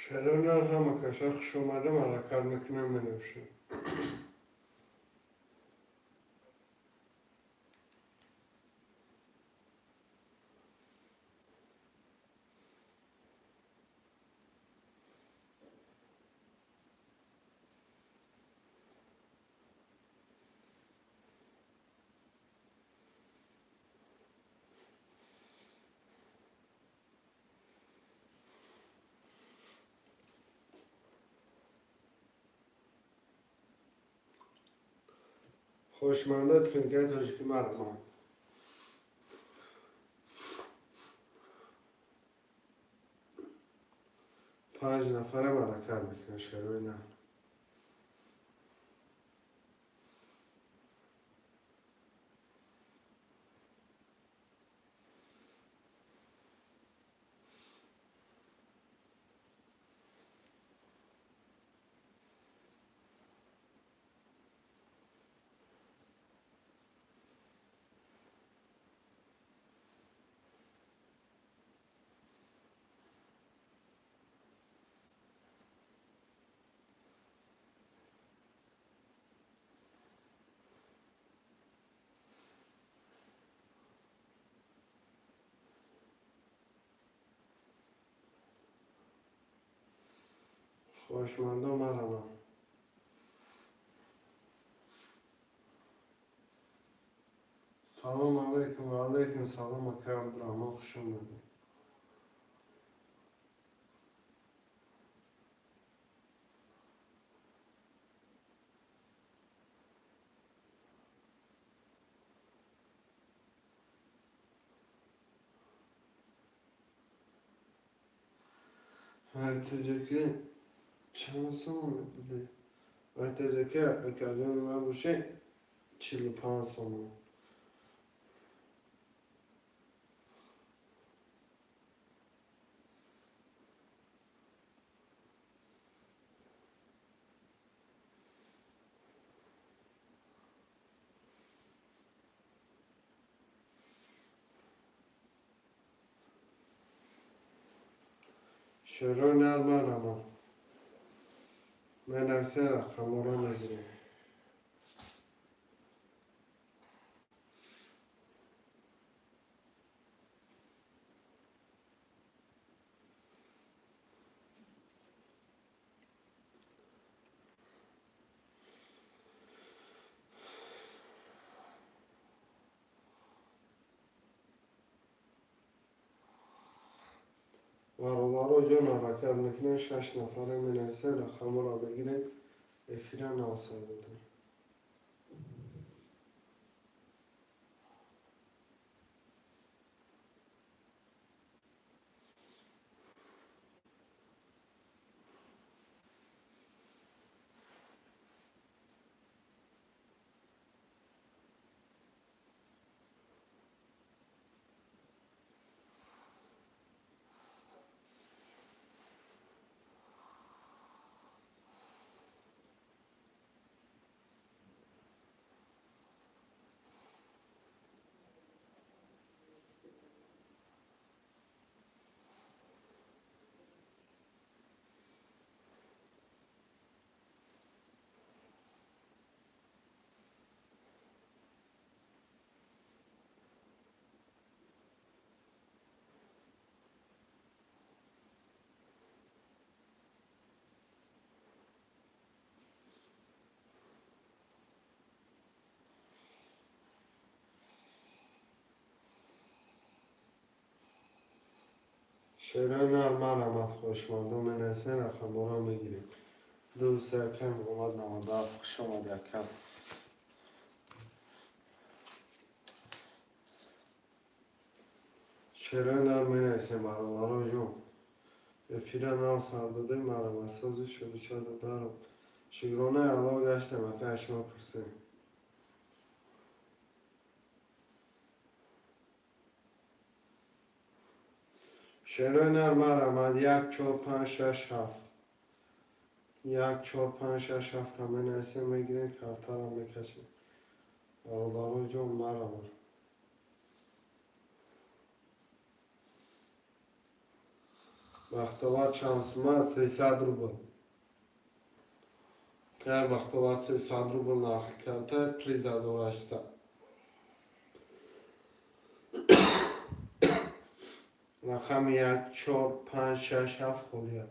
شرایط هم کشا خوش اومدم علا کار میکنم بنوشم. خوشمنده ترینکه تاجیکی مرمان 5 نفره مرا کار میکنه شروع نه. خوشمنده مرمان سلام علیکم و علیکم سلام اکه عبدالرحمن خوش اومدی. تجاکی چند سال بوده و تجاکی اکادمی ما باشه 45 سال. شروع نر مرمان من نفسه رقم رو نگیره. وارو جون حرکت میکنه 6 نفره می نویسه رقم را بگیره افیرا نواسه بوده. شروع نر مرمان خوشمنده من نویسه رقم را میگیره. دوست کم اومد نمانده خوش اومد یکم. شروع نر می نویسه وارو جون افیرا نواسه بوده مرا مسازی شده چاده دارم. شگرانه علاو گشتم اکه اشما پرسیم. شروع نر مرمان 1 4 5 6 7 1 4 5 6 7 همه نویسه میگیرین کارتا را میکشیم. وارو جون مرمان Baxtavor şansıma 300 rubl. Eğer baxtavor 300 rubl narxı karta priz azlaşsa. Raqam 1 4 5 6 7 xoliya.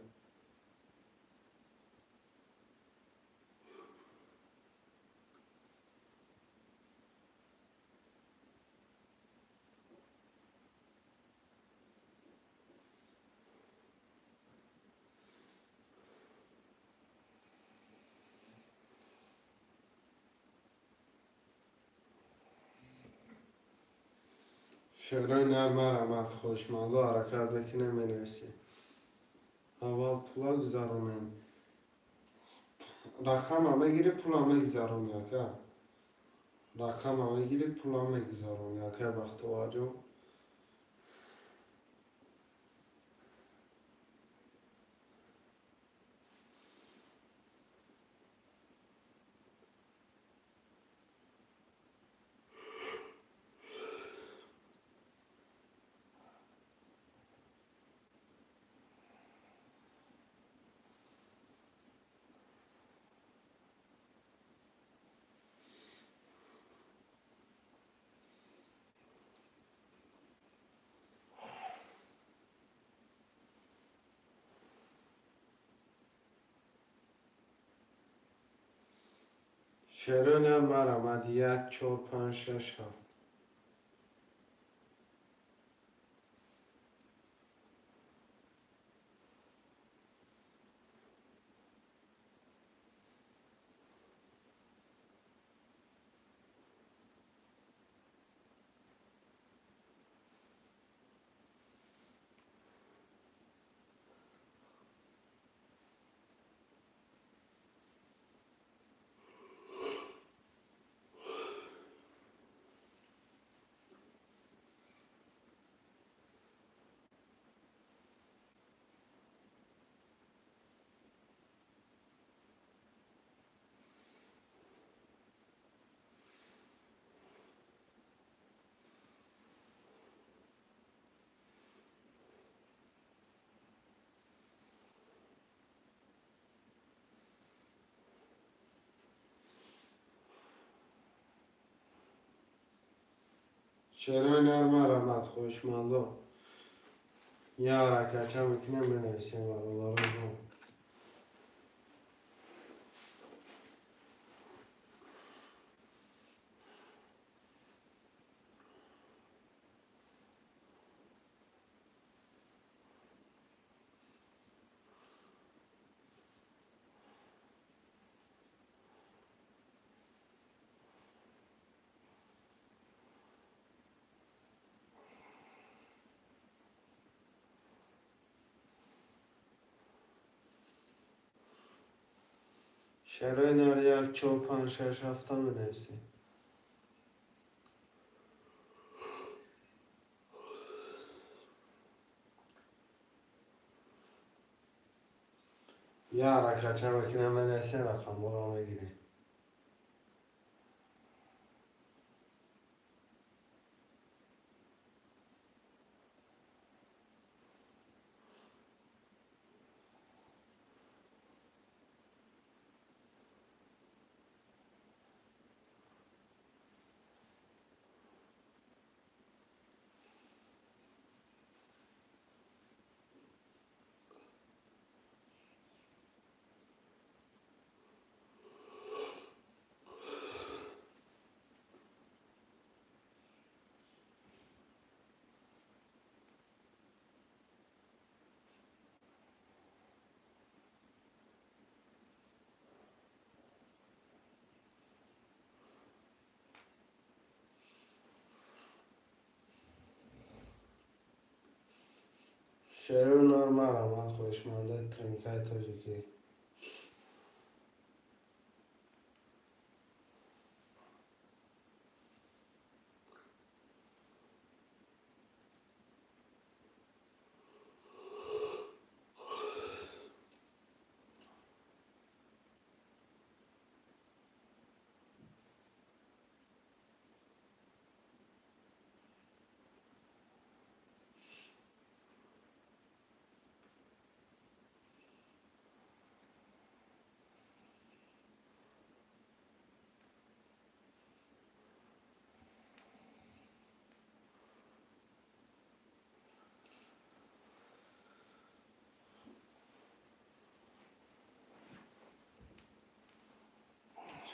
Şehrə nərmər xoşmalı harakatdakine menüsü. Aval pula güzarının. Rakam ama girip pulama güzarın yaka. Rakam ama girip pulama güzarın yaka baktı vacım. Şehrə nərmər amadiyyət 4 5 6 7. Şehrə nərmər amad xoşmalı. Ya harakatdakine menüsü var. Onları şehrə nərmər 4 5 6 7 menüsü. Ya harakatdakine menüsü rakam olana girin. Şehrə nərmər amad xoşmalı trinkay təciki.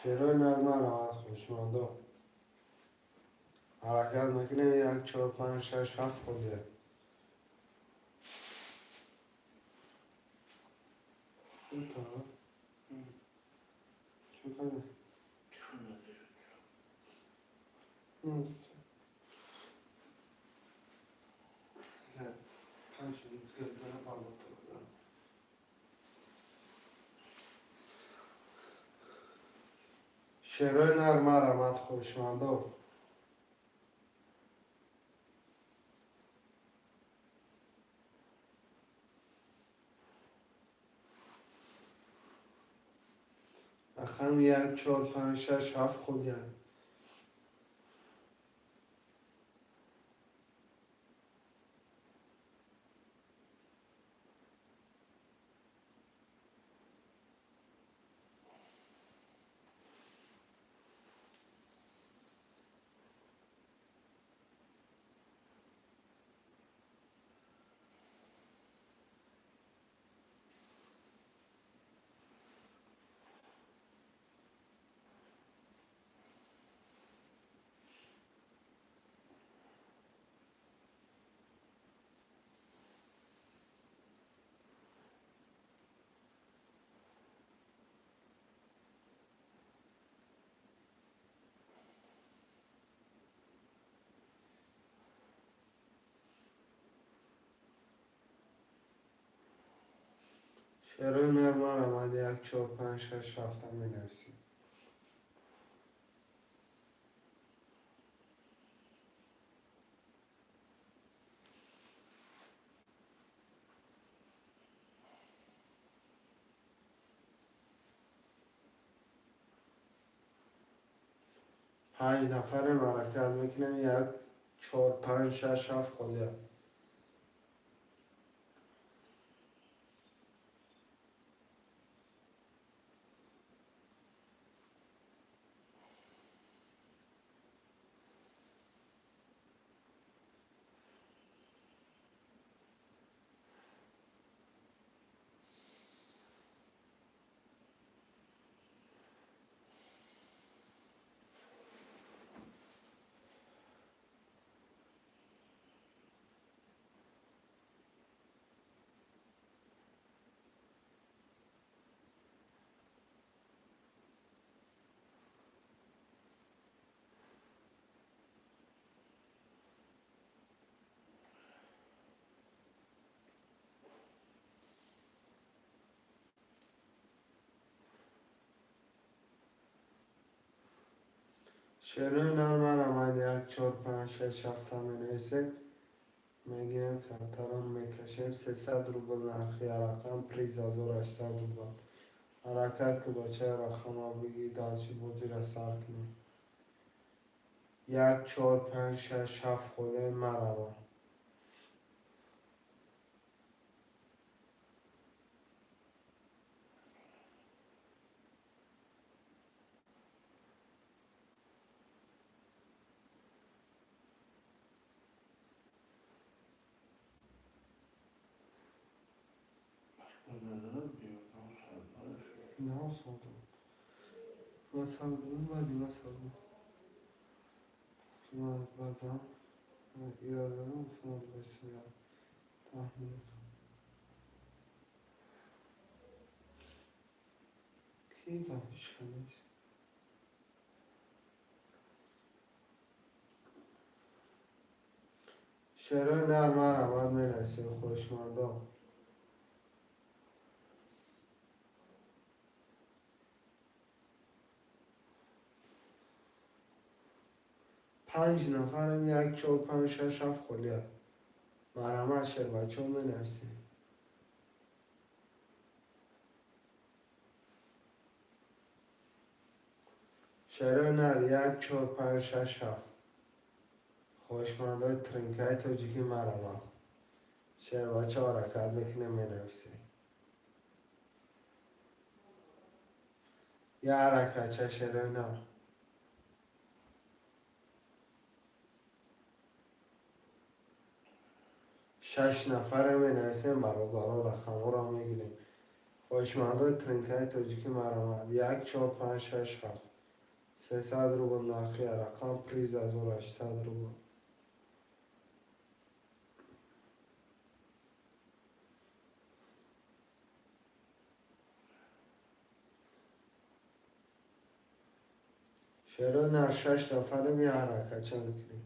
شعرهای نرم نرمد خوشمانده حرکت میکنه 1 4 5 6 7 خودیه چقدر نیست شعرهای نرم نرمد خوشمانده رقم 1 4 5 6 7 خودیه شعرهای نرم نرمد 1 4 5 6 7 هم بنویسیم 5 نفر حرکت میکنیم 1 4 5 6 7 خودیه شعرهای نرم نرمد 1 4 5 6 7 هم بنویسیم میگیریم کمترم میکشیم 300 روبل نرخی رقم پریز 1800 روبل حرکت که بچه رقم ها بگی دلچی بازی را سر کنیم 1 4 5 6 7 خوده مرمه نه سودم مثلا بدی مثلا شما بازم ایراد دارم شما بسیار تحمیل کی دانش کنیش شعرهای نرم نرمد میرسیم خوشمانده 5 نفرم 1 4 5 6 7 خلیه مرمه شعر بچه هم بنویسیم شعرهای نر 1 4 5 6 7 خوشمانده ترینکای تاجیکی مرمه شعر بچه حرکت میکنه مینویسیم یه حرکت چه شعرهای نر 6 نفر مینویسیم برادرها رقم ها را میگیریم خوشمانده ترینکای تاجیکی مرمه 1 4 5 6 7 300 روبل نقی رقم پریز 1800 روبل. شهرونر 6 نفره می حرکت چه میکنی؟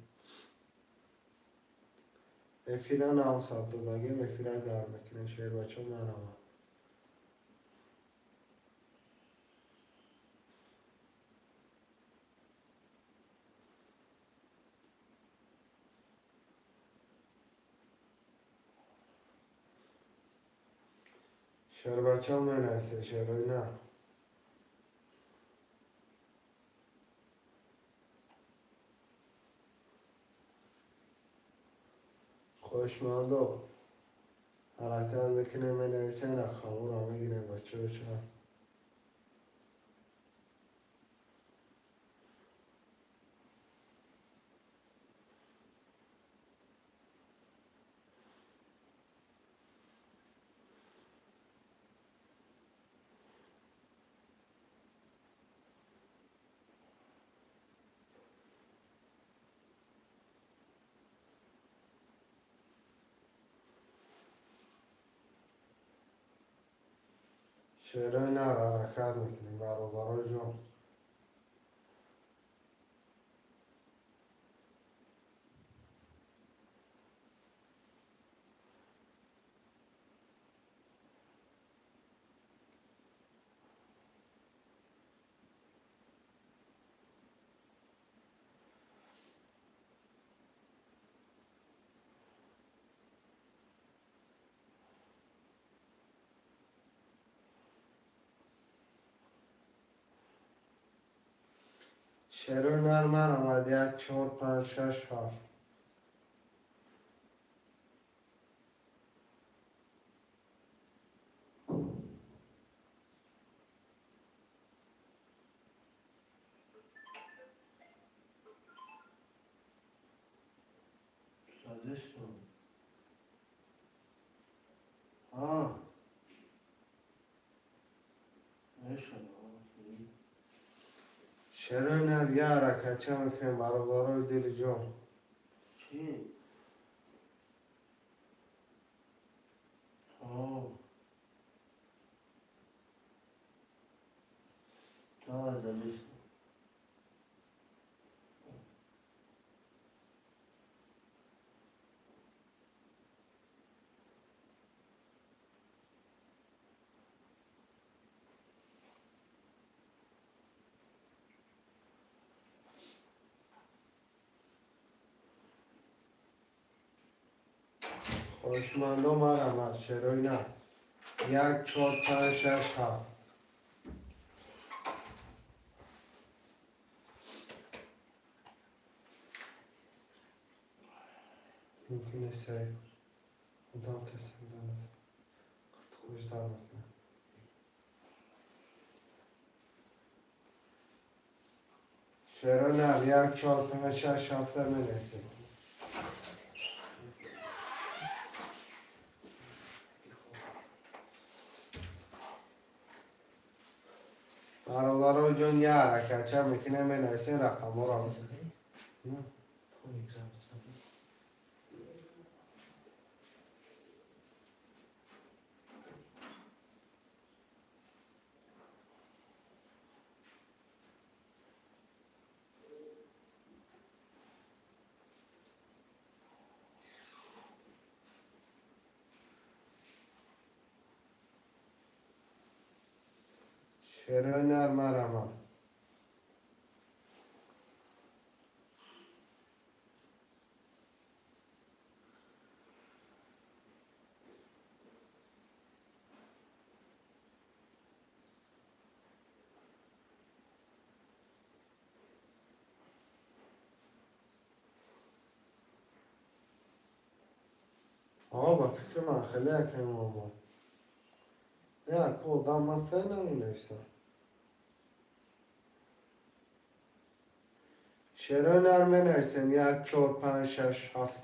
افیرا ناو سابدو داگه افیرا گار میکنه شهر بچه مرمت. شهر بچه می نسه شهروی نه. خوشماندو حرکت میکنه می نویسه نه خمور ها میگیره بچه بچه. شهروی نه حرکت میکنی برابرای جان. شهروی نرمر آمد 1 4 5 6 7. سازشون ها شهرونر نه یه حرکت چه میکنه برابرای دل جان. چی؟ آه تا ازدش خوشمندم مرمت شهروی نه 1 4 5 6 7. ممکنه سعی خودم کسی بدانه خوش دار میکنه. شهروی نه 1 4 5 6 7 میرسه. برابرای جان یه حرکت چه میکنه میرسه رقم ها را نه. شهروی نر مرمت آقا با فکر من خیلی اکنم آمان نه کودم مسئله نمی نویسم. شهرونر نر می نویسم 1 4 5 6 7.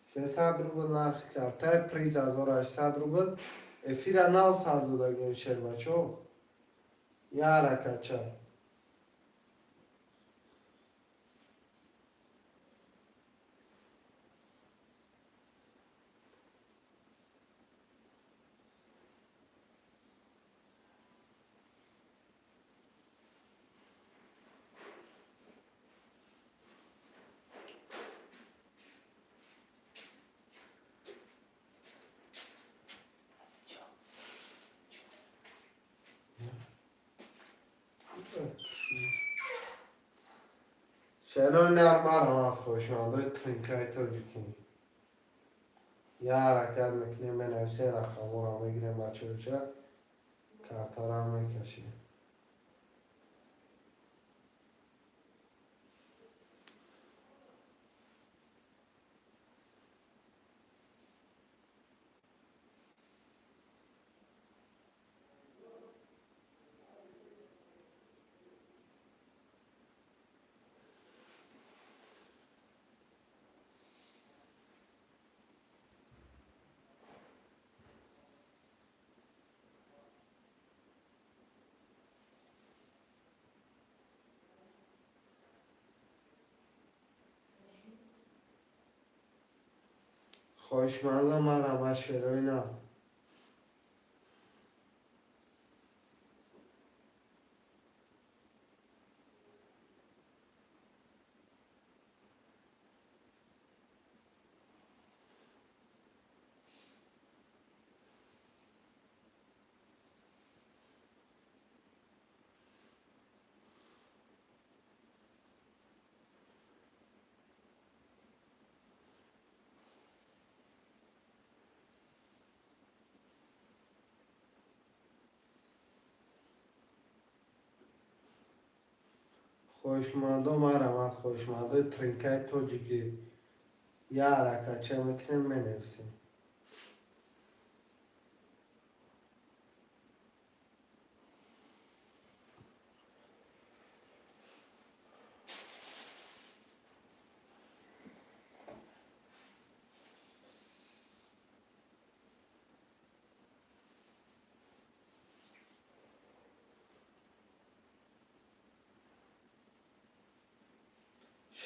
300 روبل نرخ کرد تای پریز 1800 روبل افیرا ناو 900 داده گیم شهر بچه یه حرکت چه. شلون مرة خوش مالوی ترینکای ترجیکی یه حرکت میکنیم من نفسه را خمور هم میگیریم بچه بچه کارتر هم میکشیم خوشمزه مرا من شروع نه خوشمزه مرا من خوشمزه ترینکای ترجیکی یه حرکت چه میکنیم منفسیم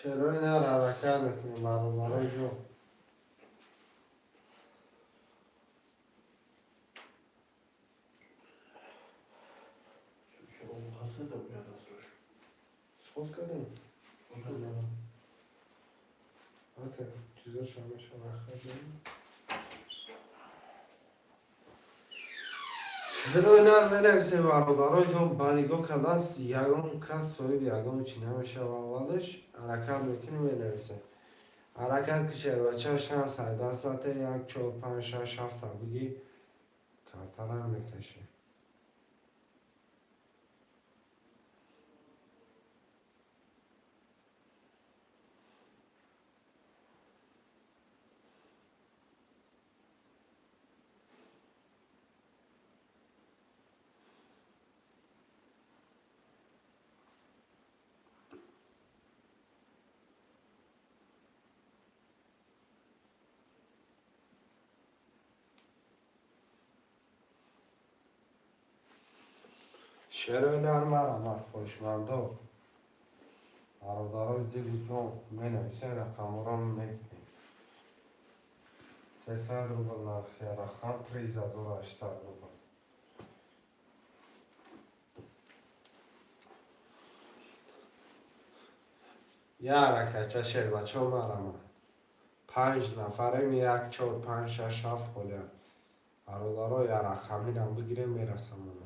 شروع نه حرکت میکنیم برای جو صوف کردیم حتی چیزا شامل خواهیم بدونم بنویسیم برادرها جون بانیگو کلاس یگم کس صاحب یگم چی نمیشه و اولش حرکت میکنیم بنویسیم حرکت کشه بچه شن سایده ساعت یک چهار پنج شش هفته بگی کارتر هم میکشه شروع مرا خوشمندو برادرها دیگه جون بنویسیم رقم رو میکنیم 300 روبل نرخی رقم 3800 روبل یه حرکت چشل بچه مرا 5 نفریم یک چهار پنج شش هفت خولیم برادرها یه رقمی رو بگیریم میرسم اونو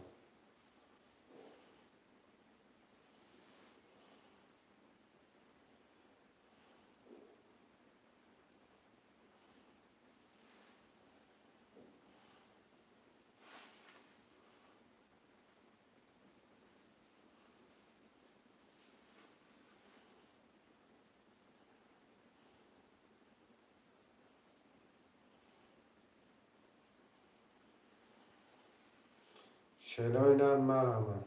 شلوی مرا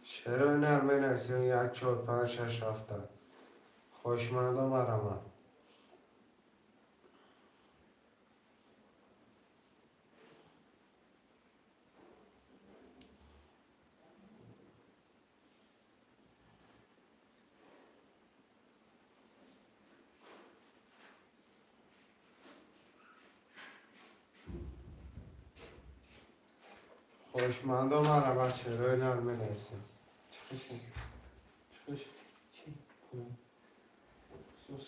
شروع بنویسیم یک چهار پنج شش هفته خوشمندم مرا. خوشمندم مرا بچه روی نرمه نرسیم. چکشی؟ چکشی؟ sus.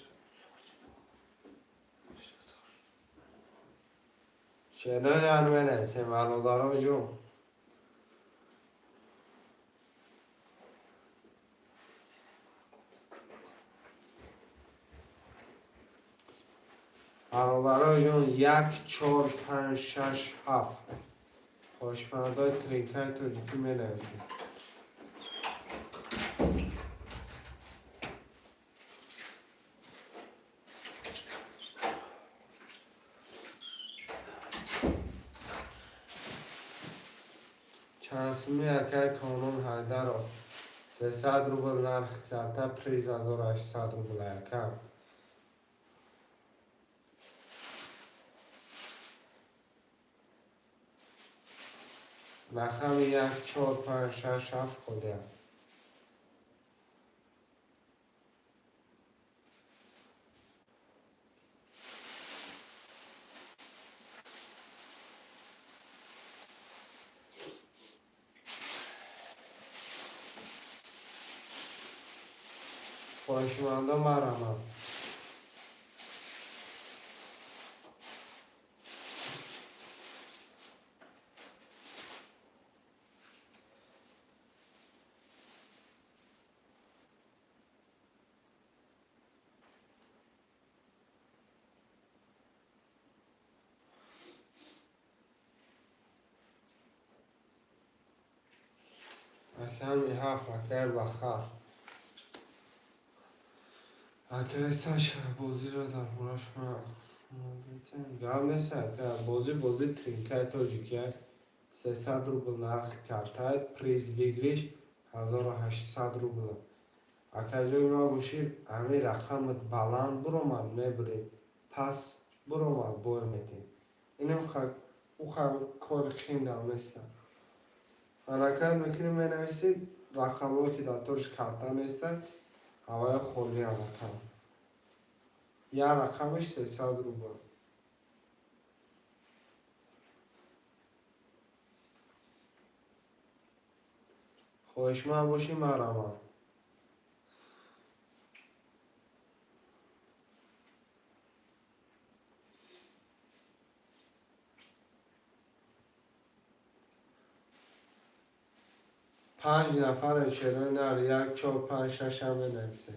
چرا نرمه نرسیم ولو دارم جون. برادرای جون 1 4 5 6 7 خوشمندای ترینکای تاجیکی می نویسیم. چانسمی اکای کانون هایده رو 300 روبل نرخ کرده پریز 1800 روبل یکم. رقم 1 4 5 6 7 خوده. خوشمندم مرا. اکمی هفت اکر بخار اکر ساش بازی رو در براش من گم نیست اکر بازی ترینکای تاجیکه 300 روبل نرخ کرده پریز ویگریش 1800 روبل. اکر جای ما باشید امی رقمت بلند برومد میبرید پس برومد بور میتیم. اینم کار خیندم نیست. حرکت میکنیم می نویسید رقم که در طورش کرده نیستن هوای خوردی هم رقم یا رقمش 300 روبل. خوشمند باشی مرا. 5 نفر چرا نر 1 4 5 6 هم بنویسید.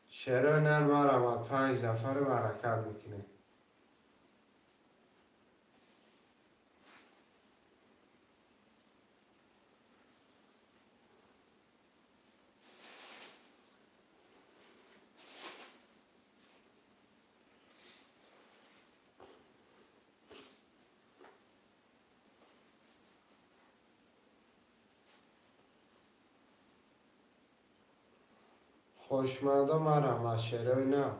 چرا نر مرا 5 نفر برکت میکنه. خوشمندم مرا چرا نه.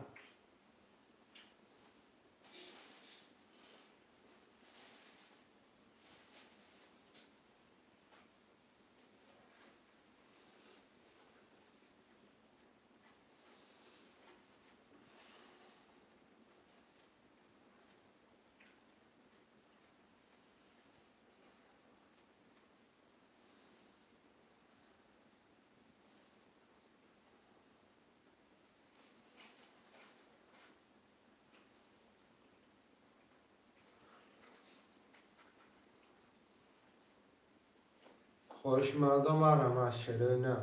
خوشمندم مرا چرا نه.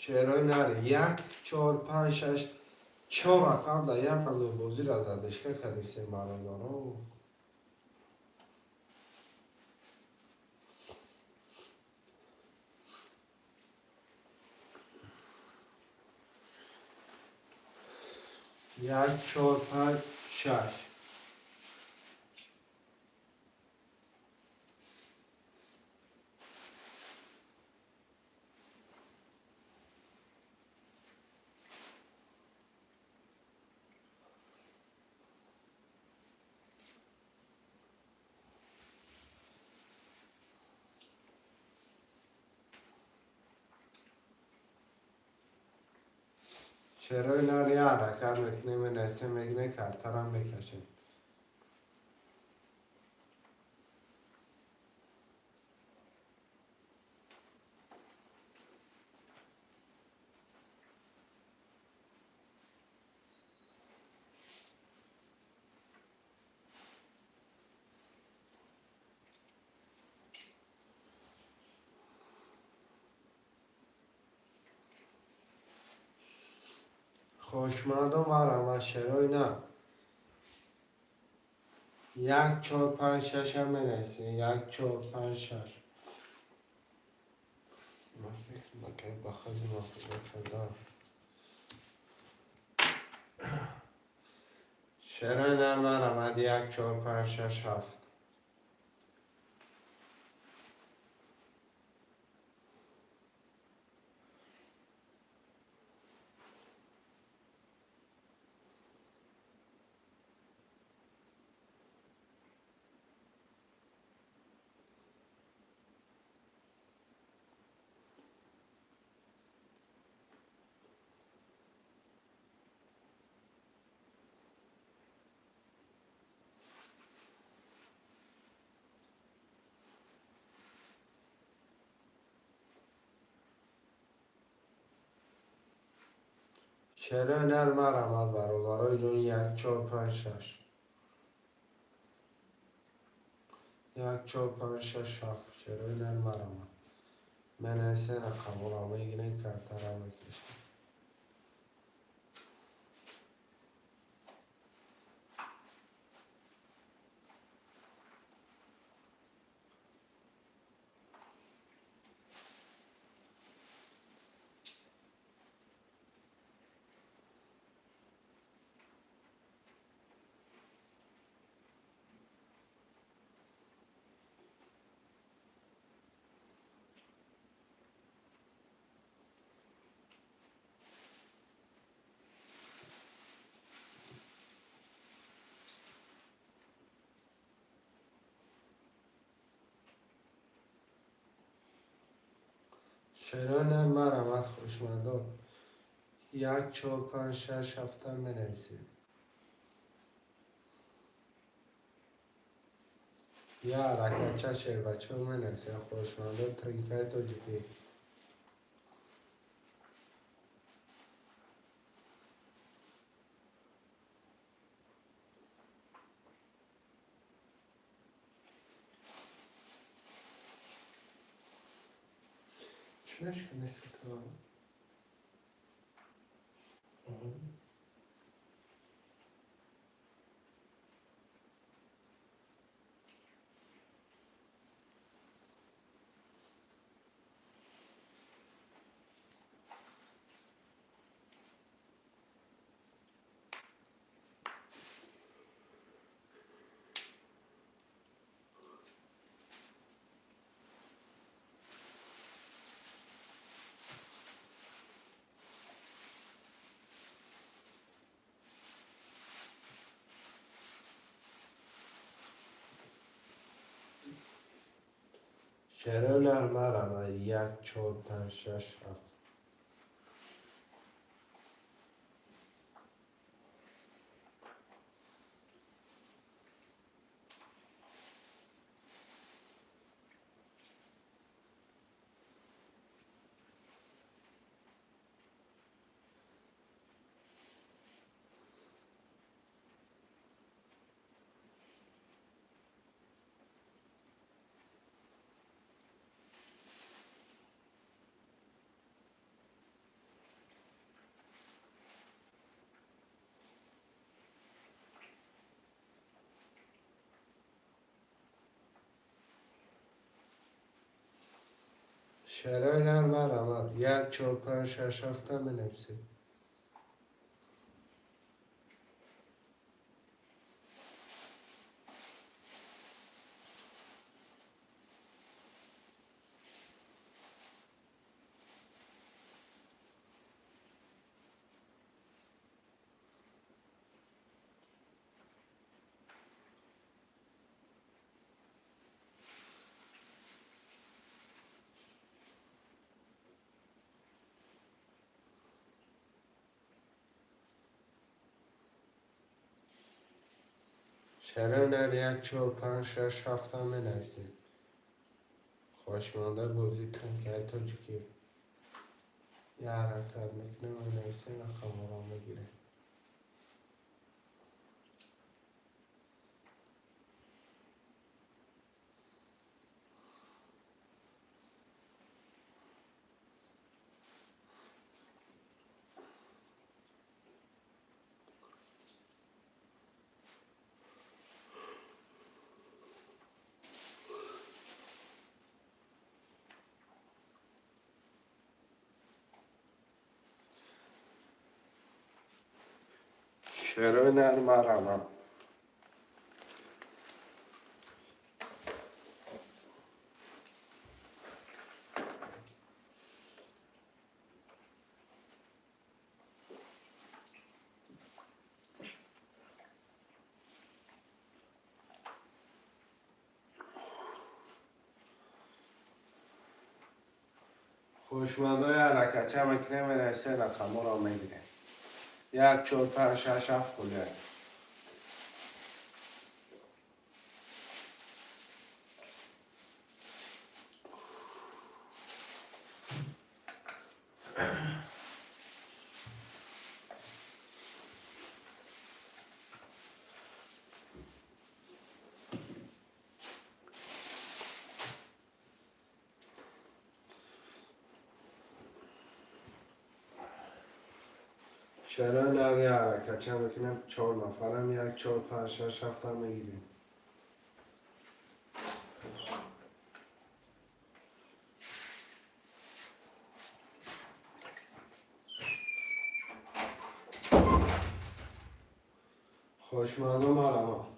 شعرهای نره 1 4 5 6 4 رقم در یک پنجاه بازی را زدشکه کردیسیم برادارا. یک 4 5 6 شعرهای نره یه حرکت میکنیم نسیم میگنه کرترم میکشیم. خوشمندم برم از شعرهای نه 1 4 5 6 هم بنویسیم 1 4 5 6 ما فکر میکنم بخوادیم آفریقا شعرهای نرم برم 1 4 5 6 7 شعرهای نرم برم برادرای جون 1 4 5 6 1 4 5 6 7 شعرهای نرم برم من ایسه نقبول همه ایگنه کرترم میکشم. شعرهای نرم برم خوشمندم 1 4 5 6 7 هم بنویسیم. یه حرکت چه شعر بچه هم بنویسیم خوشمندم تاکیکای تاجیکی. چونش که نیست تو؟ شعرهای نرم برم 1 4 5 6 7 şeyler var ama 1, 4, 5, 6 hafta bنویسید. şeyler 1, 4, 5, 6 hafta bنویسید. خوشمانده بازی تنکه تا که یه حرکت میکنه و نویسه رقم را میگیره. şeyler var ama خوشمانده حرکت چه میکنه و نویسه رقم را میگیره. 1، 4، 5، 6 7 کلیه. şeyler یه حرکت چه میکنه 4 نفرم 1، 4، 5، 6 هفته میگیریم. خوشمندم آرما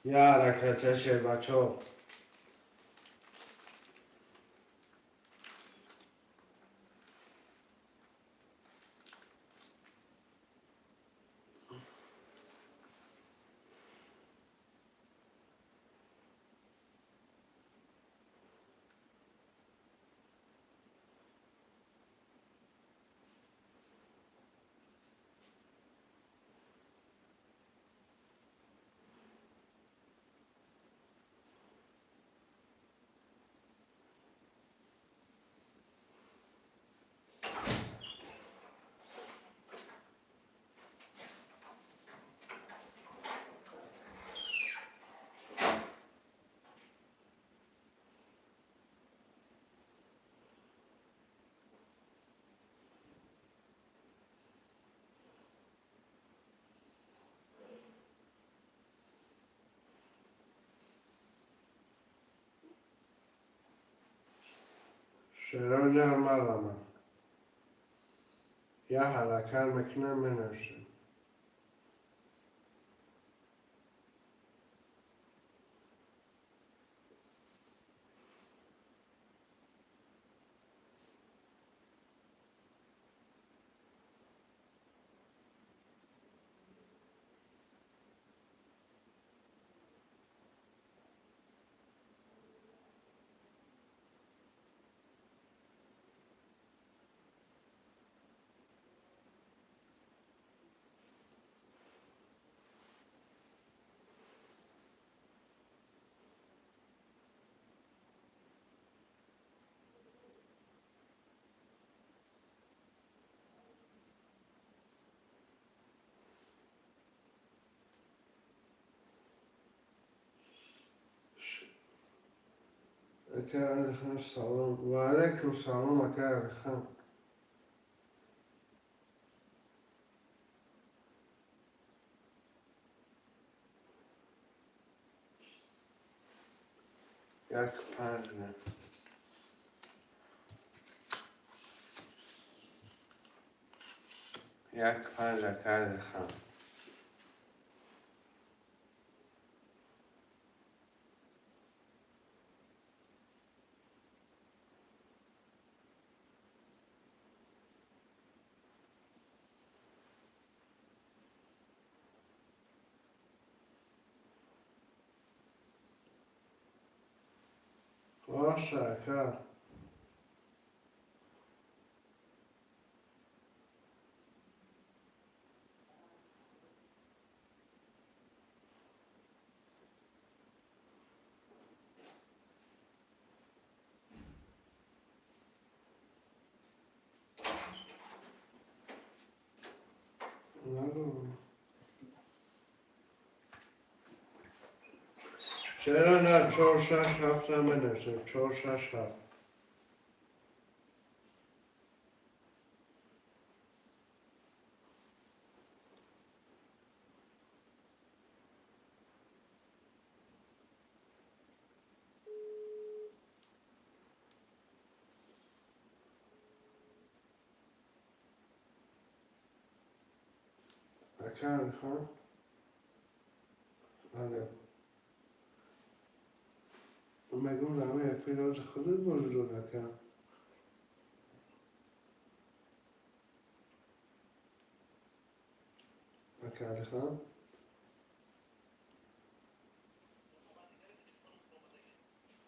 یه حرکت چه بچه ها şeyler var ama یه حرکت میکنه بنویسه. اکا خان سلام و علیکم سلام اکا خان. یک پنج نه یک پنج اکا خان. باشه اکا. نگو چرا نه چهار شش هفت هم بنویسیم چهار شش هفت. اکا خان. آره میگم همه فیلم خودت بزرگ اکا. اکا خان.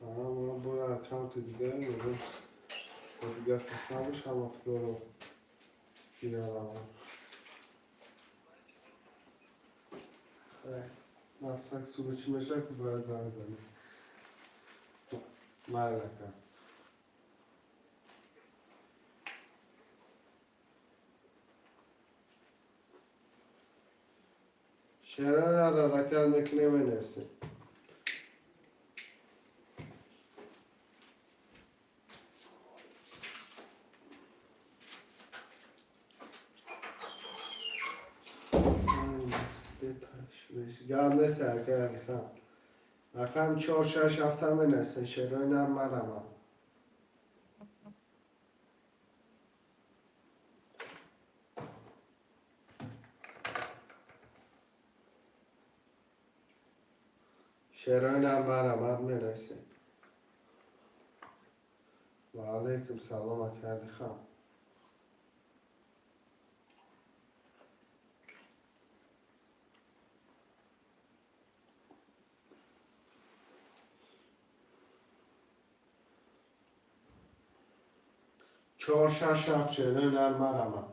ما با اکانت دیگه میگم دیگه قسمتش هم اپلود رو بیارم. نفسك سوى شي مشاكل بهذا الزمن مالك. شرنا على ركال مكلمة نفسي. قال نسأل قال خان رقم چهار شش هفته منسن شرنا مرمى. شرنا مرمى منسن. وعليكم السلام أكاد خان. چهار شش هفت شرنا مرمى.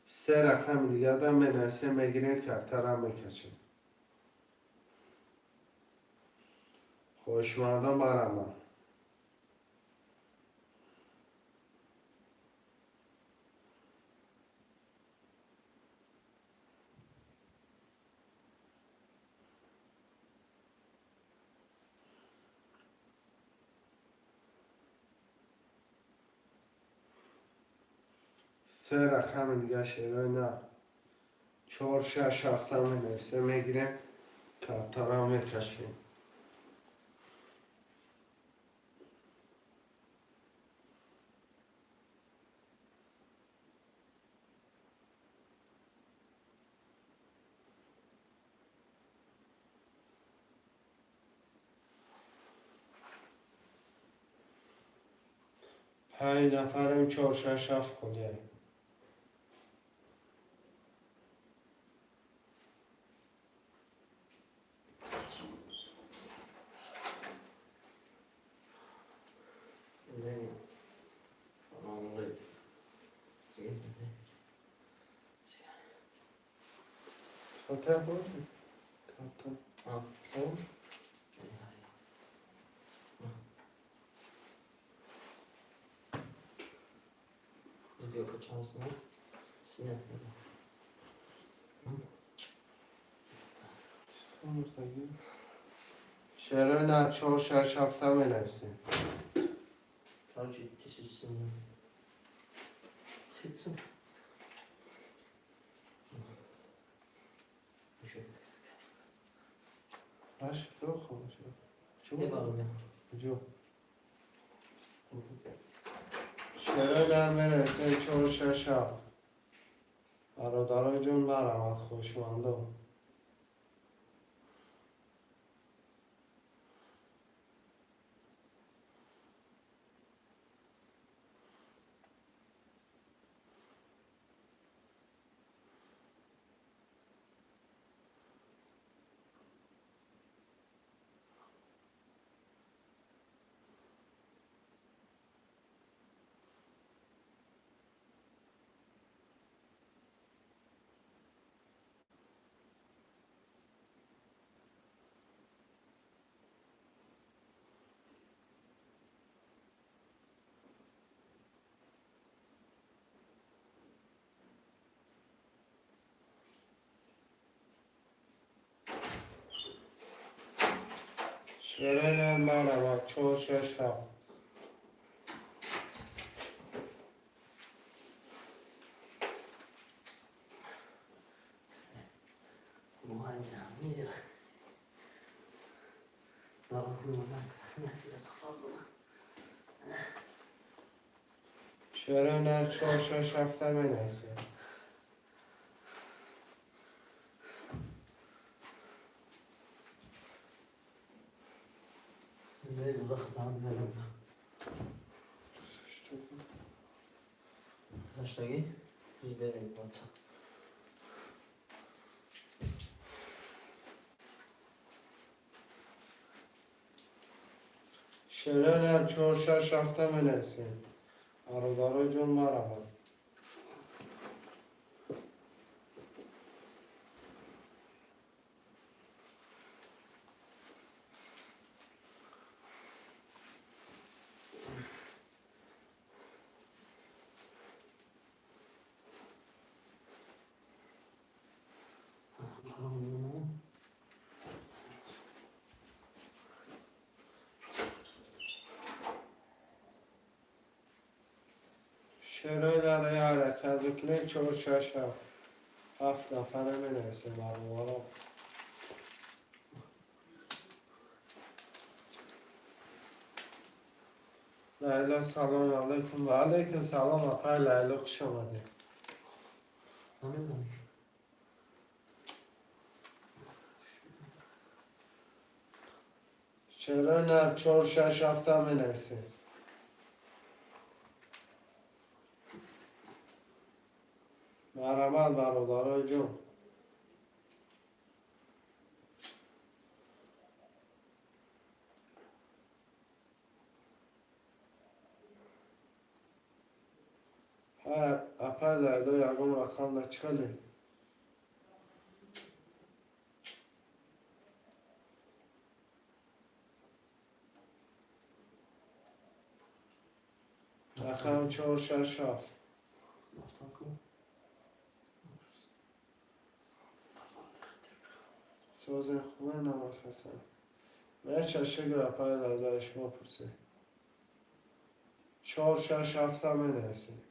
سه رقم دیگه دم منسن میگیرین کفترم میکشین. خوشمادا مرمى. سه رقم دیگه شرنا چهار شش هفته منسن میگیرین کفترم میکشین. پنج نفرم چهار شش هفت کنه. Nee, allemaal leuk. Zie je het? خاطر بود؟ خاطر Ah, خب؟ doet hij ook het chance nog? Snel. Vamos aqui. شعر نه 4 6 7 بنویسیم. تا ciddi seçsin. Seçsin. Şöyle. باش بخون Ne bakalım ya? جو شعر در بنویسیم 4 6 7 برادرای جون برامد خوشمنده. شعر برامد 4 6 7 Bu hangi nedir? Daha uyumadan biraz fazla. شعر نه 4 6 7 بنویسیم. Biz böyle uzak daha güzel olur. Zaçtaki biz böyle yapacağız. شعر نه 4 6 7 بنویسیم. برادرای جون برامد. شعر در حرکت بکنید 4 6 7 7 نفره بنویسیم برادرها. لیلا سلام علیکم و علیکم سلام اپای لیلا خوش آمده. Anladın mı? شعر نه 4 6 7 بنویسیم. مرحبا برادرای جون. اپای لیلا یکم رقم دا چکلی. رقم 4 6 7 سوزن خوبه نمک هستن. من چشم اپای لیلا شما پرسه 4 6 7 بنویسیم.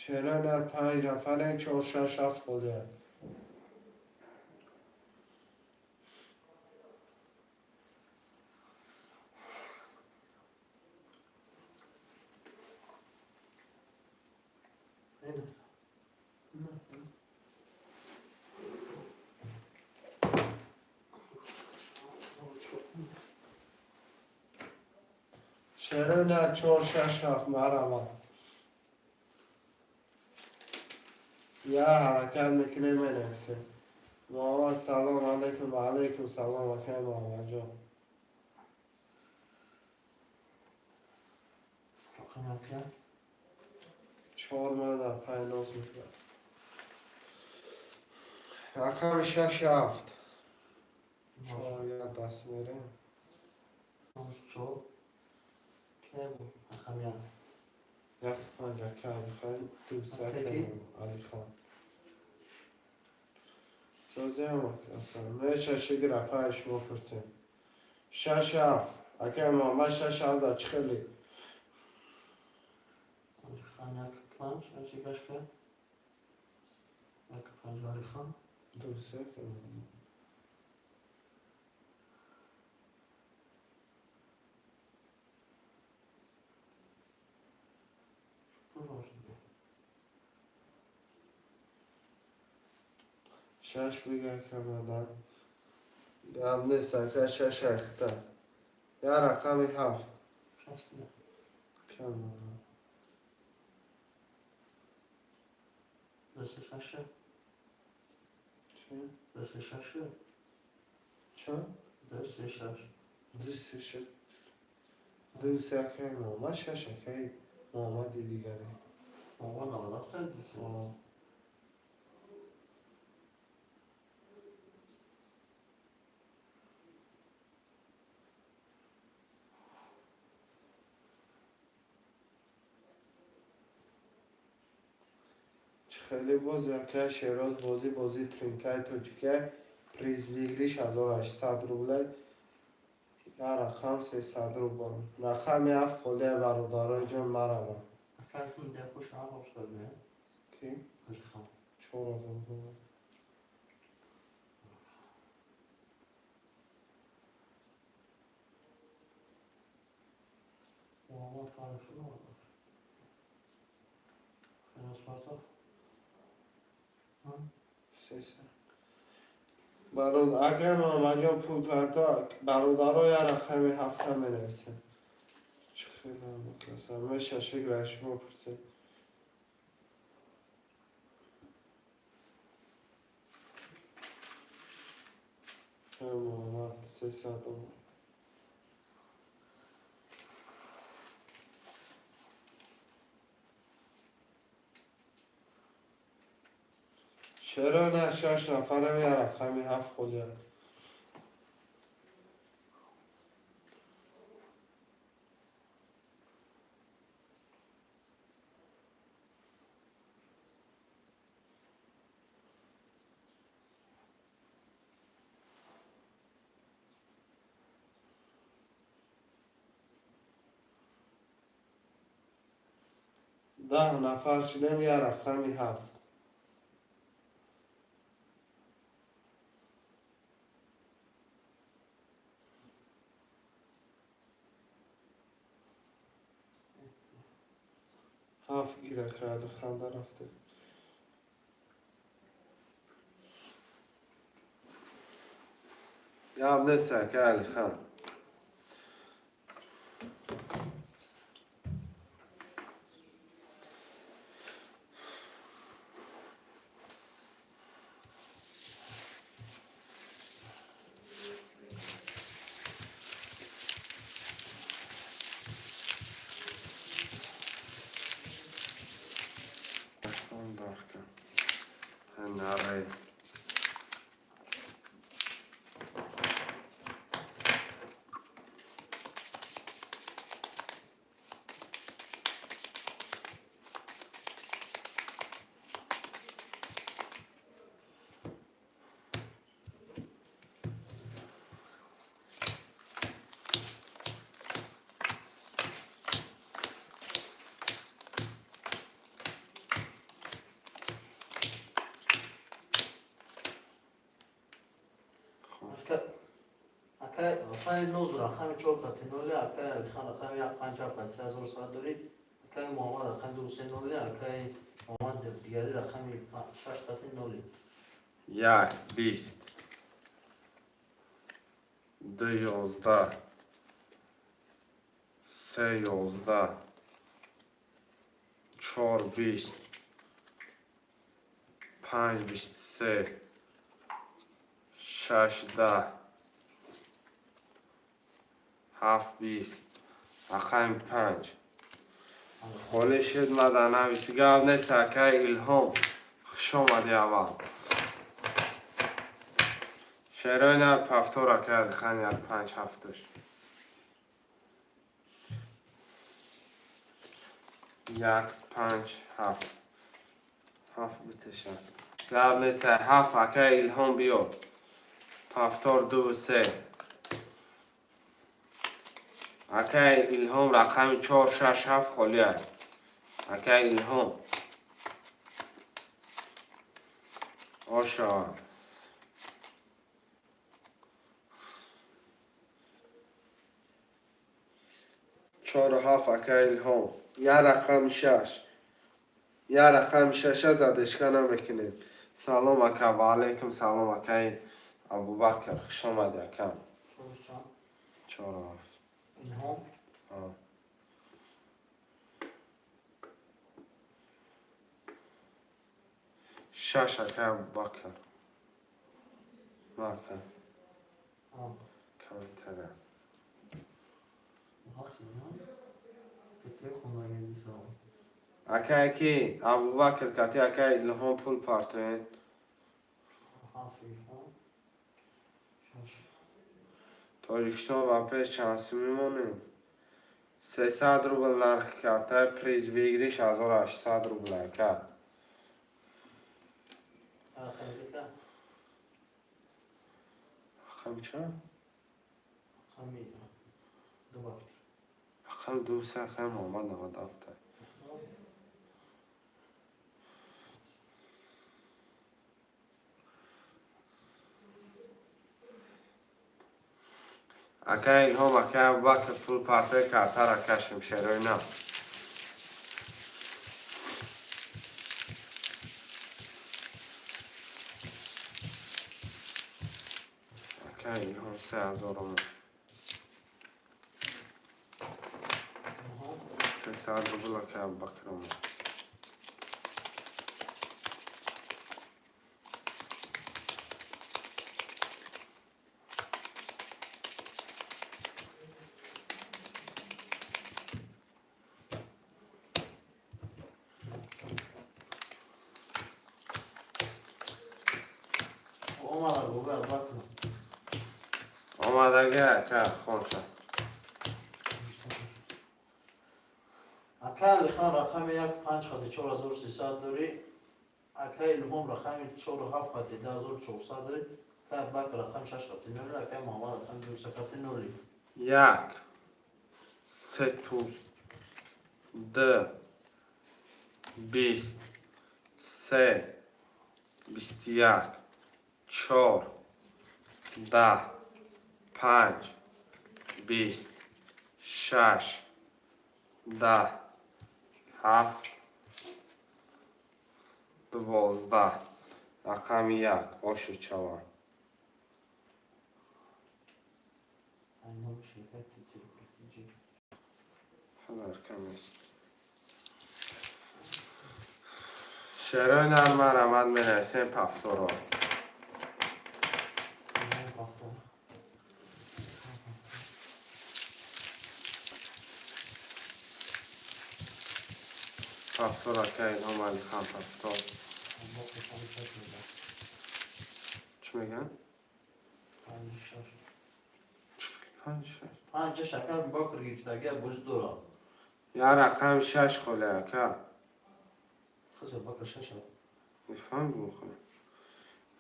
شعر در 5 نفره 4 6 7 خودیه. Nedir? شعر در 4 6 7 مرحبا. یا حرکت میکنه بنویسه. محمد سلام علیکم و علیکم سلام و که محمد جان. Bakalım ya. 4 من در 5 نوز میکنه. رقم 6 7 چهار یا دست میره. چهار که بود رقم یک یک پنجه که علی خان دوسته اوکی. کنم علی خان سازی هم اصلا میشه شگیره پایش مپرسیم شش هفت اگه محمد شش هفت در چه خیلی خان یک پنج از یک کرد یک پنج علی خان دوسته کنم شش بگه که مدن هم نیست که شش اخته یا رقمی هفت شش بیا که مدن دست شش چی؟ دست شش چند؟ دست شش دوسته شد دوسته که محمد شش که محمد دیگری محمد آقا رفتن دست خیلی بازی که شیراز بازی ترینکای توجیکه پریز ویگلیش 1800 روبله یا رقم 300 روبل رقم هفت خاله برادرای جان مرمه اکرتون ده خوش هم افتاد نه کی؟ علی خان 4000 روبل محمد خانفون آقا خیلی اسپارتا 300 اگر محمد جان پول پرتا برادرای رقم هفته می نویسه چه خیلی هم بکرسه میشه شکرش مپرسه محمد 300 روبل چرا نه شش نفره می رقمی هفت خاله 10 نفر شدیم یه رقمی هفت هفت گیره کرد و خنده رفته یا هم نیست که علی خان نره اکای نوز رقم چوکاتی نولی اکای علی خان رقم یک پنج هفت 3100 داری اکای محمد رقم دوسته نولی اکای محمد دیگری رقم 6 قطعی نولی 1 20 2 11 3 11 4 20 5 23 6 10 7 20 رقم 5 خالی شد مدن نویسی گفت نیست که الهام خوش آمدی اول شعرهای نر پفتور کرد خانی هر 5 هفتش 1 5 7 7 بتشن قبل 3 7 اکه الهام بیاد پفتور 2 3 اکه الهام رقم 4 6 7 خالی هست اکه الهام آشا 4 و 7 اکه الهام یه رقم 6 یه رقم 6 زدشکه نمیکنیم سلام اکه و علیکم سلام اکه ابوبکر خوش آمدی اکه 4 و 7 الهام آه. شش اکه ابوبکر ما اکه کمتره اکه اکی ابوبکر کتی اکه الهام پول پارتوین تاجیکستان و پیش چانسی میمونیم 300 روبل نرخ کرده پریز ویگریش 1800 روبل اکه خم چند؟ خم 2 3 خم آمد 97 اکه الهام اکه ابوبکر فول پارتوی کرده را کشیم شروع نه اکه الهام 3000 روبل 300 روبل اکه ابوبکر اومد آمدگه اکه خون شد اکه خان رقم 1 5 خط 4300 داری اکه الهام رقم 4 و 7 خط 10400 داری اکه ابوبکر رقم 6 خط 0 اکه محمد رقم 2 خط 0 1 8 2 20 3 21 4 10 5 20 6 10 7 12 رقم 1 آشو چوان هزار کم است شعرهای نرمه رمد می نویسیم پفتورا پفتورا که الهام علی خان پفتور چی میگن؟ 5 6 5 شکر ابوبکر گرفتگی بوج دورا یا رقم 6 خوله اکه خز ابوبکر 6 میفهم بخونه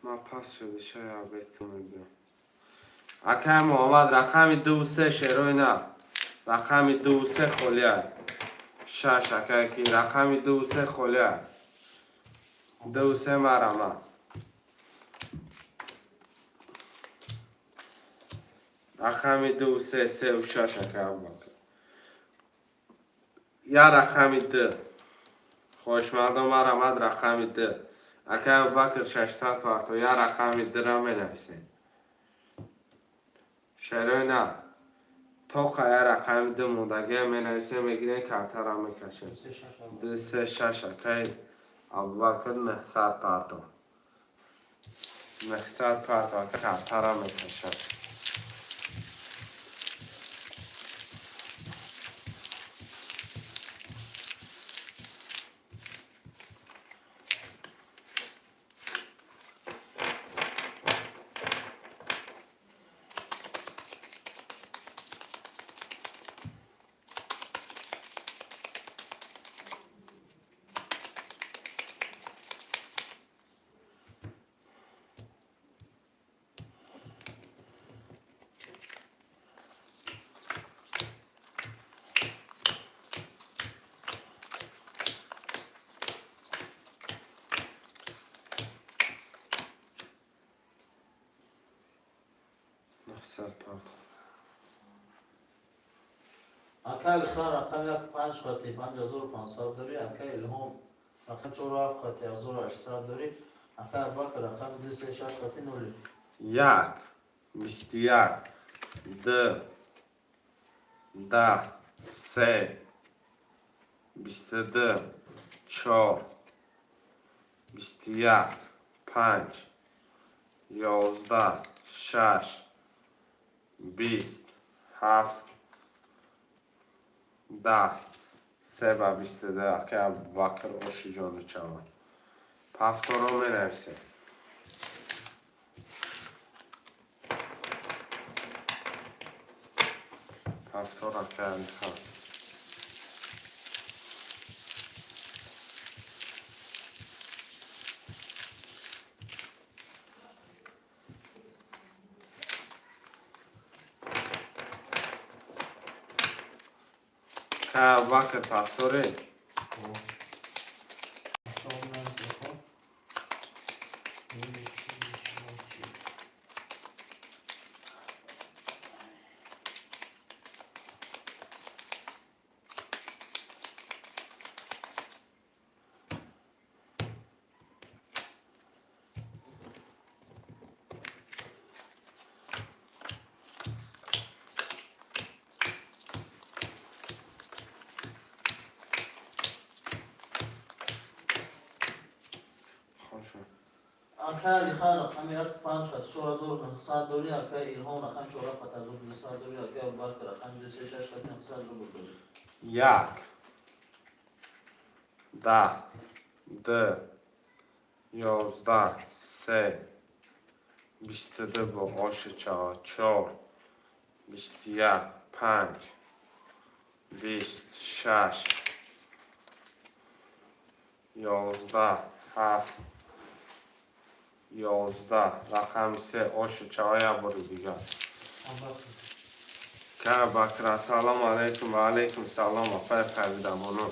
ما پس شده شاید بیت کنه بیام اکه محمد رقم 2 3 شروع نه رقم 2 3 خوله 6 اکه کی رقم 2 3 خوله 2 3 مرمه رقم 2 3 3 و 6 اکه ابوبکر یا رقم 2 خوش مردم مرمد رقم 2 اکه ابوبکر 600 پارتو یا رقم 2 را می نویسیم شروع نه تا خیلی رقم 2 موندگی می نویسیم میگیریم کارتا را می کشیم 2 3 6 اکه ابوبکر 900 پارتو 900 پارتو اکه کارتا را می کشیم 500 پارت. اکا الخان رقم یک 5 خطی 5500 داری. اکا الهام رقم 47 خطی 1800 داری. اکا بکر رقم 206 خطی نولی. 1 21 2 10 3 22 4 21 5 11 6 20 7 10 3 و 22 که بکر اوشی جانو چوان پفتارا می نفسه پفتارا که انتخاب که بکر پفتاره اکا الخان رقم یک 5 خطی 4900 داری. اکا الهام رقم 14 خطی 1200 داری. اکا بکر رقم 206 خطی 900 داری. 1 10 2 11 3 22 با آش 4 21 5 26 11 7 11 رقم 3 آش 4 برو دیگه که بکر سلام علیکم و علیکم سلام افای خریدم اونو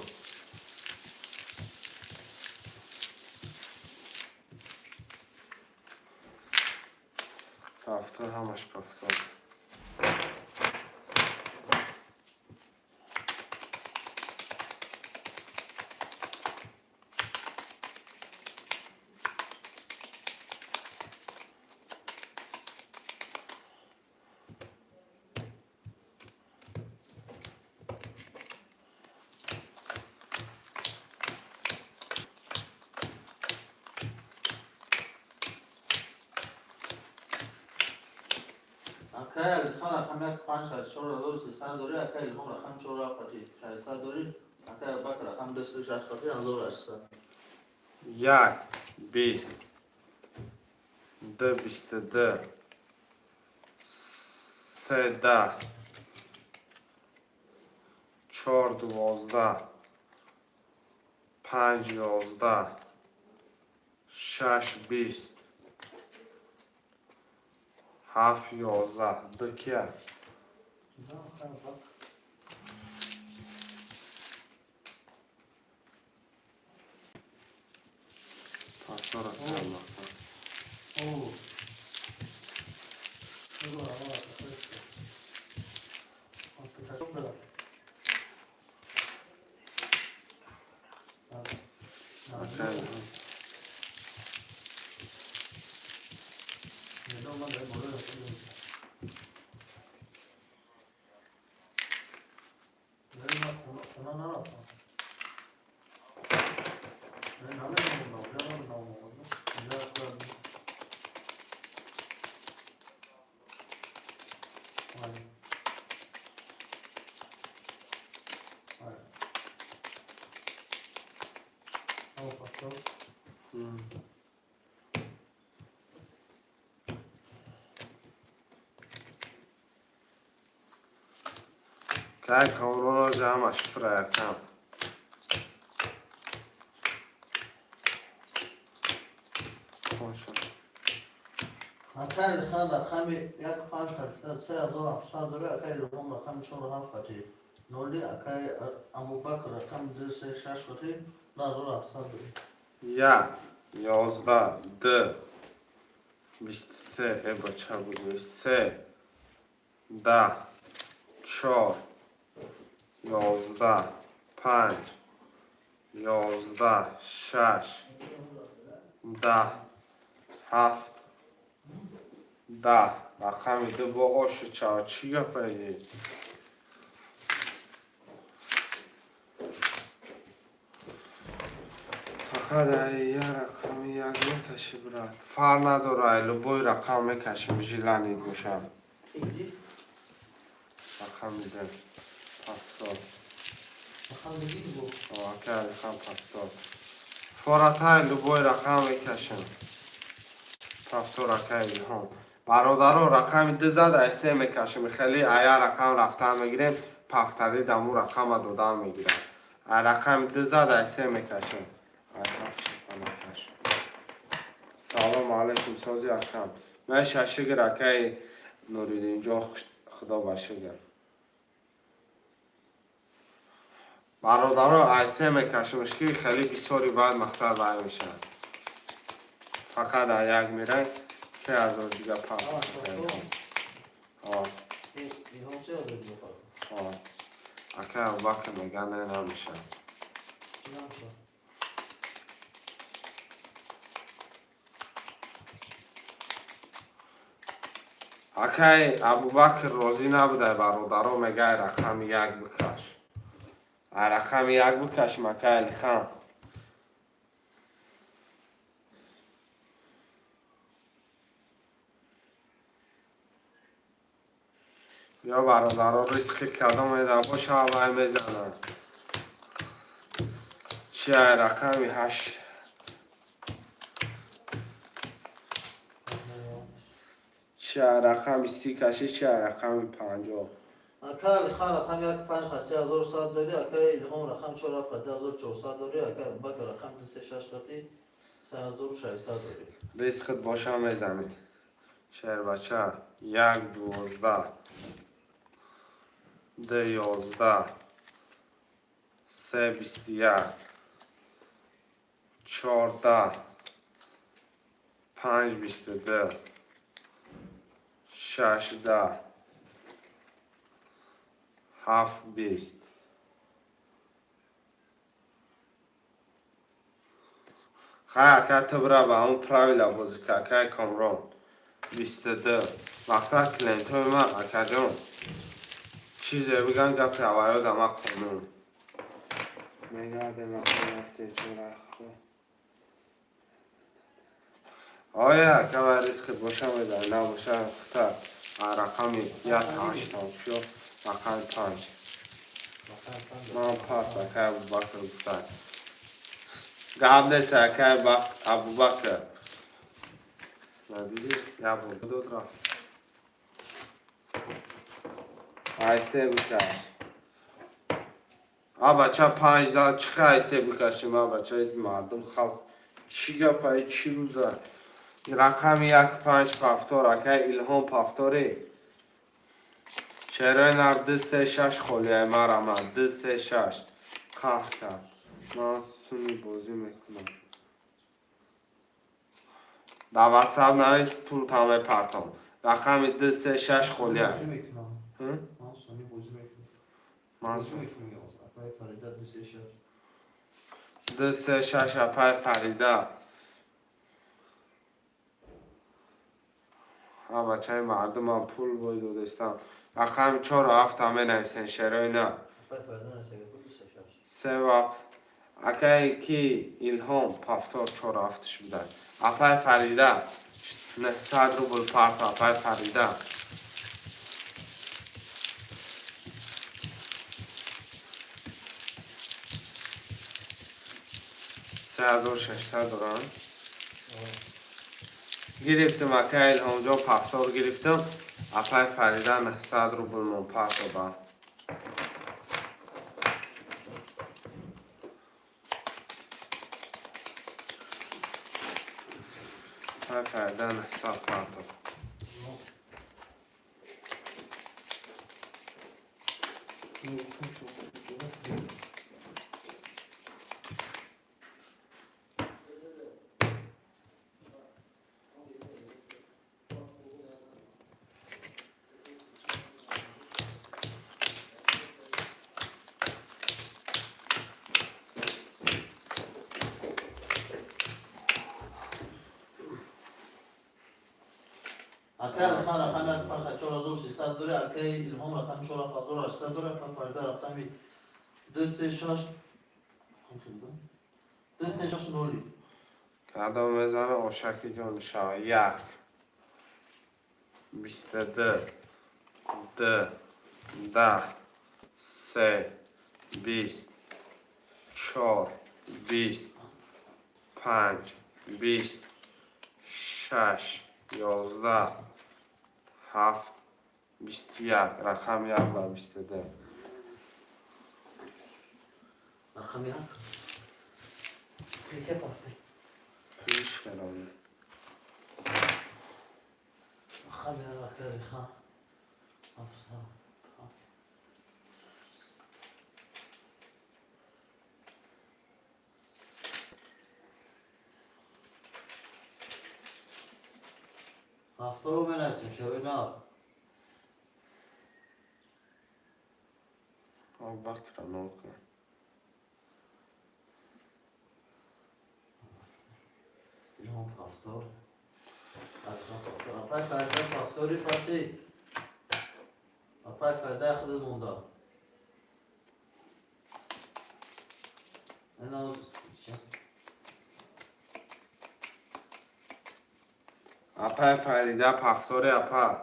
پفتار همش پفتار اکا الخان رقم یک 5 خطی 4300 داری. اکا الهام رقم 14 خطی 600 داری. اکا بکر رقم 206 خطی 1800. 1 20 2 22 3 10 4 12 5 11 6 20 7 11 دو کیه پفتار اکا اوه که کامرونا جمعش فرایتم اکا الخان رقم یک 5 خطی 3700 داری. اکا الهام رقم 47 خطی نولی. اکا ابوبکر رقم 206 خطی 1700 داری. 1 11 2 23 با چه بودی 3 10 4 11 5 11 6 10 7 10 رقمی دو با آش و چهار چی گفتی؟ فقط یه رقمی یک میکشی برات فرق نداره ایلو بای رقم میکشیم جیلانی گوشم رقم میده 70 اوکی رقم 70 فارتا ایلو بای رقم میکشیم 70 رقم هم برادرو رقم ده زد ایسه میکشیم خیلی ایا رقم رفتن میگیریم پفتری دمو رقم دودن میگیرم رقم ده زد ایسه میکشیم سلام علیکم سازی اکرم من ششگر اکی نورید اینجا خدا بشگر برادرها ایسه میکشمش که خیلی بسیاری باید مقصد باید میشن فقط یک میره 3000 دیگه پاک اکی وقت میگن نه نمیشه اکی ابوبکر راضی نبوده برادرها میگه رقم یک بکش رقم یک بکش مکه علی خان یا برادرها ریسک کدام میده باشه اول میزنن چیه رقمی 8 چیه رقمی 30 کشی چیه رقمی 50 اکا خان رقم یک 5 خاصی 1100 داری اکا الهام رقم 4 خاطی 1400 داری اکا بک رقم 26 خاطی 3600 داری ریسکت باشه میزنی شهر بچه 1 12 ده 11 3 21 14 5 22 6 10 7 20 خیلی که تو برای با اون پراویلا بازی که که کامران 22 مقصد کلینت های من اکا جان چیزی بگن گفت اولا دمه قانون میگرده مقصد سه چوره خود آیا که من ریسکت باشه میدن نه باشه خطر رقمی 1 8 شو رقم 5 من پاس اکا ابوبکر گفتن قبل سکر ابوبکر ندیدی یا بود را ایسه بکش بچه 5 زد چه ایسه بکشیم بچه مردم خلق چی گپایی چی روزه رقم 1 5 پفتار اکه الهام پفتاره چهره نر 2 3 6 خولیه مرمه 2 3 6 قهر کرد من سونی بازی میکنم در واتساپ نویس پول تمام پرتام رقم 2 3 6 خولیه بازی میکنم من سونی بازی میکنم بازی میکنم اپای فریده 2 3 6 اپای فریده بچه های مردم هم پول باید و دستم رقم 4 و 7 همه نویسن شرای نه اپای فریده نسیگه بود 26 3 و اکه کی الهام پفتار 4 و 7 بودن اپای فریده 900 روبل پرت اپای فریده 3600 دارن گرفتم اکه الهام جا پفتار گرفتم اپای فریده 900 روبل من پرت دادن اپای فریده 900 پرت دادن اکای الخان رقم یک پنج 4300 داره، اکای الهام رقم 4800 داره، پس فردا رقم 236 236 نولی. کدام میزنه اوشکی جان شا یک 22 2 10 3 20 4 20 5 20 6 11 7 21 رقم 1 و 22 رقم یک کیف هستی؟ پیش کنم رقم یک اکای الخان هفته رو بنویسیم شبیه نه بکر نو کن الهام هفتار الخان هفتار اپای فردا هفتاری پسی اپای فردا خود مونده اینا اپا فریده پفتوری اپا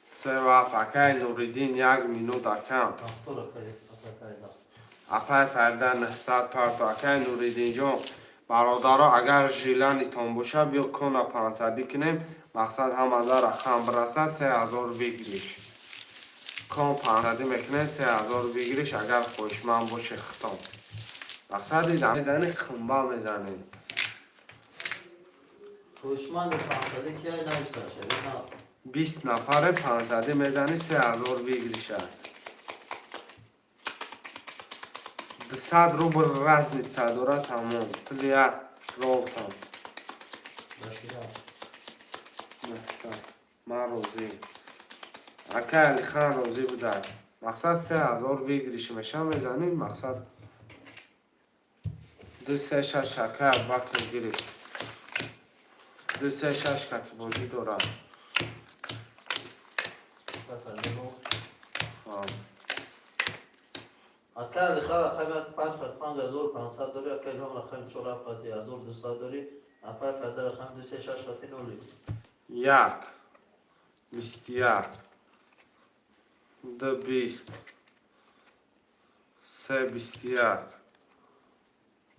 سه و فکر نوریدین یک مینوت اکم هفتار اکای فردا اپا فرده 900 پرتو اکای نوریدین جان برادرها اگر ژیلانی تان باشه بیا کنه 500 کنیم مقصد همه در رقم برسه 3000 بگیریش کام 500 میکنه 3000 بگیریش اگر خوشمند باشه ختم مقصد دیدم میزنی خنبه میزنی خوشمند 500 که نویسه شبیه نه 20 نفر 500 میزنی 3000 بگیریشه 200 روبل разница داره تمام تلیا رول کن من روزی اکا علی خان روزی بوده مقصد 3000 بگیریش میشه میزنیم مقصد 236 شکر بکر گیری 236 کتبوجی داره اکای الخان رقم 5500 داری اکای الهام رقم 4200 داری اپای فردا رقم 236 خطی نولی یک 21 دو 20 سه 21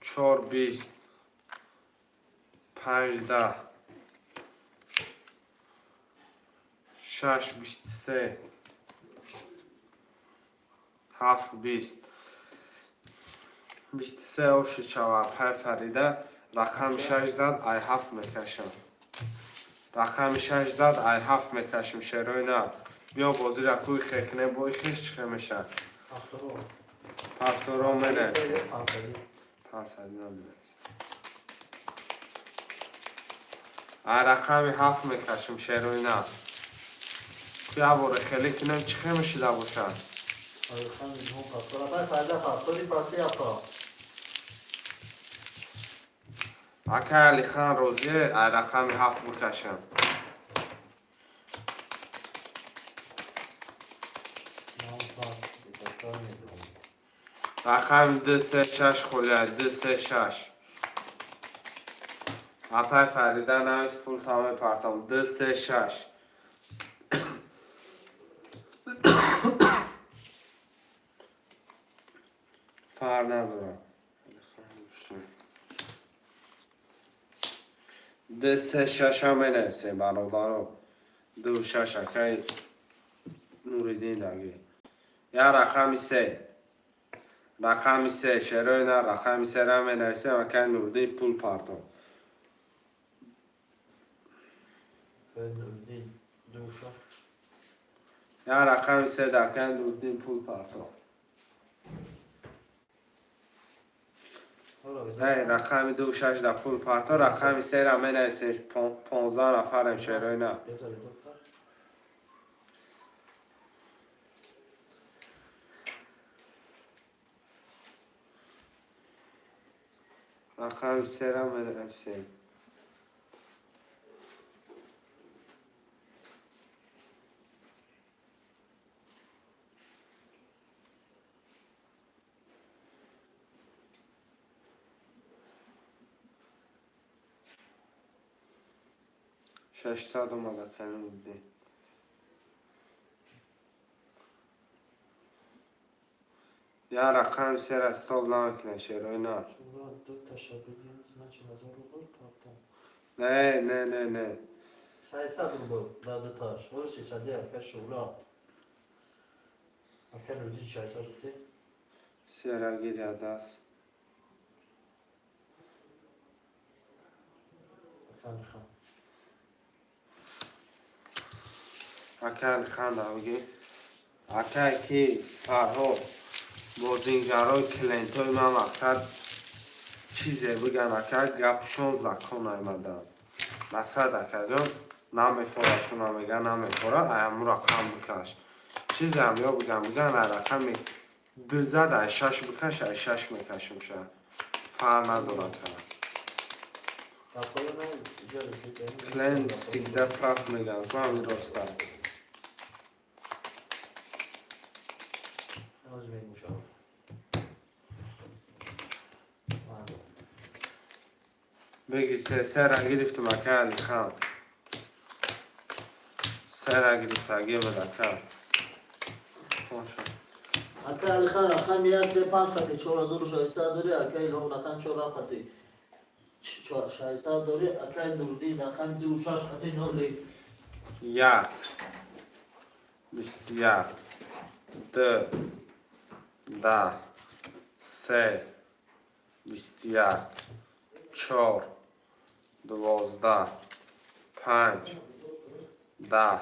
چهار 20 5 10 6 23 7 20 23 اوش چوا پای فریده رقم 6 زد ای 7 میکشم رقم 6 زد ای 7 میکشم شروع نه بیا بازی را کوی خیکنه بای خیش چه میشه هفت رو منرسی 500 نمیرسی ای رقم 7 میکشم شروع نه بیا باره خیلی کنم چه میشه دا باشه الخان الهام هفتار اپای فردا هفتاری پسی اپا اکا علی خان روزی ای رقم 7 میکشم رقم 236 خولیه 236 اپای فریده نویس پول تمام پرتام 236 فر ندارم 236 هم بنویسیم برادرها 26 اکای نوریدین داگی یا رقم 3 رقم 3 شروع نه رقم 3 را بنویسیم اکای نوریدین پول پرتام یا رقم 3 در اکای نوریدین پول پرتام نه رقم 26 در پول پرتام رقم 3 را بنویسیم 15 نفرم شروع نه رقم 3 را بنویسیم 600 اومده کنیم بودی. یا رقم سر از تابل نکنه شیرای نه. شورا دو تشابهی значит 1000 рублей картон. نه 600 рублей дады таш. Вот 600 я как шура. А как люди 600 рублей? سر گیر یا دست. Kan kan. اکل خند آگی اکل کی فرها بازینگرای کلینتوی من مقصد چیزه بگن اکل گپشون زکان ایمدن مقصد اکل جان نمیفوره شونا میگن نمیفوره ایمو رقم بکش چیزه هم یا بگن رقم دوزد ای شش بکش ای شش میکشم شه فر ندارم کنم کلین سیگده پرف میگن تو همین راسته Az vermiş abi. بگی سر گرفتم اکل خان سر گرفت اگه بده کل خوشم Akali khan rakam yak se 5 kati 4600 dori akali lo rakam 4 kati 600 dori akali durdi rakam 26 kati noli یک 21 دو 10 سه 21 4 12 5 10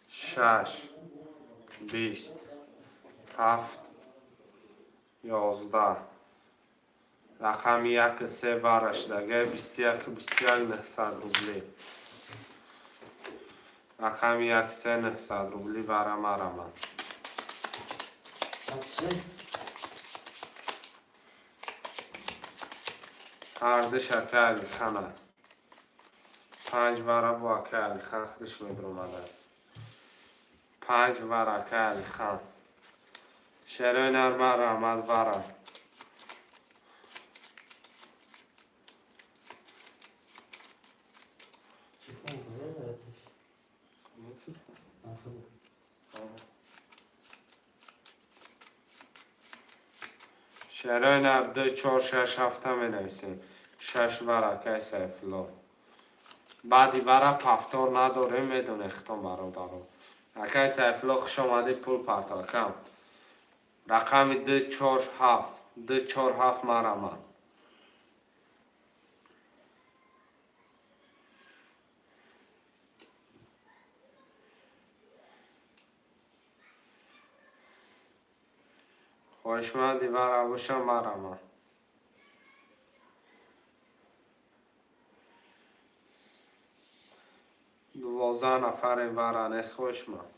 6 20 7 11 رقم یک سه ورش دگه 21 900 روبلی رقم یک سه 900 روبلی برم ارمن aksi هرده شکل خانه 5 وره با اکل خان خودش میبرومده 5 وره اکل خان شروع نرمه رحمت وره شروع نر 2 4 6 7 می نویسیم 6 وره که سیفلو بعدی وره پفتار نداره میدونه اختم برادرو اکای سیفلو خوش آمده پول پرتا کم رقم 2 4 7 2 4 7 مرمه خوشمندی وره باشم مرمه 12 نفر این وره نیست خوشمند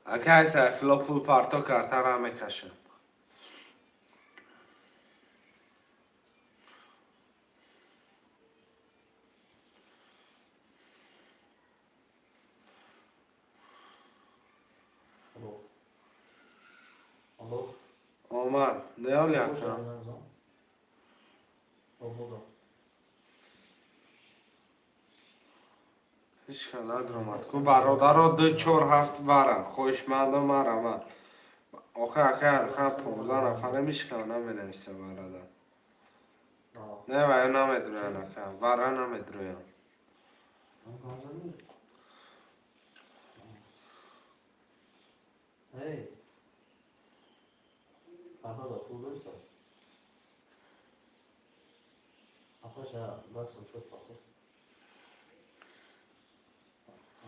اکای سیفلو پول پرتا کرده را میکشم Alo. آمد نیال یک کن هیچ که ندارم کو برادر را 2 4 7 وره خوشمند مرمه آخه اکای 15 نفره میشکنه نمی نویسه برادر نه وای نمیدروین اکای وره نمیدروین Hey. Kanka da pul verirse. Arkadaşlar baksın çok tatlı.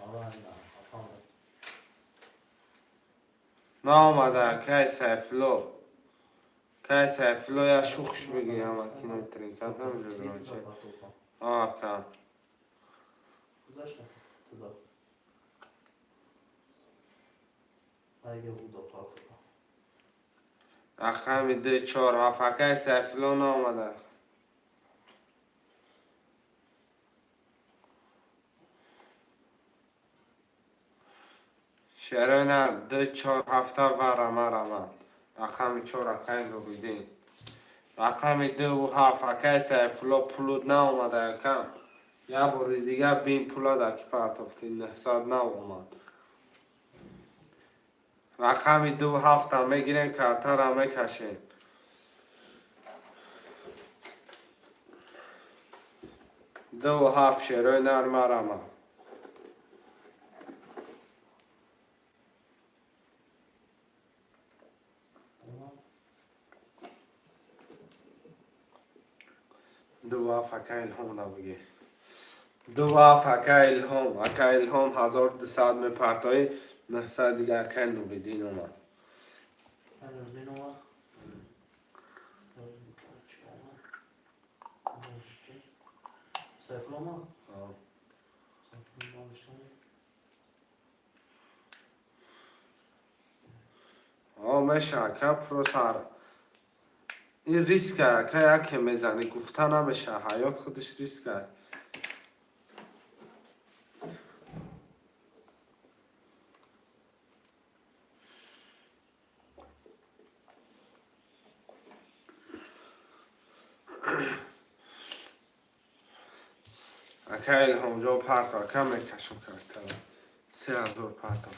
Allah'ın ya. Atamam. نامده که سیفلو که سیفلو یا شوخش بگیم اکی نترینکت نمیشه چه آه که Güzel Tıda. Hayge bu da farklı. رقم 2 4 7 که سیفلو نامده شراینا ده 4 7 وره مرمد رقم 4 اکای نوریدین رقم 2 و 7 اکای سیفلا پولود ناومده یکم یا باری دیگه بین پولا دکی پرتافتین 900 ناومد رقم 2 و 7 هم میگیرین کارتا را میکشین 2 و 7 شروع مرمد دو اکای الهام را بگی دو اکای الهام 1200 میپرتایی 900 دیگه اکای نوریدین اومد نوریدین اومد سیفلا اومد میشه که پروسر این ریسکه که یکی میزنی گفته نمیشه حیات خودش ریسکه اکای الهام جو پرتا کم میکشم کرده 3000 پرتا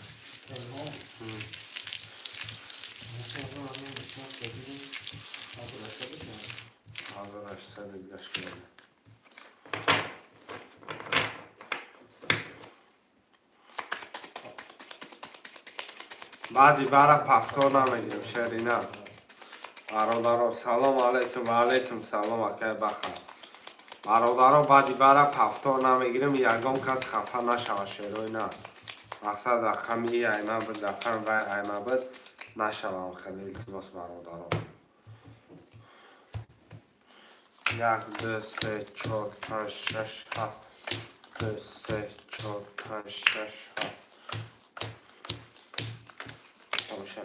بعدی برا پفتار نمیگیم شرینا برادرها سلام علیکم و علیکم سلام اکای بخیر برادرها بعدی برا پفتار نمیگیریم یکم کس خفه نشوه شروع نه مقصد رقم ای ایمه بود رقم وی ایمه بود نشوم خیلی التماس برادرها 1 2 3 4 5 6 7 2 3 4 5 6 7 باشه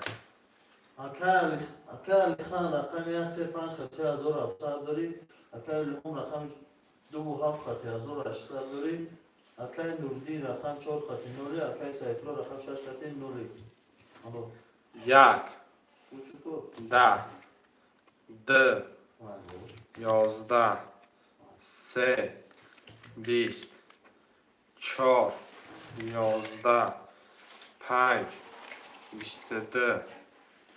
اکای خان رقم 1 3 5 خط 3700 داری اکای الهام رقم 2 و 7 خط 1800 داری اکای نوریدین رقم 4 خط نوری اکای سیفلا رقم 6 خط نوری الو 1 چطور 10 2 11 3 20 4 11 5 22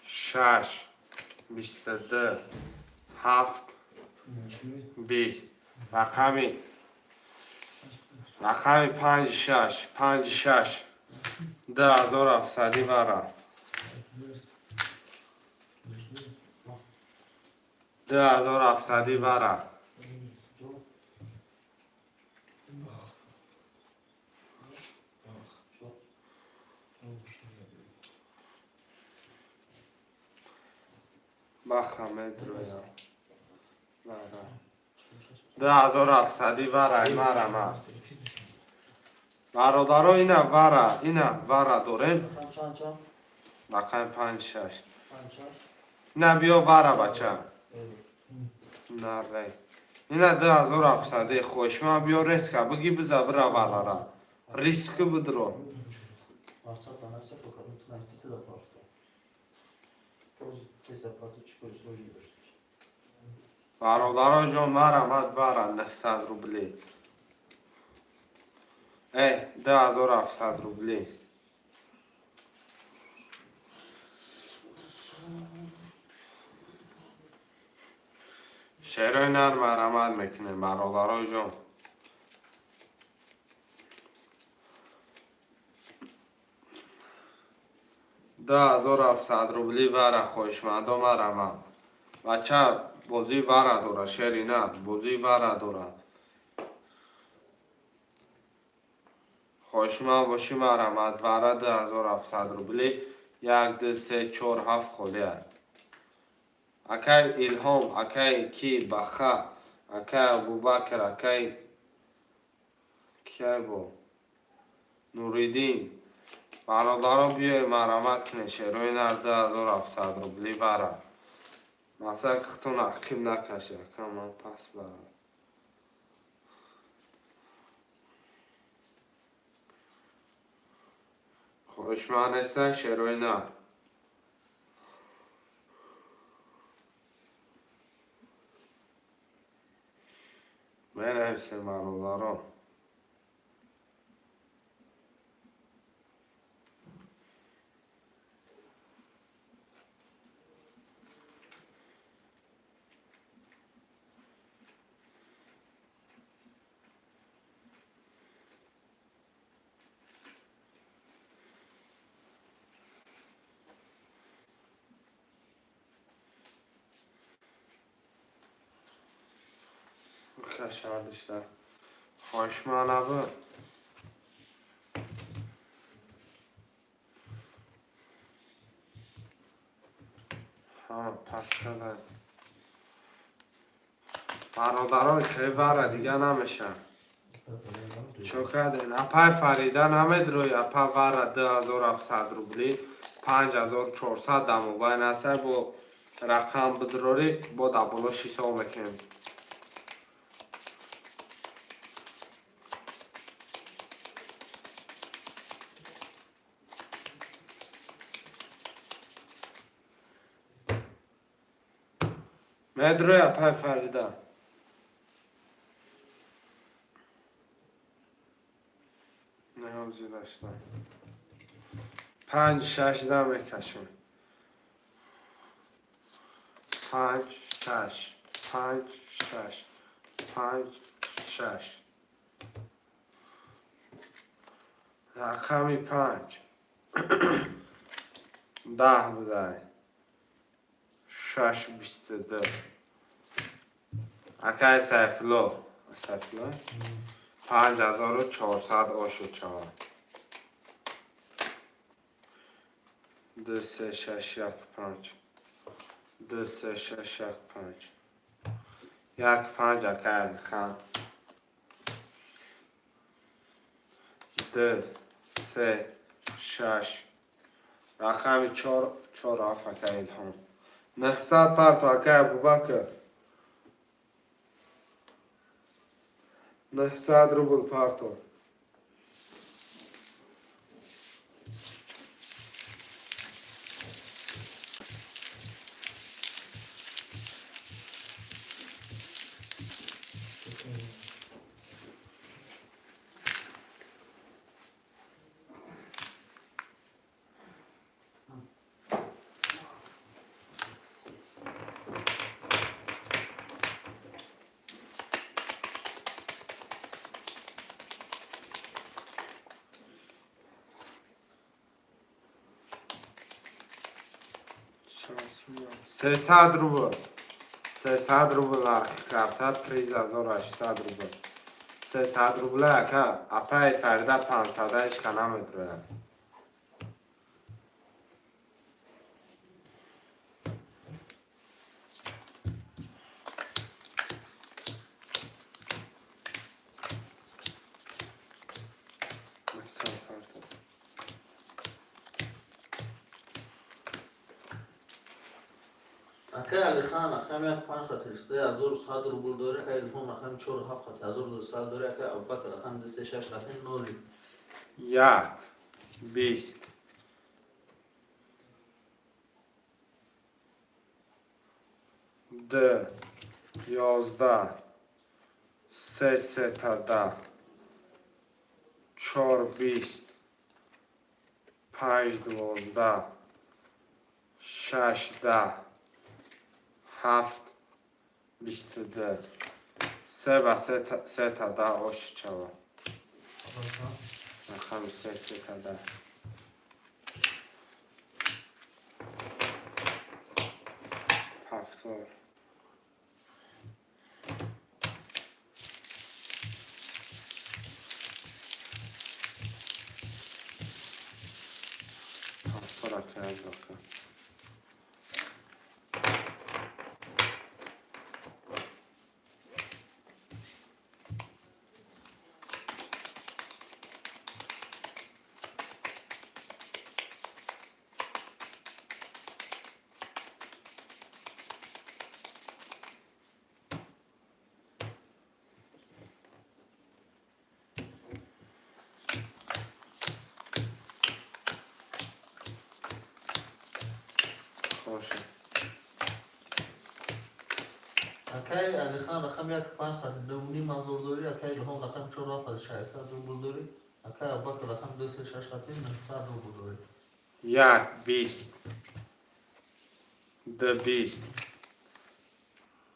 6 22 7 20 رقمی 56 56 2700 وره 2700 وره بخمه درویم 2700 وره مره ما برادرها اینه وره داریم رقم چند رقم 56 5 6 نه بیا وره بچه نه ری اینه 2700 خوش ما بیا ریسک بگی بزا برا وره را ریسک بدرو WhatsApp na nasze pokażę tu na ty do portu. To jest zapłaty ci korzystności dość. برادرها جان مرمد وره 900 روبلی 2700 روبلی شعرهای نرم مرمد میکنیم برادرها جان 2700 روبلی وره خوشمندا مرمد بچه بازی وره داره شعری نه بازی وره داره خوشمند باشی مرمد وره 2700 روبلی 1 2 3 4 7 خولیه اکای الهام اکای کی بخا اکای ابوبکر اکای کی بو نوریدین برادرها بیای مرمت کنه شروع نر 2700 روبلی وره مثلا کتون عقیم نکشه که من پس برم خوشمان است شروع نار من هفته مانو دارم کشار işte خوشمان abi ha پس برادران که واره دیگه نمیشن چوکه دین اپای فریده نمید روی اپا واره 2700 روبلی 5400 دمو باید نسه با رقم بدروری با دبولو 600 میکنیم مدروی اپای فریده نیم زیرشتن 5-6 دم کشیم 5-6 5-6 5-6 رقمی 5 10 بودای 6-22 اکای سیفلو 5400 آشو چهار 2 3 6 1 5 2 3 6 1 5 1 5 اکای خان 2 3 6 رقمی 4 اکای الهام 900 پرتو اکای ابوبکر 900 روبل پرتو سه روبل 300 روبل کرده پریز 1800 روبل 300 روبل اکا اپای فرده 500 اش کنم ادرویم اکای علی خان اکای یک 5 خاطر 3100 روبل داره اکای الهام اکای 47 خاطر 1200 داره اکای ابوبکر اکای 26 خاطر نولی 1 20 2 11 3 تا 10 4 20 5 12 6 10 7 22 3 و 3 تا 10 آش چوا رقم 3 تا 10 هفتاد هفتاد کرد بکن باشه. اکی علی خان رقم یک پنج خط دومی مزور داری اکی الهام رقم 4 خط 600 روبل داری اکی ابوبکر رقم 206 خط 900 روبل داری 1 20 2 20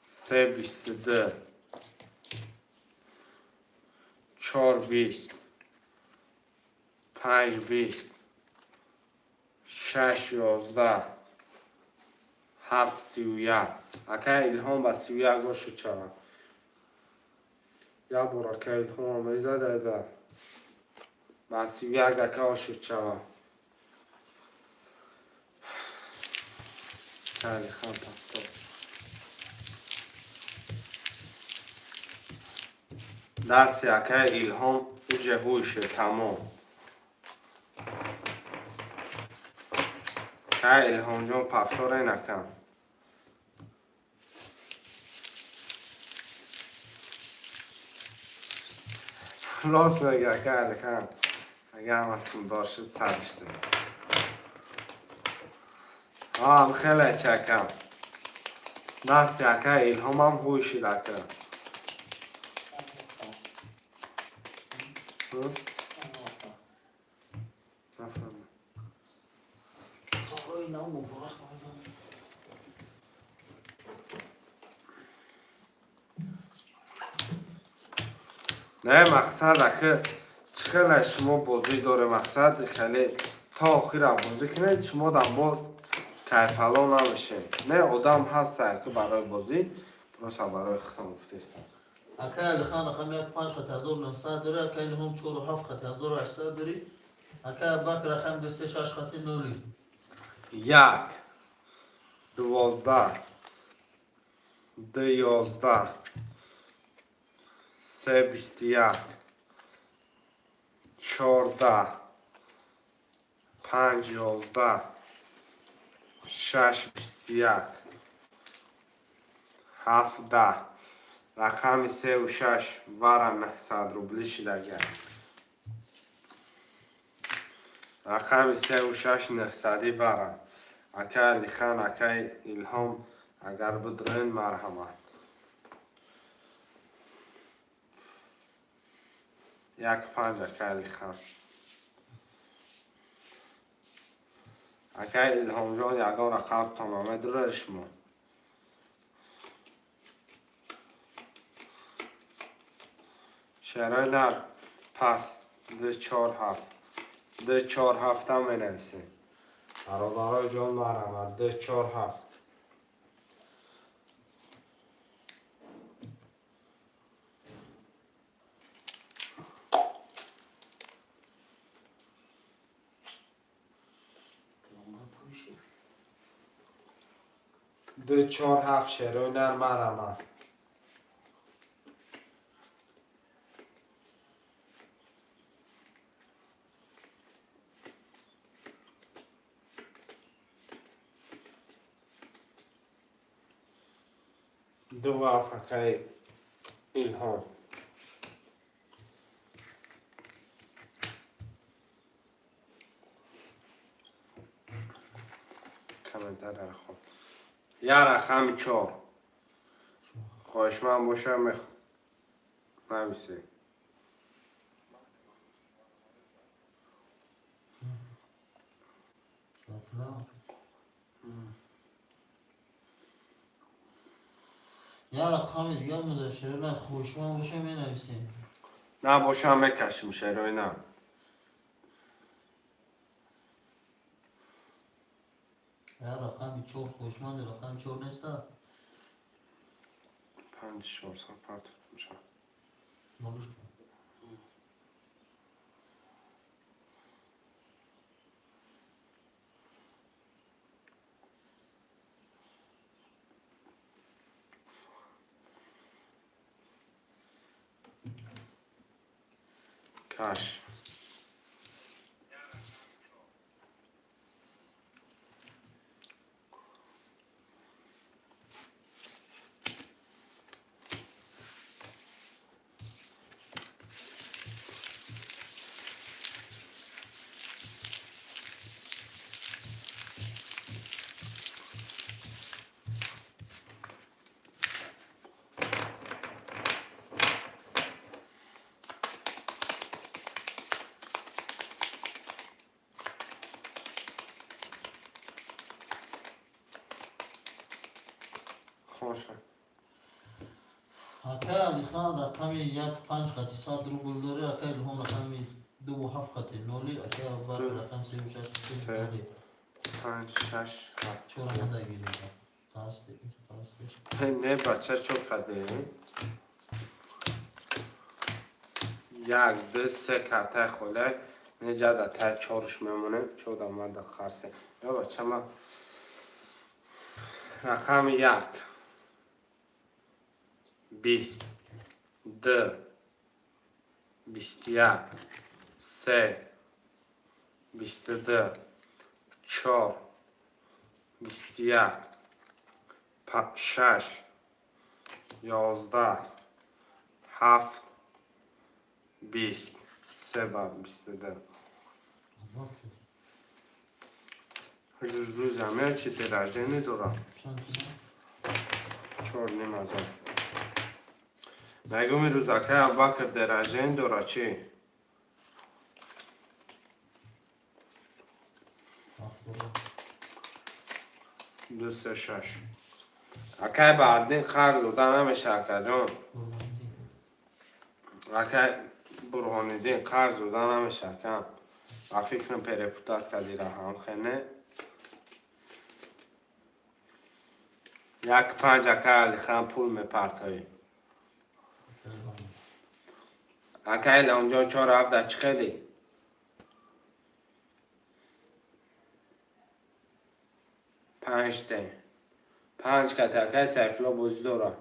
3 22 4 20 5 20 6 11 7 31 اکی الهام با 31 گوش چرا یا برا که الهام میزده ده با 31 اکی آشو چرا خیلی خان پاستو دست اکی الهام اوجه هوشه تمام که الهام جان پاستوره نکن راست میگه که الکن اگه هم اصلا داشت سرشته هم خیلی چکم دست یکه الهام هم هوشی دکه نفهمم سالای نو مبارک نه مقصد که خیلی شما بازی داره مقصد خیلی تا آخر بازی کنه شما دنبال کیفلا نمیشه نه آدم هست که برای بازی پروسه برای ختم افتیستن اکی علی خان رقم یک پنج خط 1900 داری اکی الهام 4 و 7 خط 1800 داری اکی ابوبکر رقم 206 خط 0 1 12 2 11 3 21 14 5 11 6 21 17 رقم 3 و 6 ورم 900 روبلی شده رقم 3 و 6 900 ورم اکی علی خان اکی الهام اگر بدرین مرحمت 1 5 اکی علی خان اکی الهام جان یگان رقم تمامه درش مون شرای نر پس 2 4 7 2 4 7 هم می نویسیم برادرای جان مرحمت 2 4 7 2 4 7 شرای نر مرحمت دو وفقه الهام کمتر خود یا رقم 4 خواهش من باشه نویسی یا رقم دیگه مده شده خوشمان باشه می نویسیم نه باشه هم میکشیم شرای نه یا رقم 4 خوشمان رقم 4 نیست 5 6 پرت میشه مالوش کش تلفنشون. اکای علی خان رقمی 1 5 خطی 100 روبل داره. اکای الهام رقمی 2 و 7 خطی نولی. اکای ابوبکر رقم 3 و 6 خطی سه. نولی. 5 6 7 چرا نداری دیگه؟ خلاص نه بچه çok خده. 1 2 3 kartay خاله نجا da ter çorış memune çok da madde خرسه. یا بچه ما رقم 1 20 2 21 3 22 4 21 6 11 7 20 3 بار 22 روز همه چی درجه ندارم 4 نیم از آن نگو می روزاکه ابوبکر درجه نداره چی؟ 2 3 6 اکای بردین خرز بودن نمیشه اکا جان اکای برهانیدین قرض بودن نمیشه اکا و فکرم پریپوتات کدی را هم خینه 1 5 اکای علی خان پول میپرتایی اکای لام جان 4 7 چی خیلی 5 ده 5 کت اکای سیفلا بوزی داره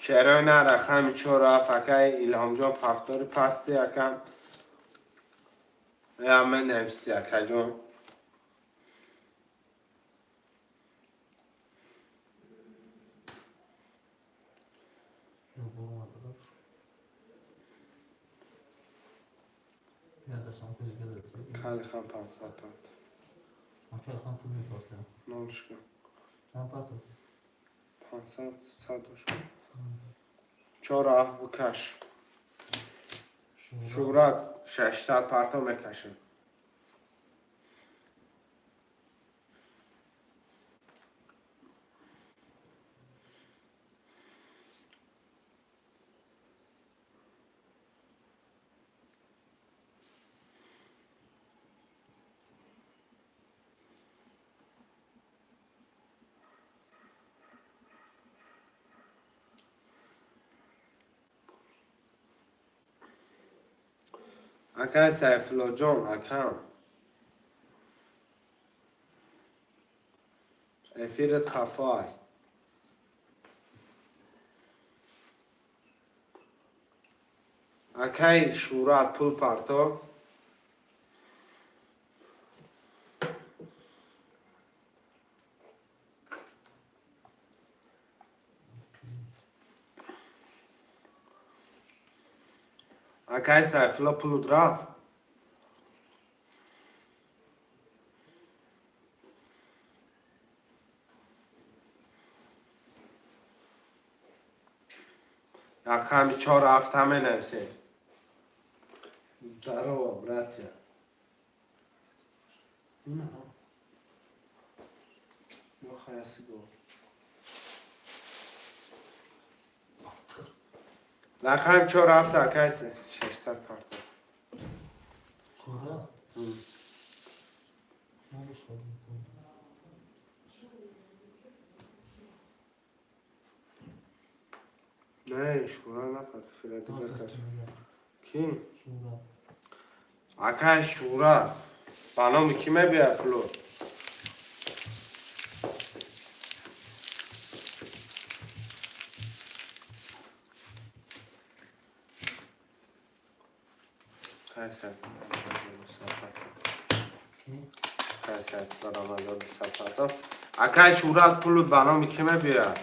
چرا نه رقم 4 7 اکای الهام جان پفتاری پستی اکم یا من نفسی اکا جان خیلی خم 500 پرد نمشکن 500 100 شد 4 7 بکش شورات 600 پرتا میکشه اکای سیفلا جان اکام افیرت خفای اکای شورات پول پرتا اکای سیفلا پول دراف رقم 4 7 همه نفسه درو براتیا نه بخواه سیگو رقم 4 7 اکایسه 600 پرتا نه شورا نپرد فیلادی بکش کی؟ اکای شورا بانام کیمه بیا پلو کایسه دارم ازاد سپرتا اکای شورا پلو بانام کیمه بیا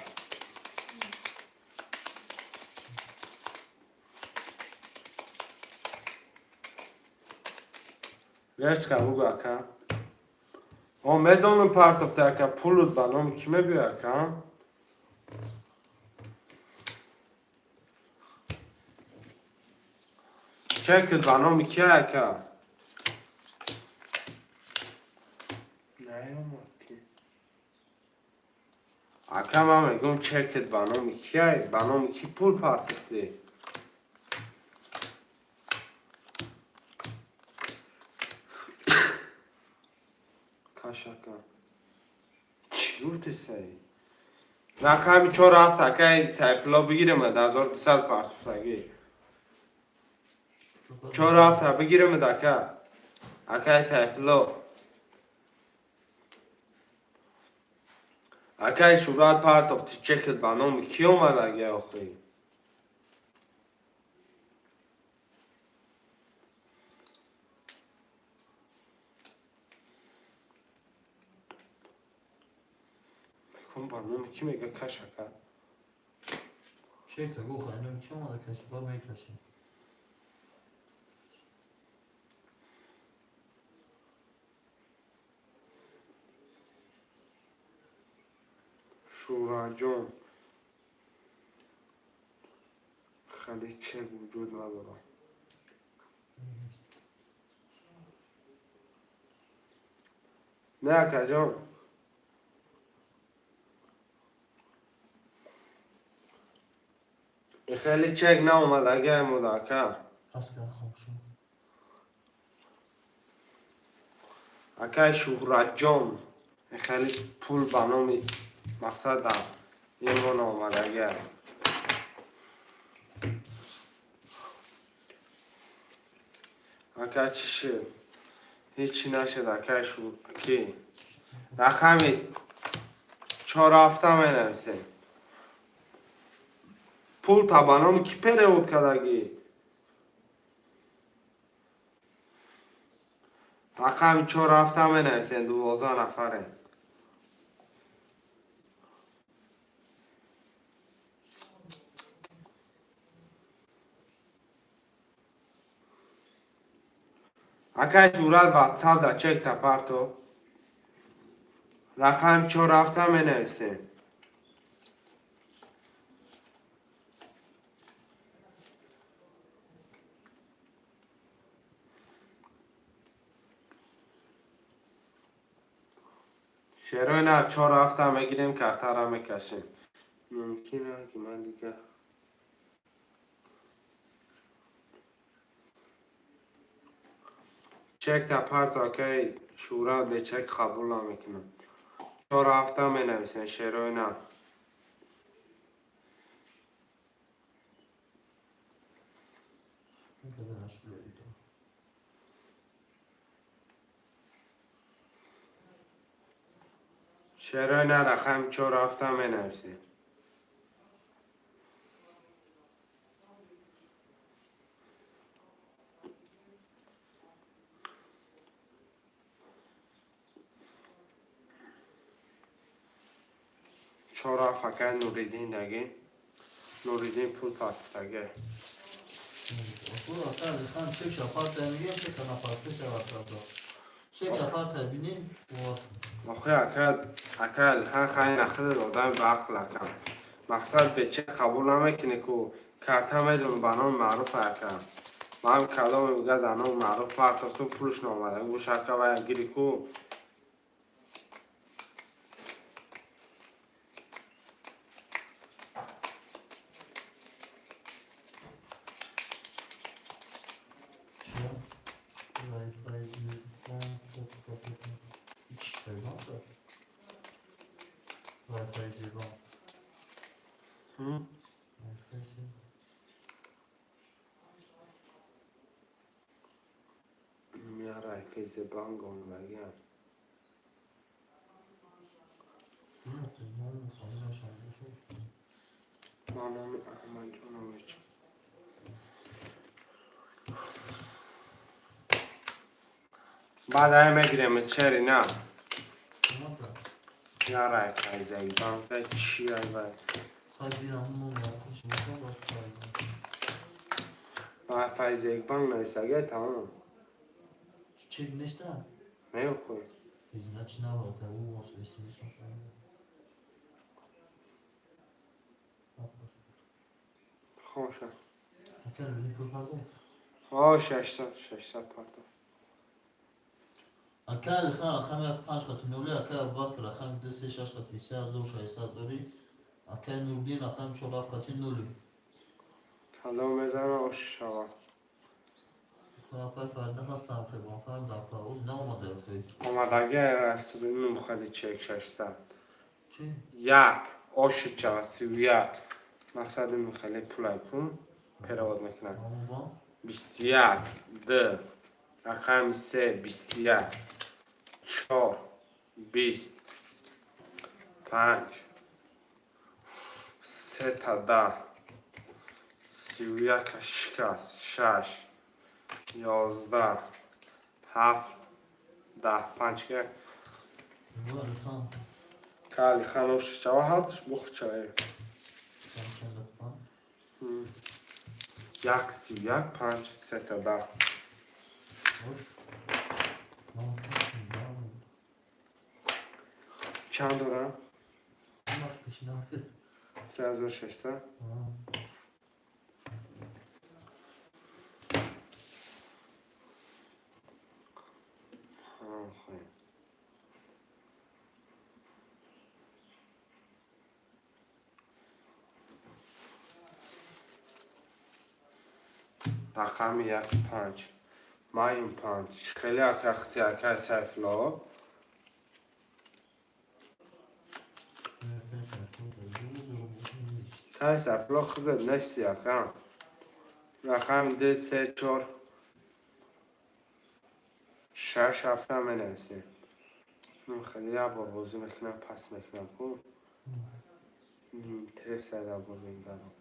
Wiesz, Kaługa, میدونم پارت اف که پولت به نام کیمه بیاد که چکت به نام کیه که نیامد که اکم هم میگم چکت به نام کیه به نام کی پول پارتفتی کاشکم چی گفتی سایی رقمی 4 هفته که سیفلا بگیرم 1200 پارتفتگی 4 هفته بگیرم دکه اکای سیفلا اکای شورات پارت of the چکت به نام کی اومد اگه آخری میگم به نام کی میگه کاشکم چک تا گو خواهیم که اومده کسی با میکشیم شورا جون خیلی چک وجود نداره نه که جان خیلی چک نه اومد اگه مداکه پس که خوشم اکای شهرت جان خیلی پول به نام مقصد هم این من آمد اگر اکای چی شد هیچی نشد اکای شو کی رقمی 4 هفته می نویسیم پول تا به نام کی پریود کدگی رقمی 4 هفته می نویسیم 12 نفره اکای شورت واتساپ دا چک تا پارتو رقم 4 هفته می نویسیم شروع نه 4 هفته میگیریم کارتا را میکشیم ممکنه که من دیگه چک تا پارتو که شورت به چک قبول نمیکنم 4 هفته می نویسیم شروع نه شروع نه رقم 4 هفته می نویسیم 4 هفته که نوریدین دگی نوریدین پول پارتفتگه اصول آخر خان چک شفاف میگیم چک نفاق پیش واتساپ چک شفاف بینیم آخه اکل خان خیلی نخیل دادن به عقل اکم مقصد به چه قبول نمیکنه که کارتا میدون به نام معروف اکم ما هم کلام میگه در نام معروف پارتفتو پولش نامده گو شکر و گیری که میاره فیز بانگ اون بگیم ما نام احمد جانویچ بعد های میگیریم چری نه میاره فیز بانگ چی های باید با فیز بانگ نویسگه تمام چک نیستم نه خوی значит набрать его может если خوشه اگر بینی پول پرداخت ها 600 پرداخت اگر خم یک 5 خط نولی اگر باکر خم 2 3 6 خط 3 از 2 600 داری اگر نوردین خم 4 خط نولی کلا میزنه آش شوا خب فردا هستم خیلی با فردا داخل اوز نه اومده خیلی آمدگی رسیدی میخوادی چک 600 چی یک آش چوا 31 مقصد میخوادی پولای کن پیرواد میکنن همون با 21 2 رقم 3 21 4 20 5 3 تا 10 31 شکست 6 11 7 10 5 که بوده خان کالی خانوش چوا هاتش بخ چای چند لطفا یک 31 5 3 تا 10 خوش من کشم چند دارم؟ دارم وقتش نفر 3600 رقم 1 5 مایم 5 خیلی اکختی اکای سیفلا کای سیفلا خودت نشتی اکم رقم 2 3 4 6 7 منویسی خیلی یه بار بازی میکنم پس میکنم کن ترس ایده بار بینگرم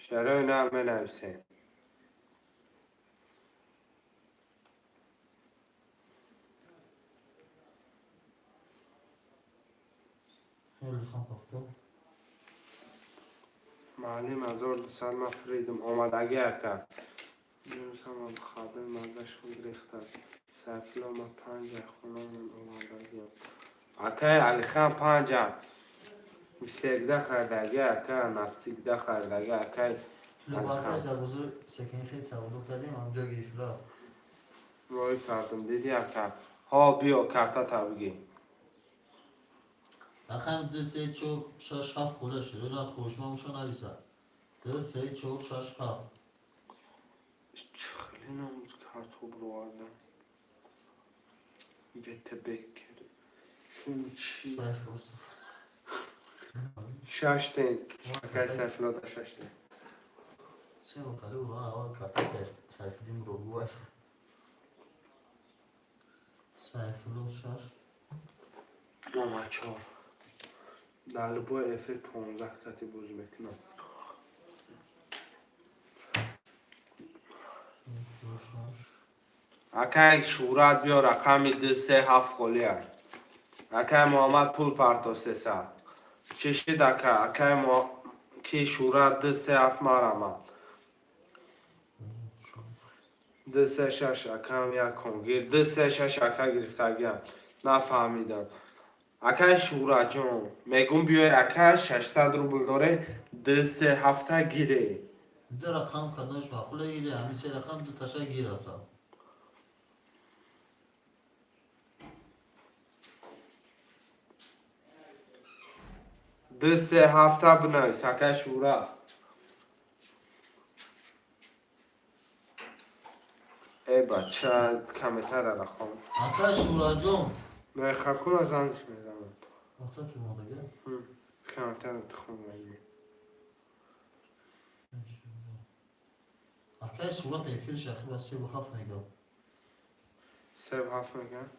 شروع نه منویسی خیلی خان پاکتو معلم از ordu سلمه فریدم آمدگی اکر میرسم هم خادم مزش خون گریختن سیفلا ما 5 خونه من آمدگی اکای علی خان 5 سگده خردگی اکر نفسیگده خردگی اکای لبارکه زبوزو سکنی خیلی سوالو دادیم همجا گیفلا روی کردم دیدی اکر ها بیا کرتا تبگی اخم 2 3 4 6 7 خوله شد اینا خوشما موشو نویسه 2 3 4 6 7 خیلی نموز کرتا برو آردم ویت بکر شون چی سایف برسو 6 تین اکای سیفلا دا 6 تین سه وکاله و اول کارتا سایف دیم رو بو است سایف لو 6 ماما 4 دلبو افل 15 کتی بوز میکنم اکای شورات بیا رقمی 2 3 7 خولی هست اکای محمد پول پرتو 3 سال چشی دکا اکای کی شورات 2 3 7 مرمه 2 3 6 اکام یک کنگیر 2 3 6 اکای گرفتگی هم نفهمیدم اکای شورات جون میگم بیای اکای 600 روبل داره 2 3 هفته گیره دو رقم کنوش مخوله گیره همی سه رقم دو تاشا گیره تا 2 3 هفته بنویس اکای شورات ای بچه کمتر رقم اکا شورا جون نه خرکون از آنش میدم واتساپ شما دیگه کمتر تخون میگی اکا شورا تیفیل شاخی بسی و هفت نگاه 3 7 میگن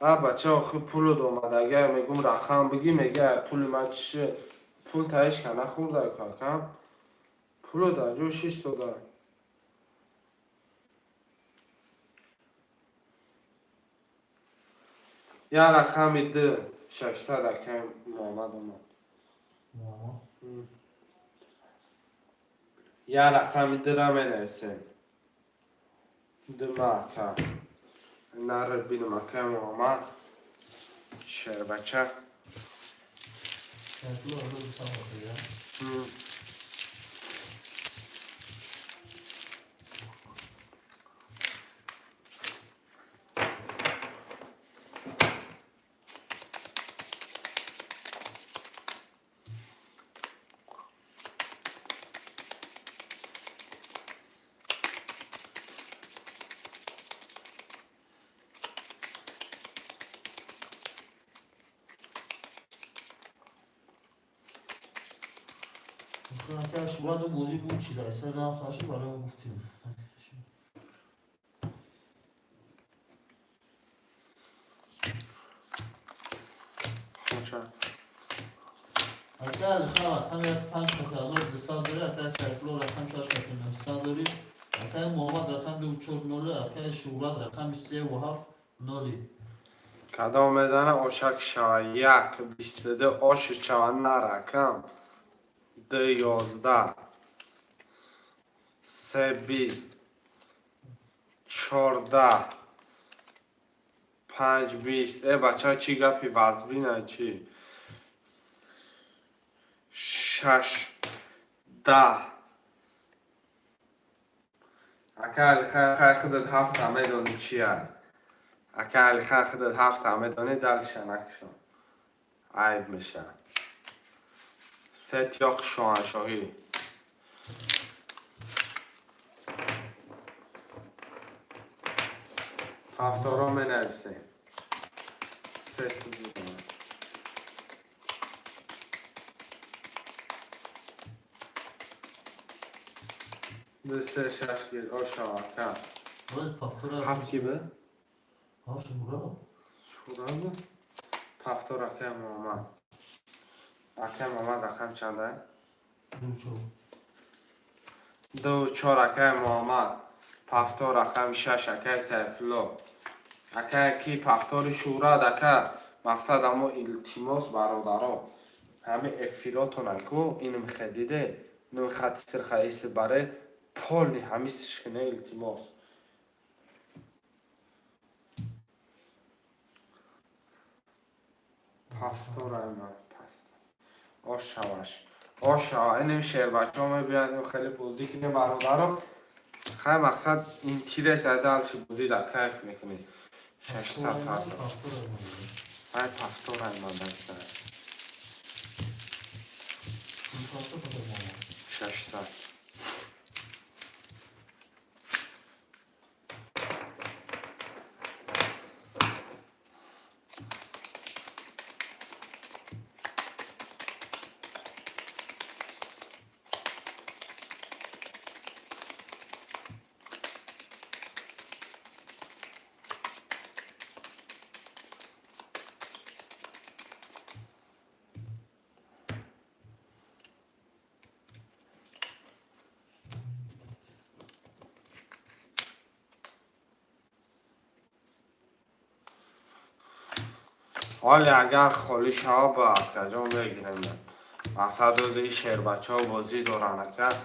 بچه ها خود پول دومده اگر میگم رقم بگی میگه پول من چیه پول تایش که نخورده کاکم پول دا جو 6 دار یا رقمی ده 600 اکه محمد اومد محمد یا رقمی ده را منویسیم ده ما اکه نره بینم اکه محمد شعر بچه سیفلو رو بسام بخیر اکه شما دو موزیک بود چی داری؟ سر نام ساشی برای ما گفتیم خوچه اکه الخواه هم یک 5 کتی ازار دسال داری اکه سیفلو رقم 6 کتی نمستا داری اکه محمد رقم 2 نوله اکه شوراد رقم 3 و 7 نولی کدام میزنه آشک شوه 1 22 آش چوانده رقم 2 11 3 20 14 5 20 ای بچه چی گپی وزبینه چی 6 10 اکل خیلی خودت 7 همه دانی چیه اکل خیلی خودت 7 همه دانی دل شنک شن عیب میشه ست یاق شاهنشاهی هفتارا می نویسیم ست بودن دو سه شش گیر آشا اکل باید پافتورا 7 کی به؟ ها شورا شورا بود؟ پفتار اکل محمد اکل محمد رقم چنده؟ 2 4 اکل محمد پفتار رقم 6 اکل سیفلو اکل کی پفتار شورا دکل مقصد اما التیماس برادرها همه افیراتون اکو اینم خدیده اینم خطی سر خیست برای پول همه سشکنه التیماس پفتار ایمان پس آش شواش آش شواش اینم شعر بچه ها میبیند خیلی بازی کنه برادرها خیلی مقصد این تیره سرده هلچی بازی در کیف میکنید 600 فردا های پفتار ایمان دکتر 600 حالی اگر خالی شما با کجا بگیرم مقصد روز این شعر بچه ها بازی دارن اکر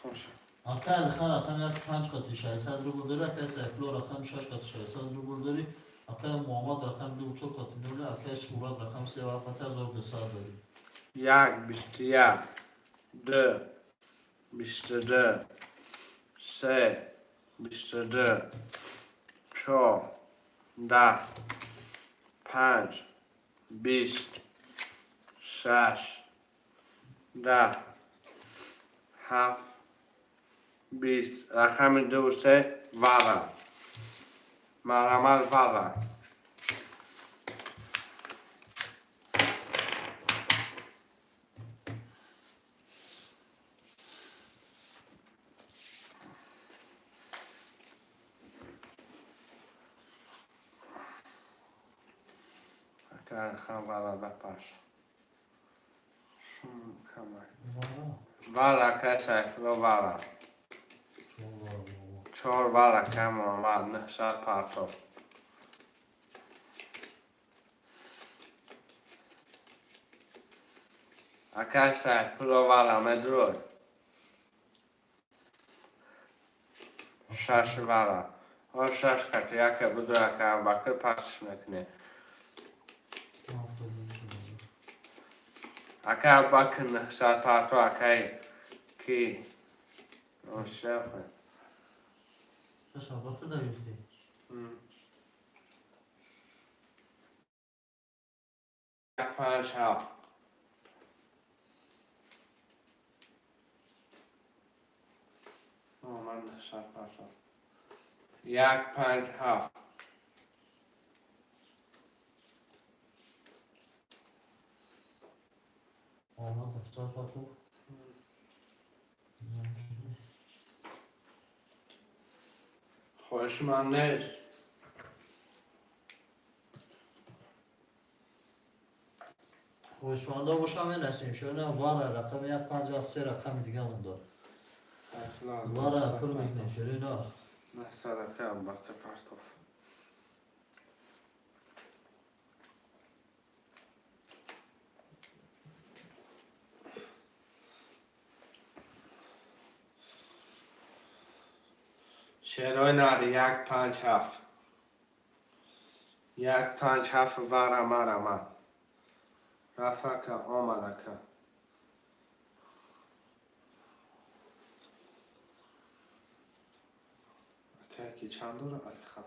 خوش اکه الخواه رقم یک 5 کتی 600 رو داری اکه سیفلو رقم 6 کتی 600 رو داری اکه محمد رقم 2 کتی نوله اکه شوراد رقم 3 و 7 ازار دسال داری 1 21 2 22 3 22 4 10 5 20 6 10 7 20 رقم 2 3 وره مرمل وره رقم وره بپش وره که سیفلو وره 4 ورقه محمد نهشت پرتو. اکای سیفلو ورقه درود. 6 ورقه. او 6 کتی یکی بدو یکی ابوبکر پخش میکنه. اکای ابوبکر نهشت پرتو اکای کی؟ شیخه. شش ابوبکر دویستی. یک 5 7. محمد نهشت پرتو. 1 5 7. محمد نهشت پرتو. خوش من نیست. خوشمانده باشم این نسیم شونه واره رقم 153 رقم دیگه مونده. واره پر میکنه شده نه. نهشت اکای ابوبکر پرتو. شیرای ناری 1 5 7. 1 5 7 ورمه رمه. رفکه آمدکه. اکای کی چند دوره علی خان؟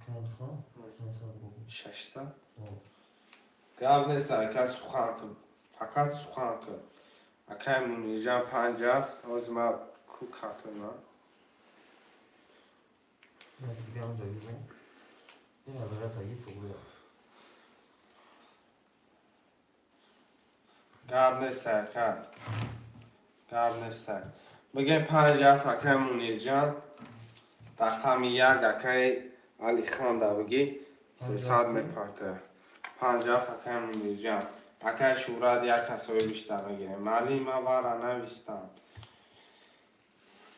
کل خان. 600. گاب نیست اکای سخن کن. فقط سخن کن. اکای منیجان 5 7. از ما کو کاتنا. نه دیگه هم جاییزه. این عبارت هایی پوله. گاب نیست اکای. گاب نیست. بگه 5 7 اکای منیجان. رقم 1 اکای علی خان دا بگی 300 میپرده. 5 7 اکای منیجان. اکای شوراد 1 کسایی بیشتر بگیره. مالی ما واره نویستم.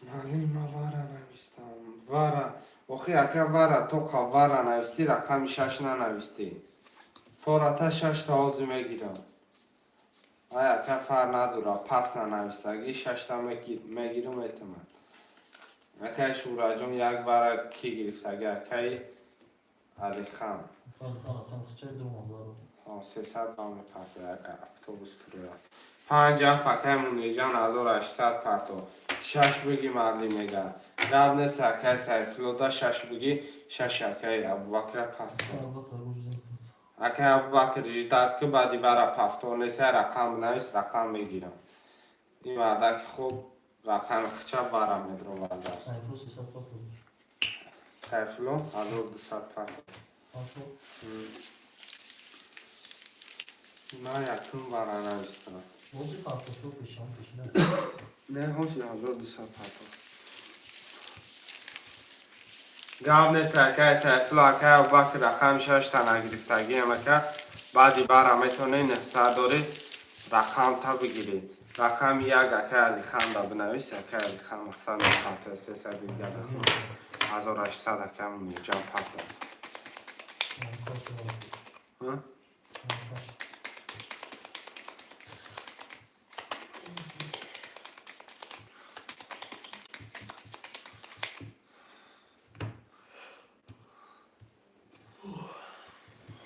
مالی ما واره نویستم. واره. اخی اکای واره تو که واره نویستی رقم 6 ننویستی. فورتا 6 تا آزو میگیرم. آیا اکای فر نداره پس ننویسته. اگه 6 تا میگیرم اعتماد. اکای شورا جون 1 واره کی گرفته اگه اکای علی خان. کل خان رقم خچه درمان دارو. 300 با میپرده اتوبوس فریا. 5 اکای منیجان 1800 پرتو. 6 بگی مردی میگه. گب نیست اکای سیفلو دا 6 بگی 6 اکای ابوبکر پس کن. ابوبکر روز زن. اکای ابوبکر جدید که بعدی برا پفتو نیست رقم نویس رقم میگیرم. این مرده که خوب رقم خچه برا میدرو برده. سیفلو 300 پرتو. سیفلو 1200 پرتو. پرتو. نه یکتون برا نویستم. موزی پرتو تو پیشم پیشنه. نه همچنین 1200 پرتو. گاب نیست اکای سیفلو اکای ابوبکر رقم 6 تا نگرفتگی هم که بعدی برا میتونی نهصد داری رقم تا بگیری. رقم 1 اکای علی خان دا بنویس اکای علی خان مقصد میپرته 300 دیگر رقم 1800 اکای منیجان پرته.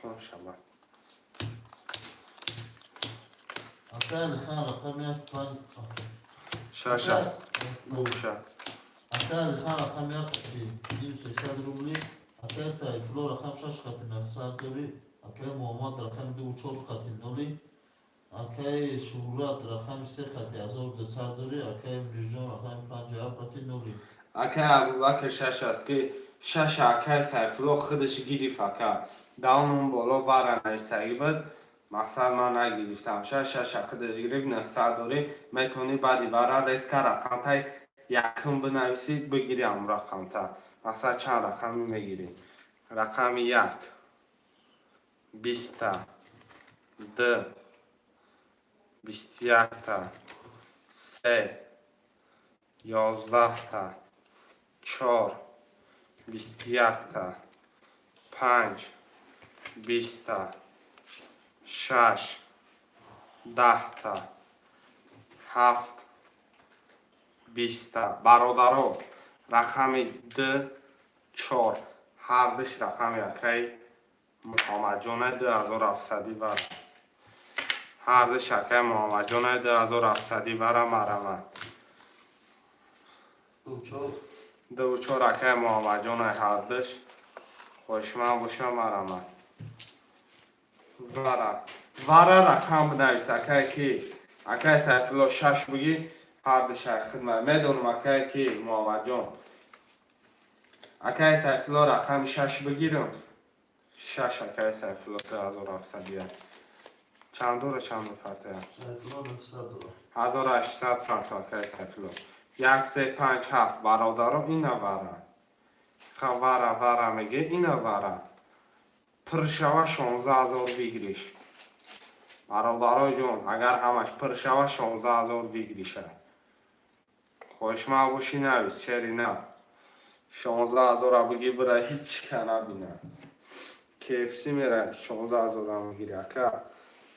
خون شما اکای علی خان رقم 1 5. شاشه بوشه. اکای علی خان رقم 1 300 روبلی. اکای سیفلو رقم 6 خط 900 دوری. اکای محمد رقم 2 4 خط نولی. اکای شورات رقم 3 خط 1200 دوری. اکای منیجان رقم 57 خط نولی. اکای ابوبکر 6 است که 6 اکای سیفلو خودش گیرفت اکا داون بالا واره نویستگی بود. مقصد من نگرفتم 6 خودش گرفت 900 دوری میتونی بعدی واره ریسک رقم تا یکم بنویسید بگیری هم رقم تا مقصد چند رقمی میگیری. رقم 1 20 تا 2 21 تا 3 11 تا 4 21 تا 5 20 تا 6 10 تا 7 20 تا برادرو رقم د 4 هردش رقم یکی محمد جان 2700 و هردش یکی محمد جان 2700 و مرمه دو چور یکی محمد جان هردش خوشمن باشه مرمه وره رقم بنویس اکی سیفالله 6 بگی هردش یک خدمت میدونم اکی محمد جان اکی سیفالله رقم 6 بگیرم 6 اکی سیفالله 2700 چند دوره چند پرته سیفالله 900 دور 1800 پرته اکی سیفالله 1 3 5 7 برادرم اینه وره میگه اینه وره پر شوه 16000 بگیریش برادرای جون اگر همش پر شوه 16000 بگیریشه خوش ما باشی نویس چری نه 16000 بگی برای هیچ که نبینه کیفسی میره 16000 میگیری اکا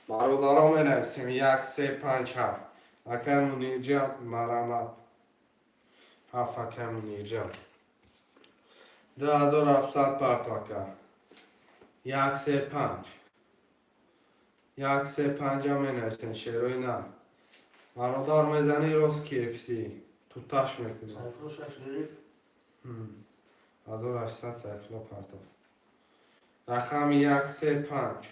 برادرا می نویسیم 1 3 5 7 اکا منیر جان مرمت 7 اکا منیر جان 2700 پرت اکا 1 3 5 1 3 5 هم می نویسیم شیروی نه برادر میزنی روز کیفسی تو تاش میکنی سیفالله 6 گرفت 1800 سیفالله پرتاف رقم 1 3 5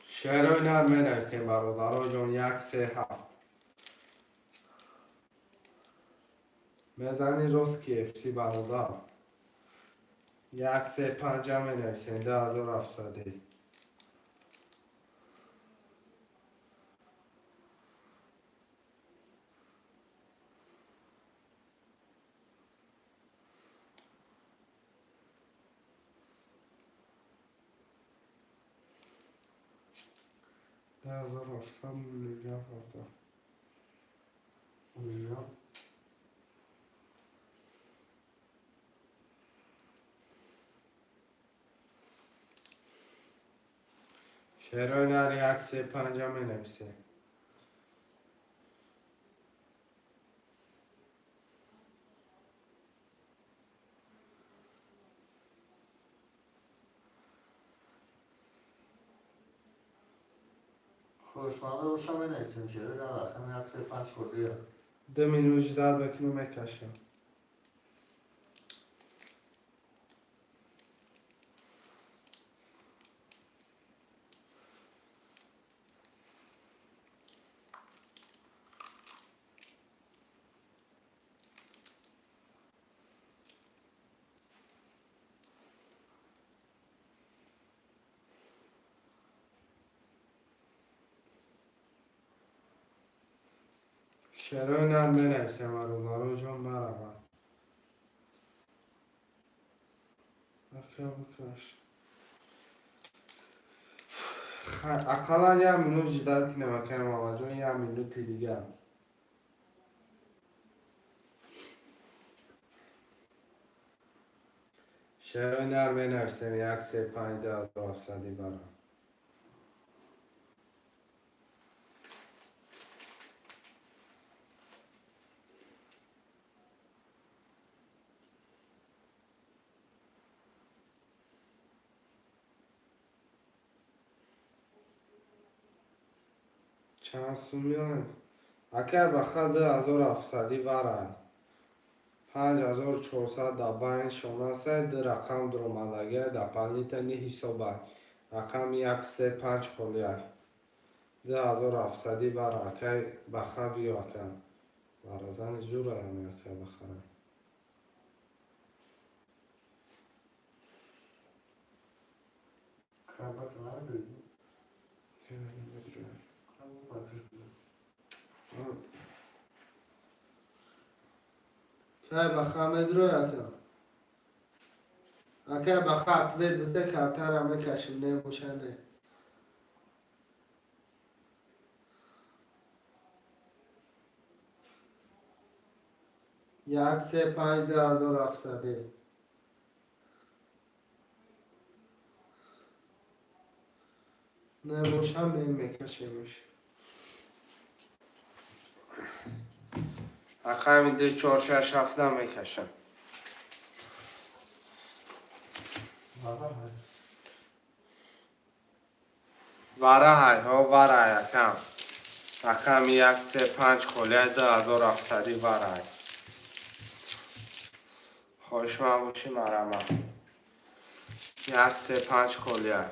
شعرهای نر می نویسیم برادرها جون 1 3 7 میزنی روز کیفسی برادر 1 3 5 هم می نویسیم 2700 2700 میگم برادر اونجا شعرهای نر 1 3 5 هم می نویسیم خوشمنده باشم بنویسیم چه بگم رقم 1 3 5 خوردیه دمین وجدت بکنم میکشم شعرهای نر می نویسیم برادرها جون مرمه بکش اقلا یه منو جدال کنم اکه محمد جون یه منوتی دیگه شعرهای نر می نویسیم 1 3 5 2700 برام چند سومیان اکه بخواه 2700 برای 5400 دباین شوناسه ده رقم درمادگه دپانیت نی حسابه رقم 1 3 5 خولیه 2700 برای اکه بخواه بیو اکه برای زن جوره همه اکه بخواه کبک نداری که بخواه مدرو اکه اکه بخواه اتوید بده کفتر همه کشم نموشنه یک سه پنج 10700 نباشم میکشیمش. رقم ده 4 6 7 میکشم. وره های ها وره یکم. رقم 1 3 5 کلیه 2700 وره. خوش من باشی مرمه. 1 3 5 کلیه.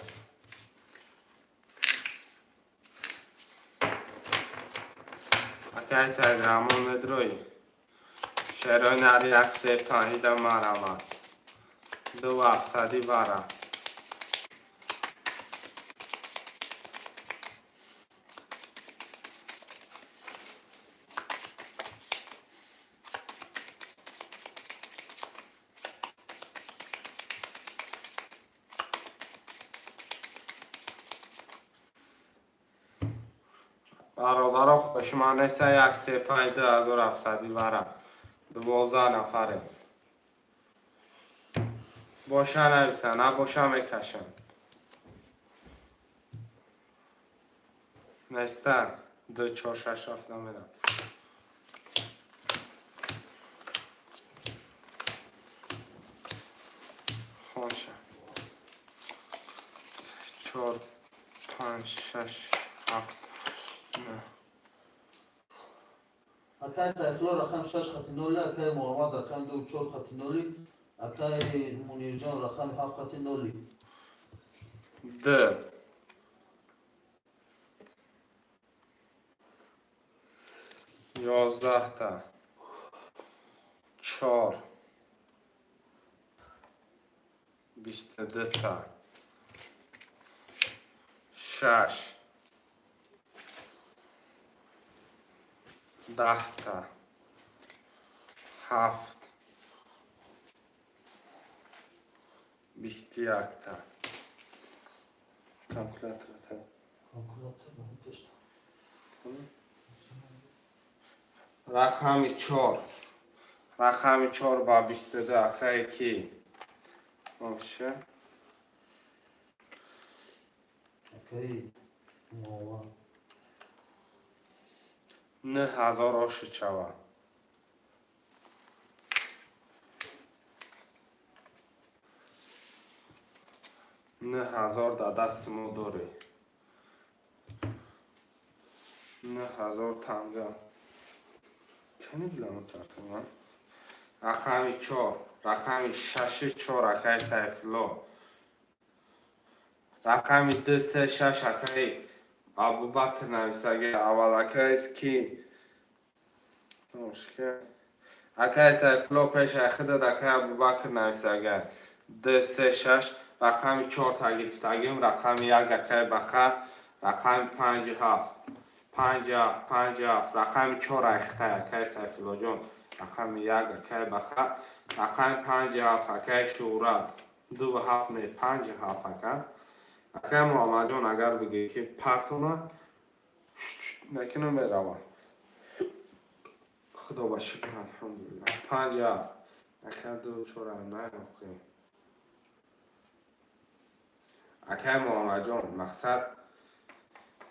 اکی ساید رامون مدروی. شهرهای نری 1 3 5 مرمه. 2700 وره. برادر خوشمانه 1 3 5 2700 وره. 12 نفره. باشه نویسن نباشه میکشن. نسته 2 4 6 7 میدم. خوشه 4 5 6 7 نه اکای سایفلو رقم 6 خط نولی، اکای محمد رقم 2 4 خط نولی، اکای منیر جان رقم 7 خط نولی. ده 11 تا 4 22 تا 6 10 تا 7 21 تا کالکولاتور تا رقم 4 رقم 4 با 22 اکای کی باشه اکای محمد 9000 آش چوا 9000 در دست ما داری 9000 تنگه کنی بلند ترکم رقم 4 رقم 6 4 اکای سیفلو رقم 2 3 6 اکای ابوبکر نویسگه اول اکای است کی مشکل اکای سیفلو پیش اخیده اکای ابوبکر نویسگه 2 3 6 رقم 4 تگرفتگیم رقم 1 اکای بخه رقم 5 7 5 7 5 7 رقم 4 اخته اکای سیفلو جون رقم 1 اکای بخه رقم 5 7 اکای شورت 2 7 نه 5 7 اکای اکای محمد جون اگر بگی که پرتونه نکنه میروه خدا با شکر الحمدلله 5 7 اکای 2 4 نه نخیم اکای محمد جون مقصد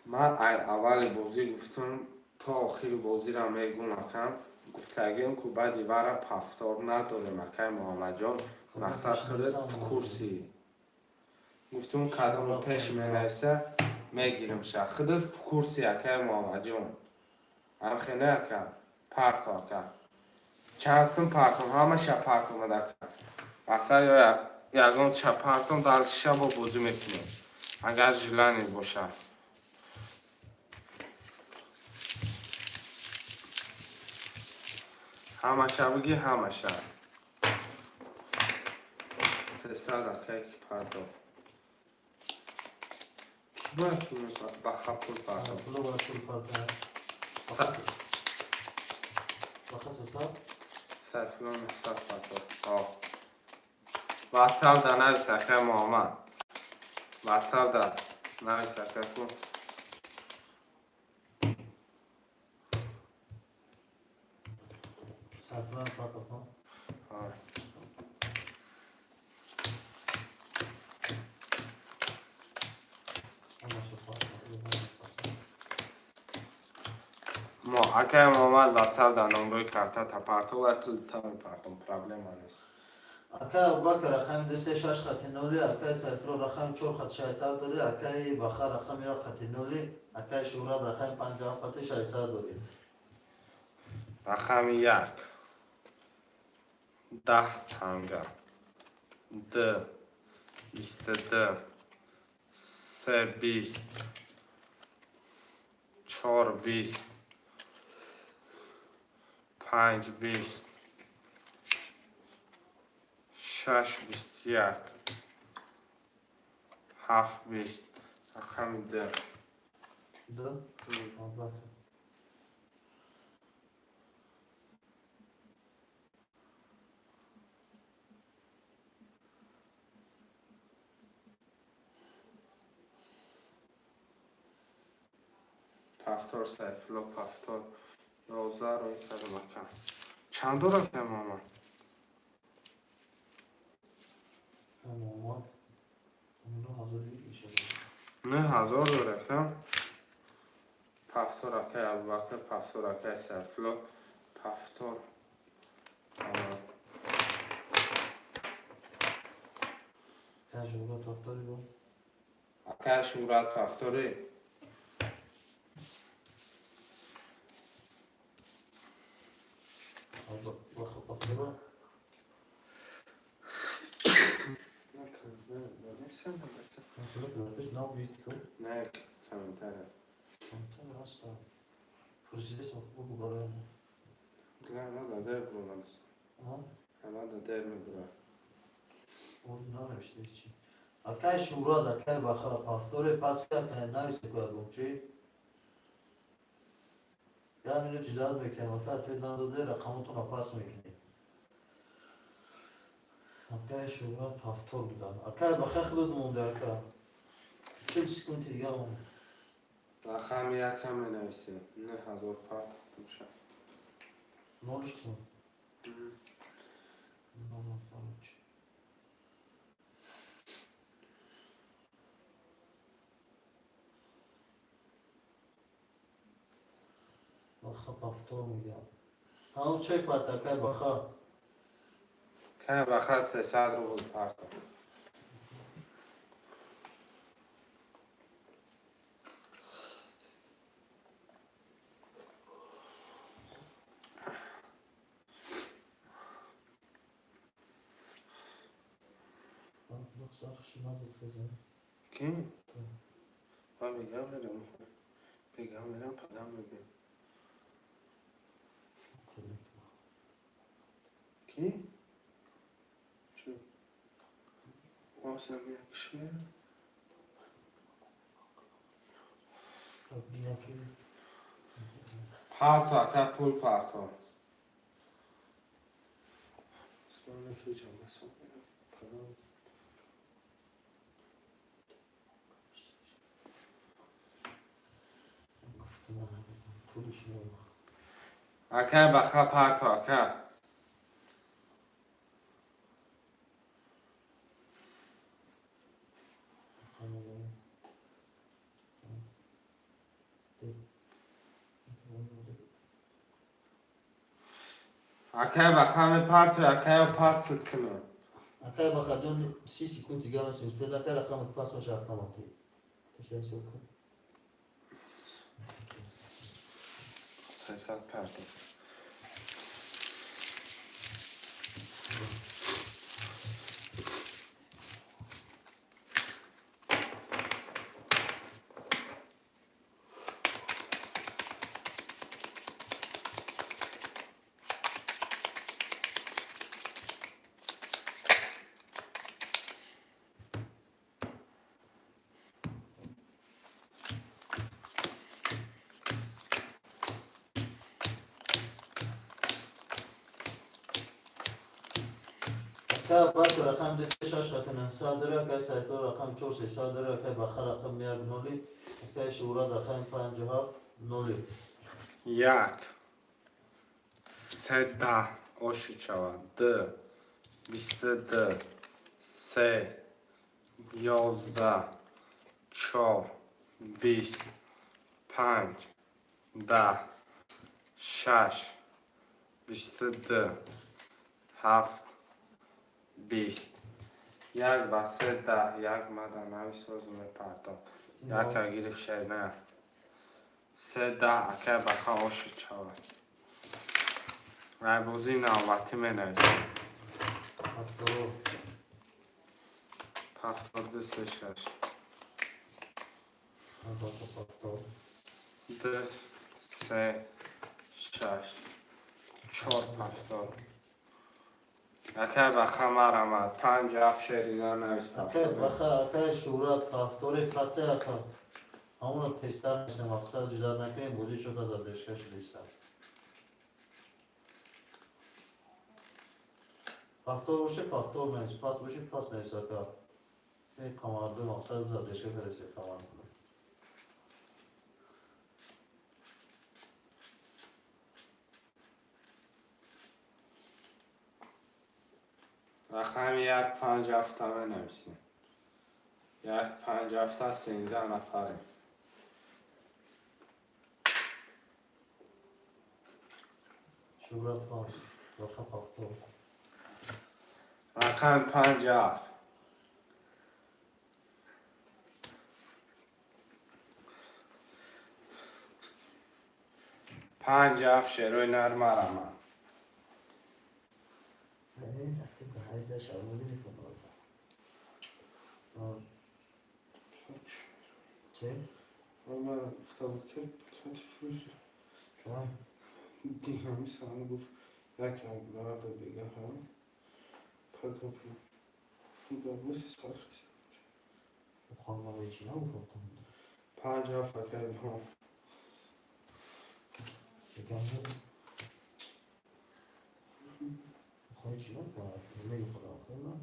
من اول بازی گفتم تا آخر بازی را میگم اکم گفتگیم که بعدی وره پفتار نداریم اکای محمد جان مقصد خود کورسی گفتم کدام پیش می نویسه میگیرم شه خود کورسی اکای محمد جان هم خیلی اکم پرت اکم چند سم پرتم همه شب پرتم اکم مقصد یا یکم چه پرتم در شب و بازی میکنیم اگر جلانی باشه همه شبگی همه شب 300 اکای که پرداخت کی باید پول بخواه پول پرداخت پولو باید پول پرداخت بخص حساب سیفلون حساب پرداخت واتساپ در نویس اکای محمد واتساپ در نویس اکای کن حتما پاتفان آه. ما اگه محمد واتساپ در نمبر کارتا تا پارتو ورکل تا می پارتم پرابلم نیست. اکای ابوبکر رقم 26 خط نولی، اکای سیفلو رقم 4 خط 600 داری، اکای بخار رقم 1 خط نولی، اکای شوراد رقم 50 خط 600 داری. رقم 1 10 تنگه د 22 3 20 4 20 5 20 6 21 7 20 رقم د دو ابوبکر پفتار سیفلو پفتار 11 رو کردم اکم چند داره که ماما؟ محمد 9000 میشه. 9000 داره که پفتار اکه ابوبکر پفتار اکه سیفلو پفتار اکای شوراد دفتری بود. اکه شورات پفتاری بخیر. Nasıl ne büyüttük o? نه کمتره Tamam hasta. Fırsatı sokup bu kadar. نه نه داده برو Ama نه داده میبره orada ne işte hiç. Akay şura da akay bakar paftore paska kay ne işte koyalımcı. Yani ne cüzdan beklem. Akay tevdan da değil rakamutuna pas mekni. Akay şura paftor budan. Akay bakar xılud mundu akay. Çıl sıkıntı ya. رقم 1 هم نویسیم 9000 پارت ختم شد Ne oluştu? بخا پافتور میگم همون چک پرتکه بخا که بخیر 300 رو بود پارت بخص آخشی نبود بزن کی؟ من بگم میرم پدم بگم کی؟ چو؟ آسم یکشه؟ بینا که پارتا که پول پارتا اسمان نفیجم بسون پدم گفتم پولش نبود اکه بخیر پارتا اکه اکه بخیر پارتا اکه پاست کنه اکای بخا جون سی سکونتی گانسی اسپید اکای رقم پاس باشه автомати تشویق سکون 300 پارتا اکای باک رقم 26 خط 900 داره اکای سیفلو رقم 4 300 داره اکای بخا رقم 1 نولی اکای شورا رقم 57 نولی 1 3 سه ده آشی شود ده بیست ده سه یازده چهار بیست پنج ده شش بیست ده هفت بیست یک بسه ده یک مدن نویس روزم پرتاب یک اگیرف شد نه سه ده اکه بخواه آشید شود رایبوزی نوبتی می نویسیم هفتاد دو سه شش دو سه شش چهار هفتاد اکه بخواه مرمد پنج هفت شرینا نویس اکه بخواه اکه شورت هفتوری پسه اکه همون رو تیستر میشه مقصد جداد نکنیم بوزی شد از ادشکش لیستر هفتور باشه هفتور نویس پاس باشه پاس نویس اکه این کمارده مقصد از ادشکش لیستر کمارده رقم یک پنج هفته می نویسیم یک پنج هفته 13 نفره شورت پاس بخواه هفتور رقم پنج هفت پنج هفت شروع نرمه رمه این اکه به حیده شرمونی میکنه چه؟ اما افتاد که کت فروش شما؟ دیگه همی سانه گفت یک هم برده دیگه هم پاکا پا مثل سرخیست خانم آقای چی نگفتم پنج هفت اکه هم یکم بود خواهی چی نکنم نمیگه خدا آخر نه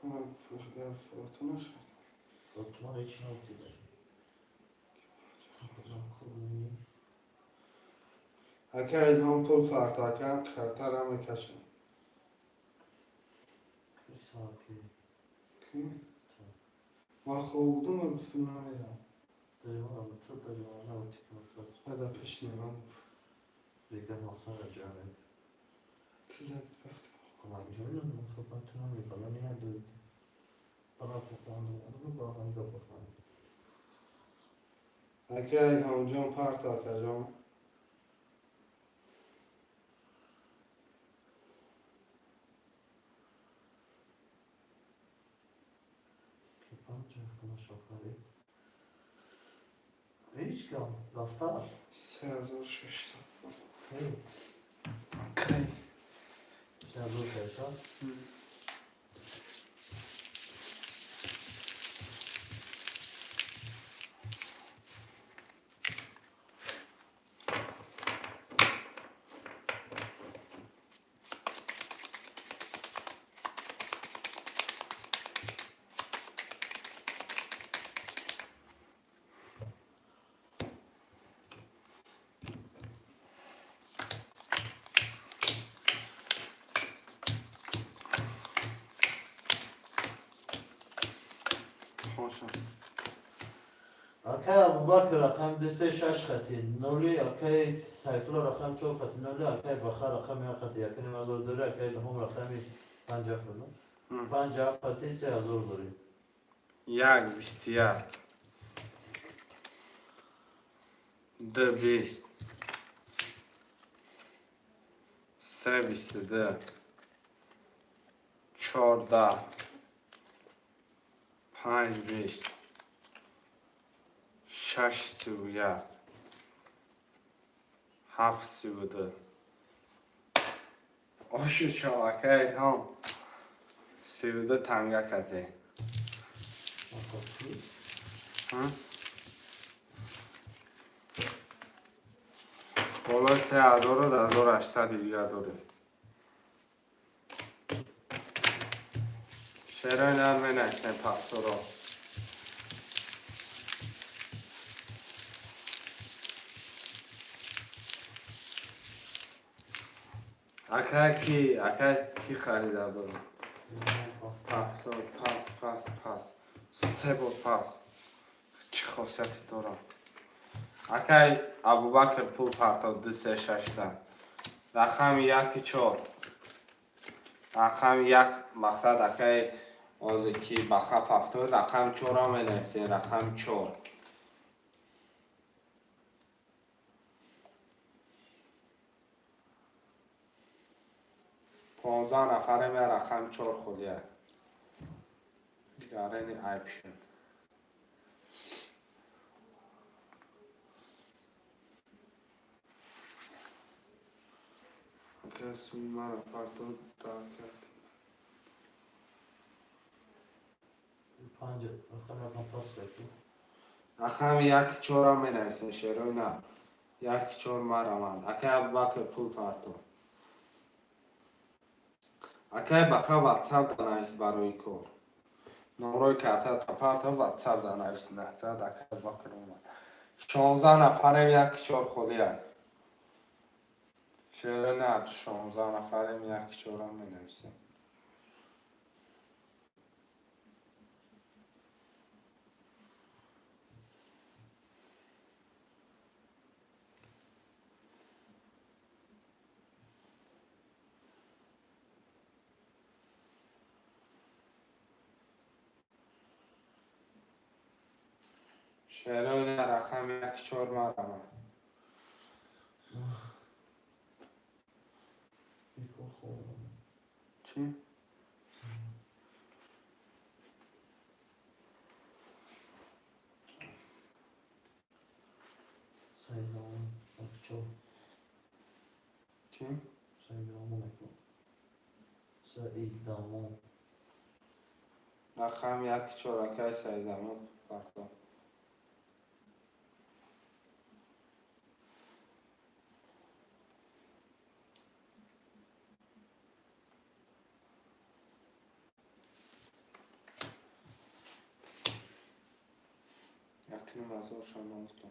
هم فخگر فاتمه خیلی تو ما چی نگفتی داری خوبی اکه هم پول پرتاکم خطر همه کشم کسی ساکی کی؟ ما خوب بودم و گفتم نمیرم داری ما رو تو داری ما نبودی که مطلب بده پیش نیمان گفت دیگه مقصد جمعه کی زد گفت کمک جمعه خدمت نمی بالا نیه دوید بالا بخواهم رو با هم رو بخواهم اکه هم جان پرتاکه جان که پنجه کنه شکری هیچ کم دفتر 3600 هی کی؟ چه دو شد خوشم اکه ابوبکر رقم دسته شش خطی نولی اکه سیفلا رقم چوب خطی نولی اکه بخار رقم یک خطی یکی نمازور داری اکه هم رقمی پنج افراد پنج خطی 3000 داری یک بیست یک ده بیست سه بیست ده چهارده پنج بیست شش سی و یک هفت سی و ده آشو چاوکه هم سی و ده تنگه کده بالا 3000 و 1800 دیگه داره شعرهای نرمه نکنه پفتورا اکای کی خریده بود؟ هفتاد پس سه بود پس چه خاصیتی داره؟ اکای ابوبکر پول پرتاب دو سه ششده رقم یکی چهار رقم یک مقصد اکای آزکی بخب هفتاد رقم چهار هم نویسین رقم چهار 15 نفره می رقم 4 خودیه گرینی عیب شد کسی مرا پرتو دار کرد رقم یک چهار هم می نویسین شیروی نه یک چهار مرا من اکای ابوبکر پول پرتو اکای بخا واتساپ دانایست برای کار نمروی کرده تا پرتو واتساپ دانایست نهزد اکای ابوبکر اومد 16 نفره یک چهار خودیه شیروی نه 16 نفره یک چهار هم می نویسین شیروی نه رقم یک چهار مرا من چی؟ چی؟ رقم یک چهار اکای سیدمون پرتو یکنیم از او شمال کن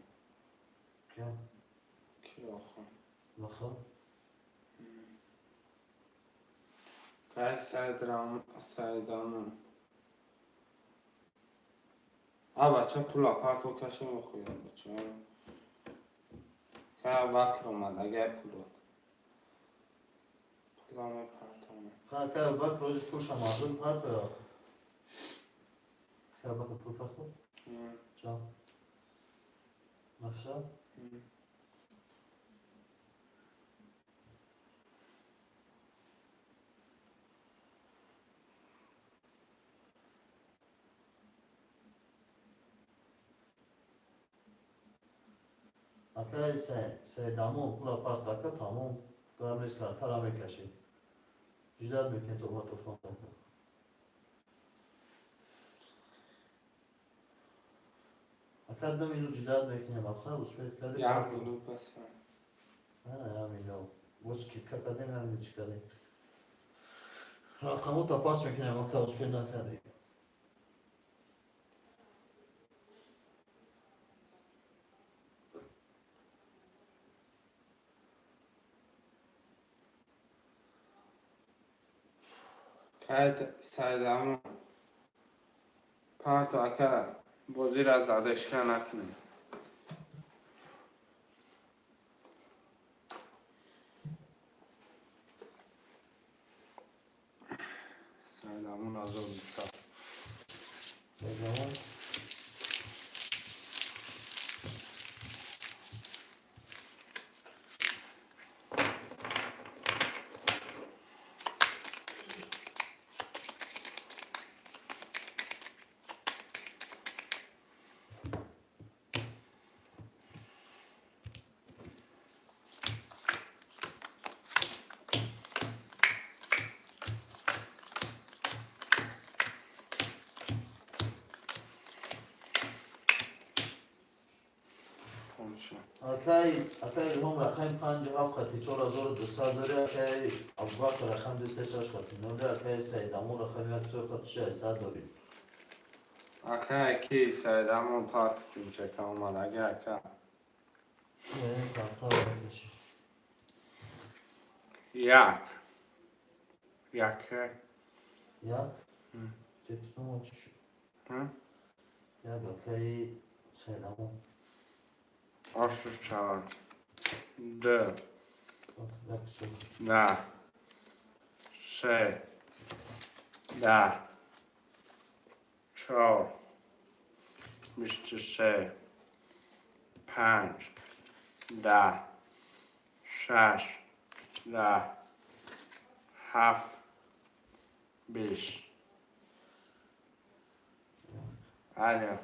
کی آخر که سیدمون بچه پول پرتو کشیم و خویم بچه که وکر اومد اگه پول همه پرتو که بک روزی فروش مردم پرت که بک پول پرت چا نقشه اکای سیدامو پول پرت اکا تمام گرمیز کرد ترا میکشی جداد میکنی تو با توفان اکا دم اینو جداد میکنی مقصد اسپیت کردی یک دلو بس نه همینو بس کیت که کردیم همین چی کردیم رقمو تا پاس میکنیم اکا اسپیت نکردی که سیدمون پرتو اکا بازی را زدش که نکنیم سیدمون از اون بیسا سیدامو اکای هم رقم 57 خطی 4200 داره اکای ابوبکر رقم 206 خطی نوده اکای سیدامو رقم 14 خطی 600 داری اکا اکی سیدمون پرتو فیلم که اومد اگه اکا این کارتا بردشی یک یک یک چطور چی یک اکی سیدمون آشت چهار دو یک سو نه سه ده چهار 23 5 10 6 10 7 20 الو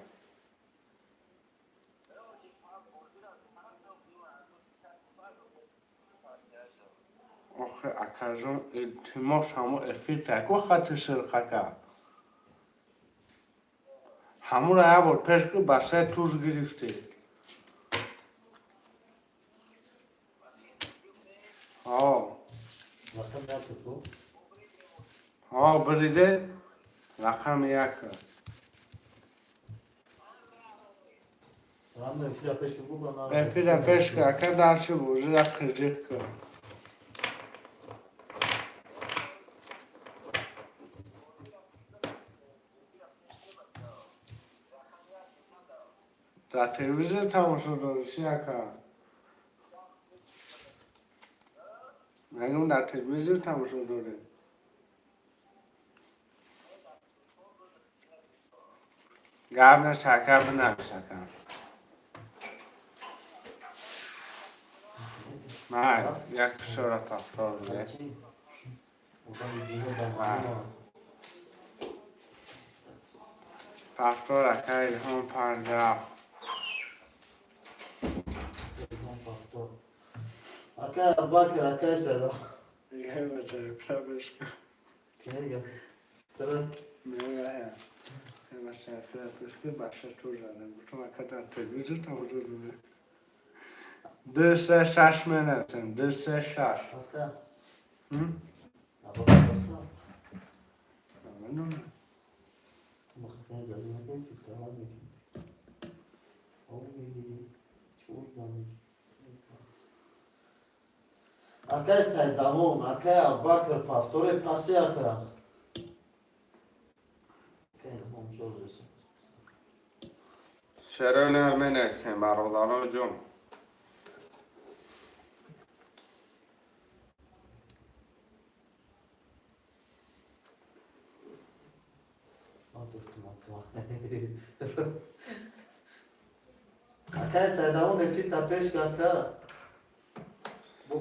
آخه اکرزان التماس همو افیت کو خط سرخکه همون را بود پیش که بسه توز گرفته رقم یک تو بریده رقم یک رقم افیل پیش که بود افیل پیش که درچه بود را خرجیک که در تلویزیون تماشا داری چی که مگه در تلویزیون تماشا داری گرم شکر بنام شکر من یک شورت افتار بوده پفتار اکای هم 50 اکی باکر اکی سیدا یه بچه پرابش که ترى میگه مثلا فرقش که باشه تو زنه تو که در تلویزیون تماشا داری درسه شش منتن درسه شش اصلا هم؟ ابا اصلا من مخفی زدی نگه فکر ها میگی او میگی چون دانی اکی سیدامون اکی باکر پافتوری پاسی اکی هم شو رسید چرا نرمه نفسیم برادران جون اکی سیدامون افید تا پیش که بو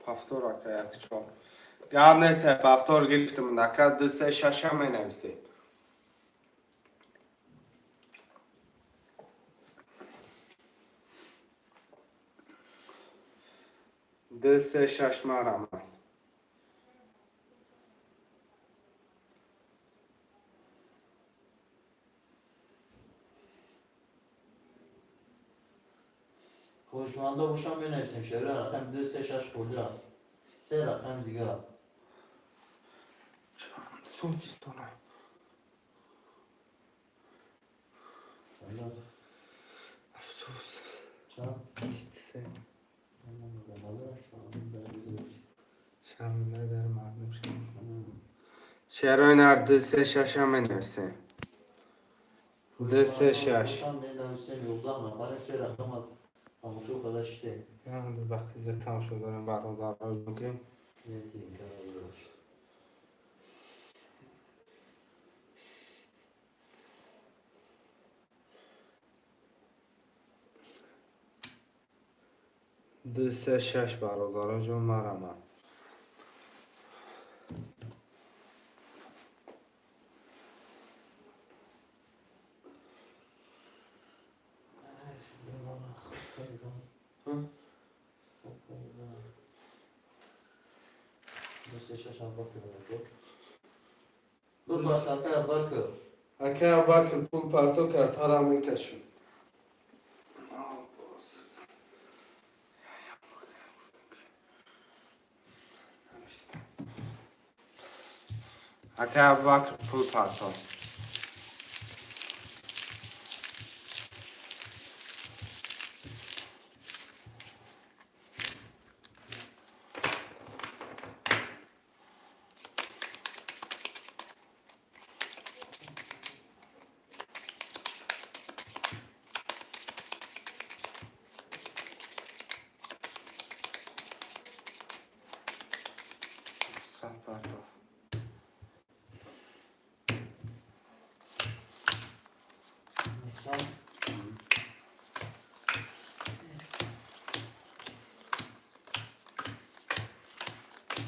پفتور اکا یک چهار گرد نیسته پفتور گرفتم نکه درسه شش هم نفسیم درسه شش مرمه خوشمانده باشم می نویسیم شعر رقم 2 3 6 خورده سه رقم دیگه افسوس دارم افسوس چند؟ 23 شنبه در مردم شعرهای نر درسه شش هم نفسیم درسه شش خوشم می نویسیم 11 نفر سه رقم هموشو کداشته یعنی به وقتی زکتان شده دارم برادران که درسه شش برادران جون مرمه دو پرتاکه باکر اکه باکر پول پرتو کرد هر میکشم اکه باکر پول پرتو پرتاف. مثلا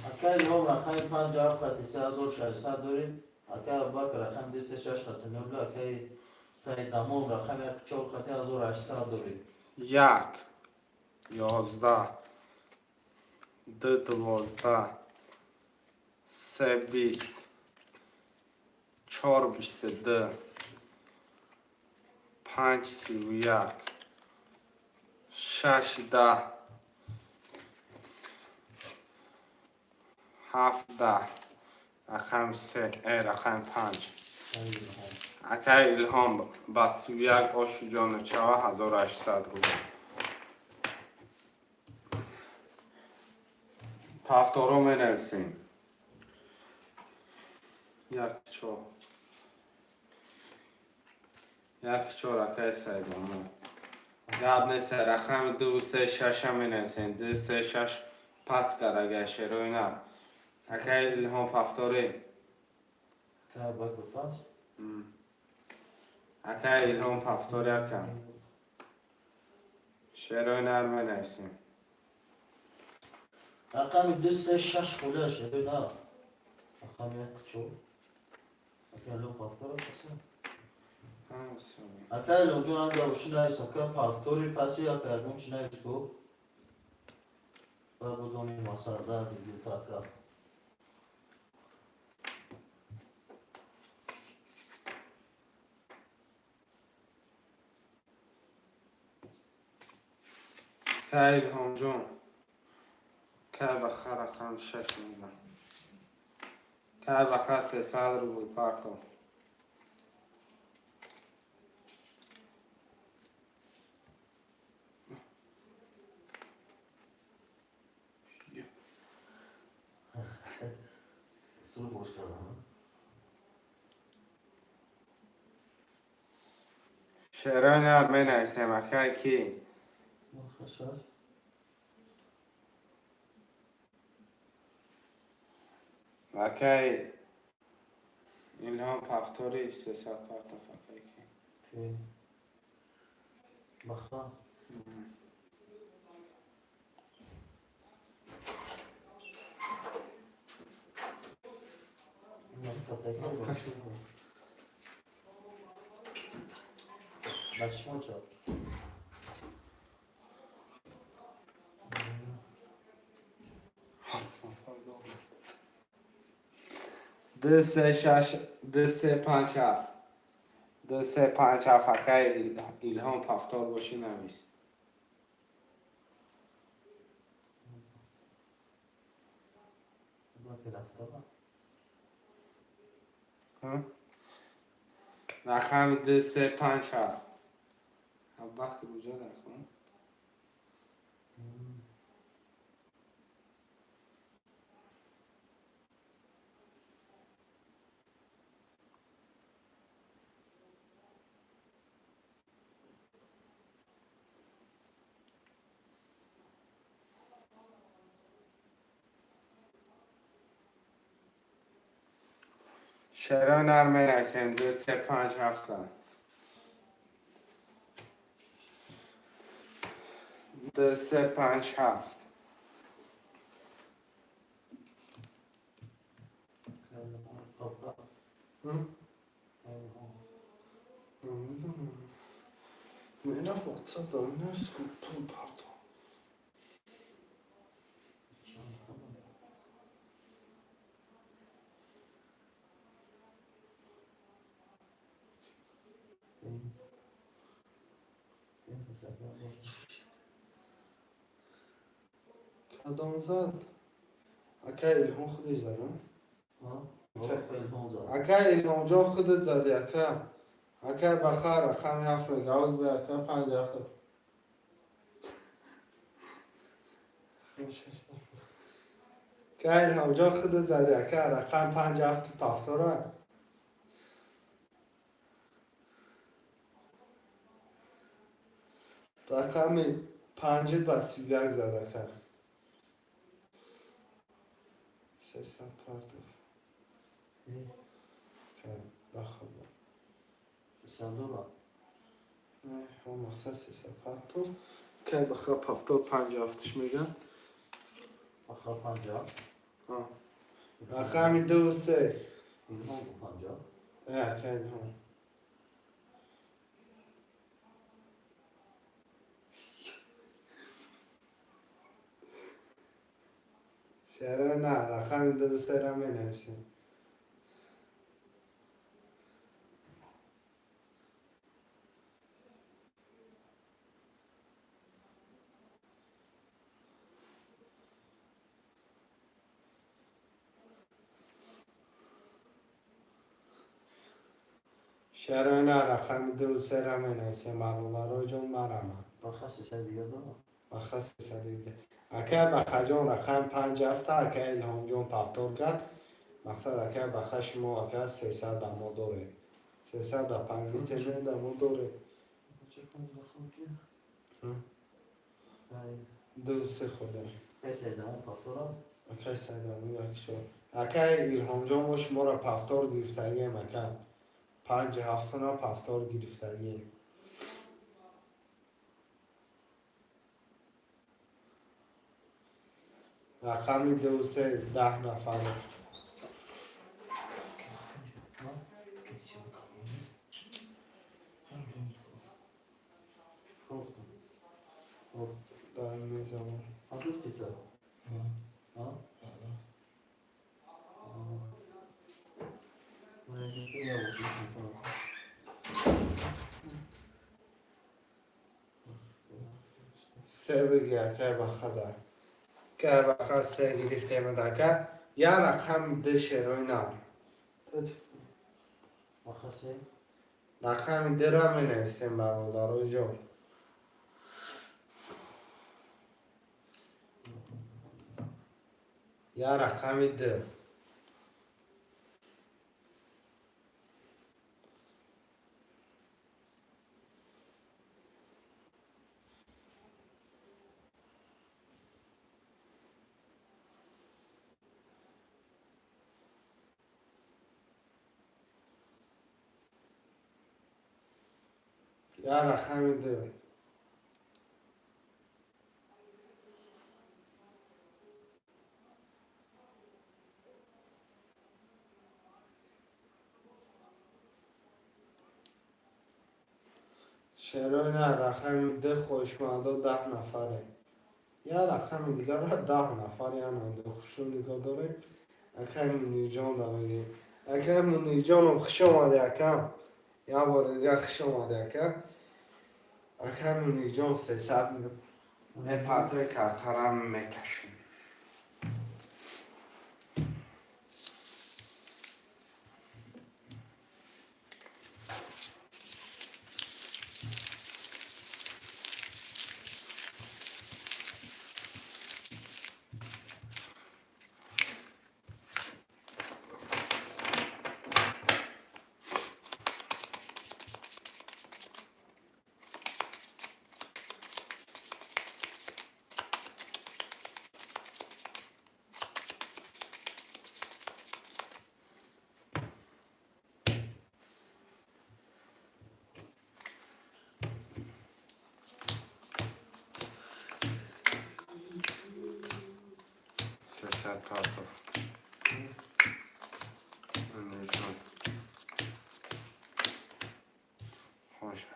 اکا الهام رقم 57 خط 3600 داریم. اکا ابوبکر رقم 206 خط 0. اکا سعید تمام رقم 14 خط 1800 داریم. 1 11 2 12 3 20 4 22 5 31 6 10 7 10 رقم 3 رقم 5 اکا الهام با 31 آشو جان چه 1800 بود. پفتارو می نویسیم. 1 4 1 4 اکا سیدامو گاب نیست. رقم 2 3 6 می نویسیم. 2 3 6 پس کرده شروع نه. اکا الهام پفتاری. اکا ابوبکر پاس. اکا الهام پفتاری اکا شروع نه می نویسیم. رقم 206 خوله شده نه. رقم 1 4 اکا الهام پافتور پسه. اکا الهام جون هم دوشی نایست. اکا پافتوری پسی اکا الهام چی نایست کو. و بودونی مساعده دیگه تا اکا. اکا الهام جون که بخیر رقم 6 میدن. که بخیر 300 رو بود پاکتون. سور خوش کردم. شروع نه می نویسیم. اکا کی خشاش. اکا الهام پفتاری 300 پرتاف اکا کی کی بخا. بچه چه؟ 2 3 6 2 3 5 7 2 3 5 7 اکا الهام پفتار باشی نویس. رقم 2 3 5 7 ابوبکر کجا در کن. شروع نرمه نویسیم. 2 3 5 7 2 3 5 7 Mina WhatsApp dałem na skutą parto. کدام زد؟ اکا الهام خودش زده؟ اکا الهام جان خودت زدی اکا. اکا بخیر رقم 7 گاوز به اکا 5 7 اکا الهام جان خودت زدی اکا رقم 5 7 پفتاره. رقم 5 بس 1 زده اکا. 300 پارتو که بخواب $300 نه هم مقصد 300 پارتو که بخواب 70-50 میگم آخر 50 رقم 2 و 3 این هم 50 که هم چرا نه رقم 2 و 3 را می نویسیم چرا نه رقم 2 و 3 را می نویسیم برادر جان مرم آخر 300 دیگه دارم بخص دیگه اگر بخا جان رقم 5 هفته اگر الهام جان پفتور کرد مقصد اگر بخا شما اگر 300 دما داره 300 در 5 لیتر دما داره چه کنم بخوام که 2 و 3 خوده پیسه دمون پاکتورم اگر 3 دما یک چون اگر الهام جان ما شما را پفتور گرفتگیم اگر 5 هفته نا پفتور گرفتگیم رقم 2 و 3 10 نفر در میزم گفتی تو ها سه بگی اگر بخا دار که بخا 3 گرفتیم اگر یا رقم 2 شروع نار آخر 3 رقم 2 را می نویسیم برادر جان یا رقم 2 یا رقم 2 چرا نه رقم 2 خوشمالدا 10 نفره یا رقم دیگر را 10 نفر یا نانده خوشون نگاه داره اگر منی جان داره اگر منی جان خوش آمده اکم یا بار دیگر خوش آمده اکم اگر منی جان 300 پرتوی کرترم میکشون پرتو نشون خوش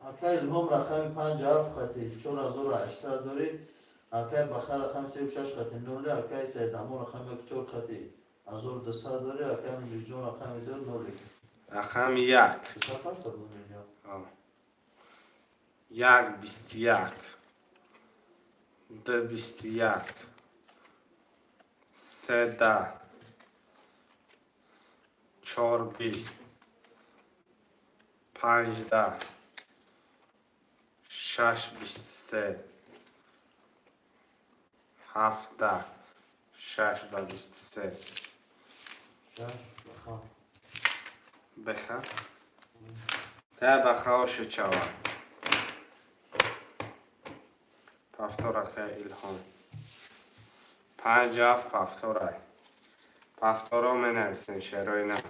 اکر الهام رقم 50 خطی 4800 دارید اکر بخیر رقم 36 خطی نولی اکر سیدمون رقم 4 خطی 1200 داری اکر میلیون رقم 2 نولی رقم 1 سفر تا بود اینجا 1 21 2 21 3 10 4 20 5 10 6 23 7 10 6 با 23 6 بخواه بخواه که بخواه شو چوان پفتورا که الهام 5 7 پفتوره پفتورا می نویسین شعرهای نر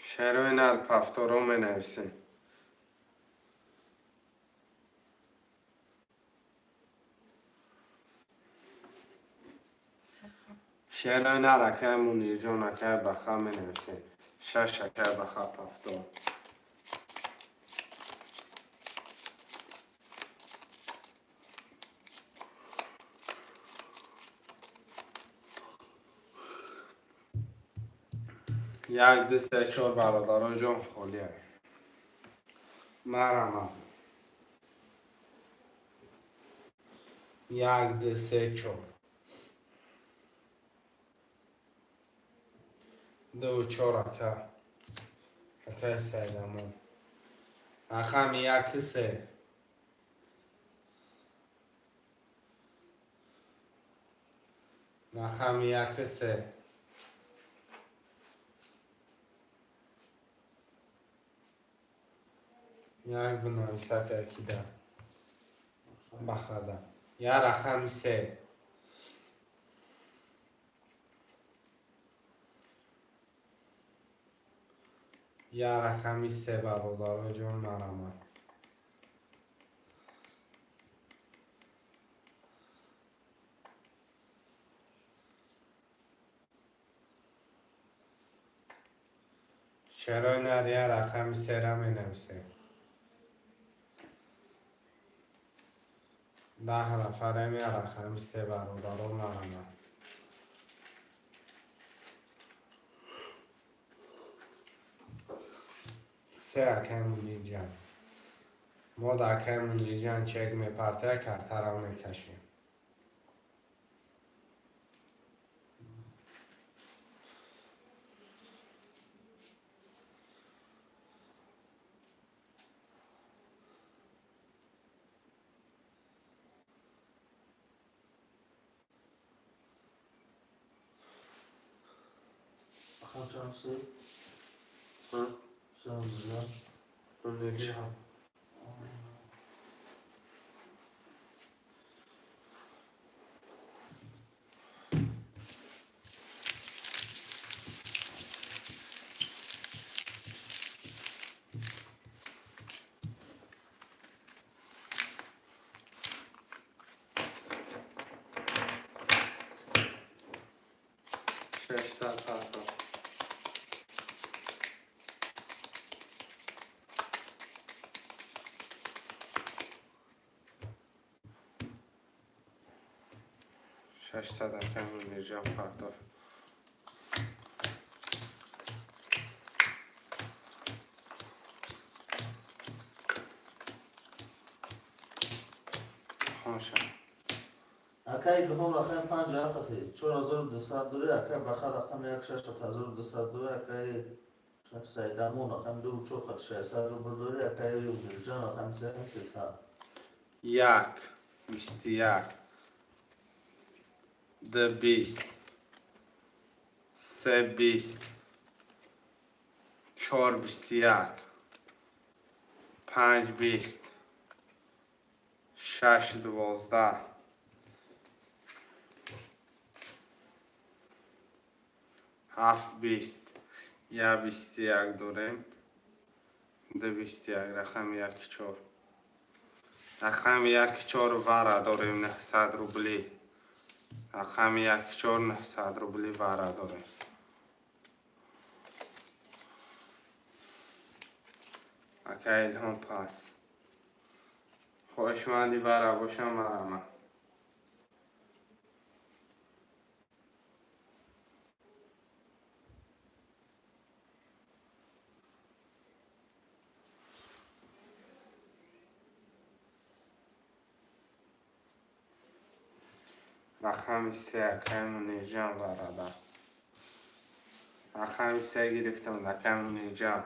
شعرهای نر پفتورا می نویسین شعرهای نر اکه منیر جان اکه بخا می نویسین 6 اکه بخا پفتور یک دو سه چهار برادران جان خالیه مرحبا یک دو سه چهار دو چهار اکه سه دمون اخم یک سه اخم یک سه یک بنویسه که اکی ده بخدا یک رقم سه یک رقمی سه برادر جان مرمه شعرهای نر یک رقمی سه را می نویسه 10 نفره می رقمی سه برادر مرمه سه اکه منیر جان ما در اکه منیر جان چک می پرته کرده را می کشیم اخم چند سه؟ سه منیر جان ششصد پفتور ششصد اکه منیر جان پفتور خوشم اکه دوم رقم 5 اختی 4200 دوره اکه بخیر رقم 16200 دوره اکه سیدمون رقم 2 چوخت 600 رو برداری اکه جان رقم 300 یک 21 دو 20 سه 20 چهار 21 5 20 6 12 7 20 یک 21 داریم دو 21 رقم 1 4 رقم 1 4 وره داریم 900 روبلی رقم 1 4 900 روبلی وره داریم اکه الهام پس خوشمندی وره باشم مرمه رقم سه اکه منیر جان برادر رقم سه گرفتم اکه منیر جان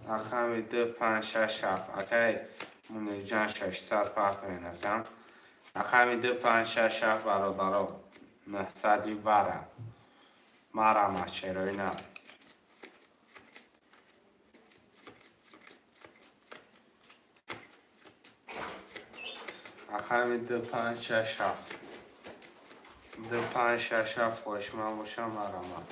رقم 2 5 6 7 اکه منیر جان 600 پخت می نکم رقم 2 5 6 7 برادر 900 وره مرمه شعرهای نر رقم 2567 2567 خوش من باشم مرمم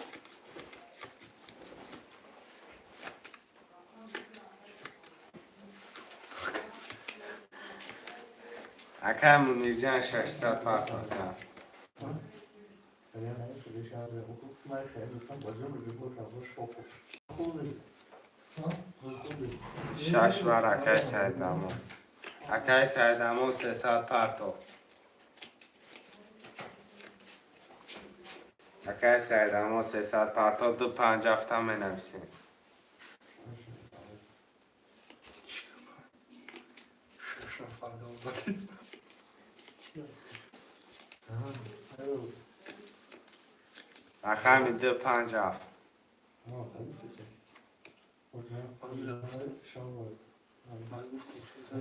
اکه منیر جان 600 پرت کنم شش بر اکه سیدمون اکه سیدمون 300 پرتو اکه سیدمون 300 پرتو 257 می نویسیم رقم 257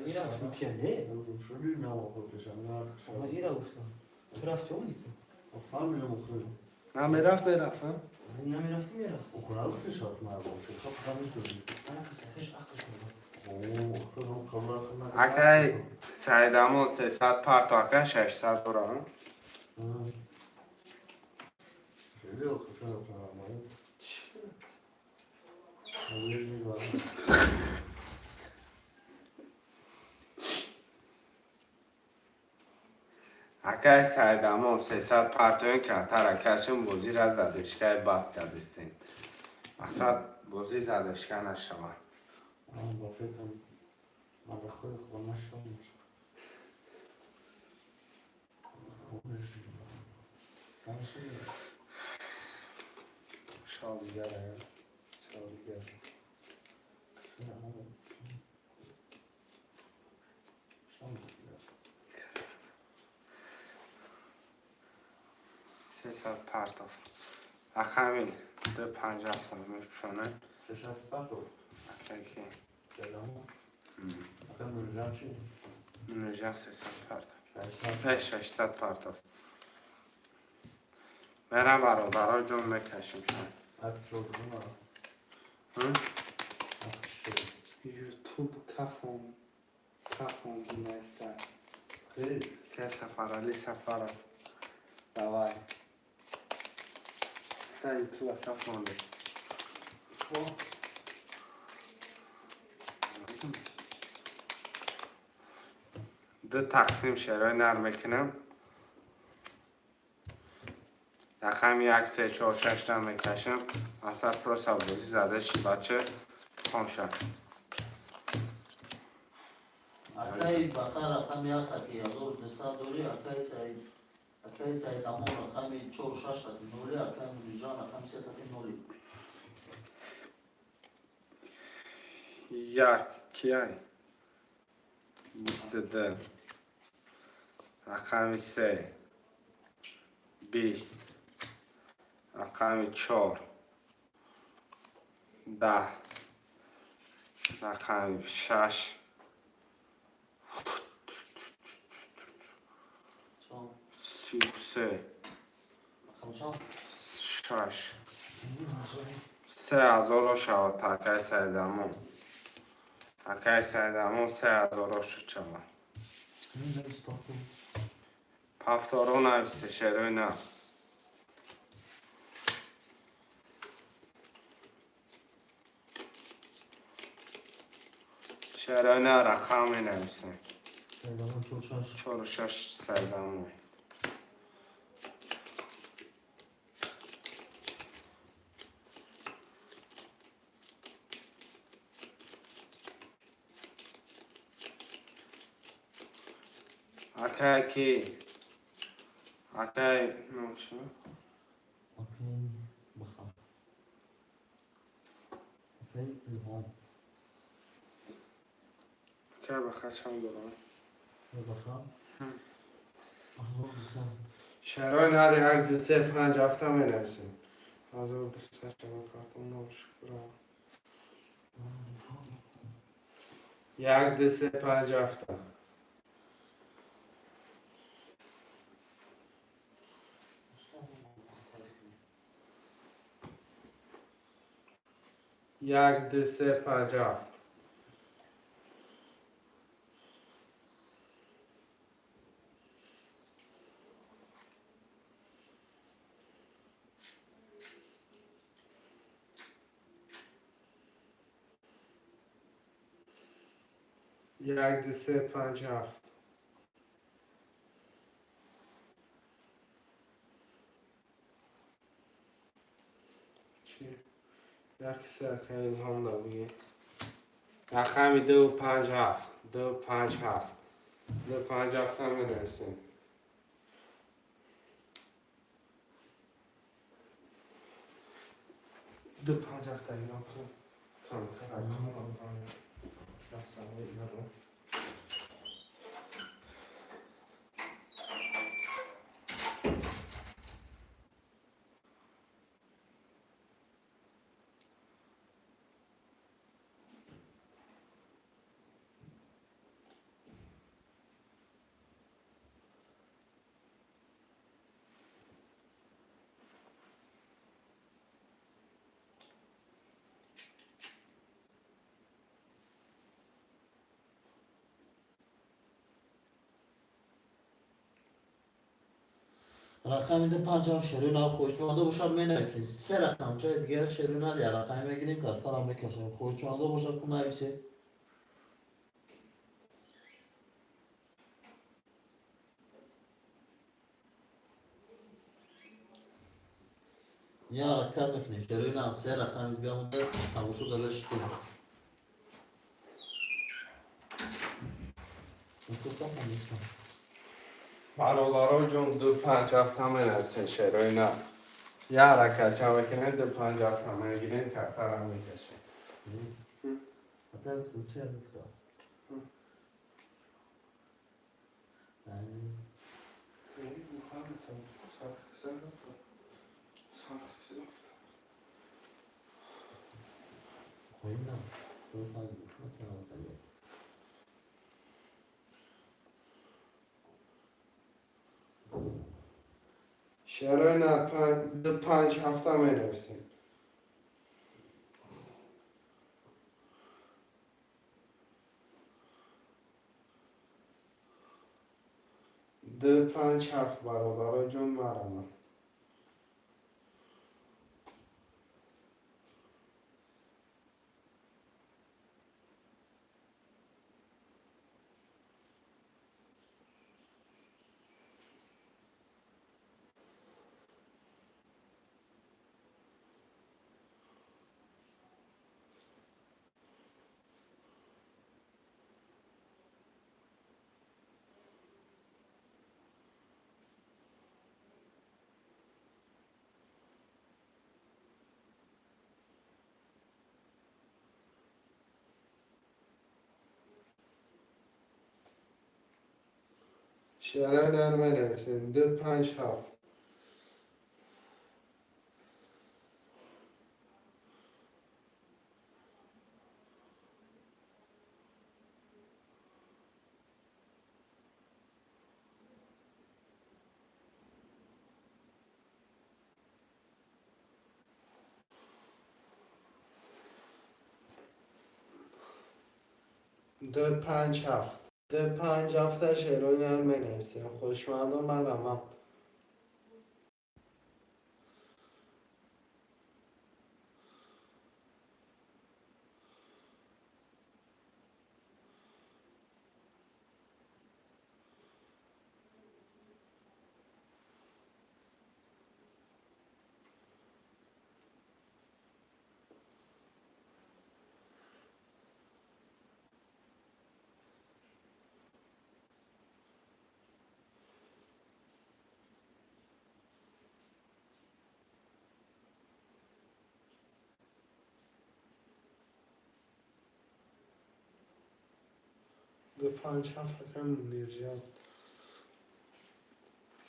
میرفتم پیاده ایرا گفتم تو رفتی اونی نه میرفت نمیرفتی میرفت Okulda fışat mı var? Şey kapsamız çözüm. انا خسرتش عقل اکه سیدمون 300 پرتو اکه 600 برام Şöyle yok fışat ama. Haberiniz var. اکه سیدمون 300 پرتوین کرد ترکشم بوزی را زدشکه بد کردستین مقصد بوزی زدشکه نشوند Ama bakıyorum. Malakı konuşmamış. شاو دیگره شاو دیگر 300 پرتو رقمی 257 میپشونه Şaşat farklı. اکه که Selam. Bakın Nurcan çi? منوژه 300 پرتو Şaşat. 600 پرتو برم برادرها جون میکشیم شاید Ak çocuğun var. Ak çiçeği. یوتیوب کفون بیمسته Hayır. که سفرالی سفره دوای تا یوتیوب کفون دی دو تقسیم شرای نرم کنم رقم 1 3 4 6 نرم میکشم اصلا پرو سبوزی زده شی بچه خون شد Akay bakar akam ya kati yazor desa dori akay say tamam akam çok şaş kati nuri akam Nurcan akam se kati nuri. یک کیای 22 رقم 3 20 رقم 4 10 رقم 6 Çok 33 akam çok. 6 3000 شود تاکای سیدمون تاکای سیدمون 3000 شد پافتارو نویسه شروع نه شروع نه رقم نویسه Selamın çok şaş. 46 سیدمون اکای کی اکای نوشو Okey, bakalım. Okey, ilham. اکای بخشم دارم Bir bakalım. Ahzor güzel. شروع نه یک دو سه پنج هفته می نویسیم 1200 شما کارتون نباشه برام یک دو سه پنج هفته یک دو سه پنج هفت یک دو سه پنج هفت. چی؟ یک سه که الهام دا بگی. رقمی 2 5 7 2 5 7 2 5 7 هم بنویسیم. 2 5 7 اینا کم رقم ده 50 شروع خوشمانده باشد می نویسیم. 3 رقم جای دیگه شروع نده رقم میگیریم کارتر هم میکشیم. خوشمانده باشد که نویسیم. یا حرکت نکنیم شروع نه 3 رقم دیگه مونده تماشا دلش کنیم. مطلب هم نیستم. برادرها جون 2 5 7 هم بنویسیم شروع نه. یه حرکت چه بکنه 2 5 7 هم میگیریم کفتر هم میکشیم. حتی کوچه نکتا. خویی نه. دو خواهی نتونم کنیم. شروع نه 2 5 7 هم بنویسیم. 2 5 7 برادرها جون مرمه. شروع نه بنویسیم 2 5 7 2 5 7 2 5 7 شروع نه بنویسیم. خوشمند و مرمه. دو پنج هفت کم منیرجان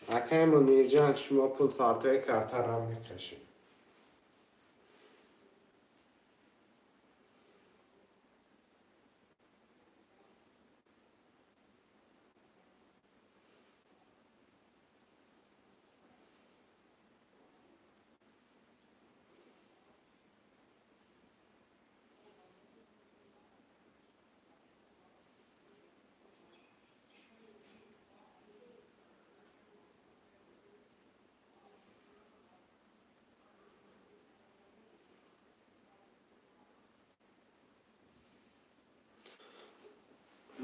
اکه منیرجان شما پول تارتای کارتر هم میکشیم.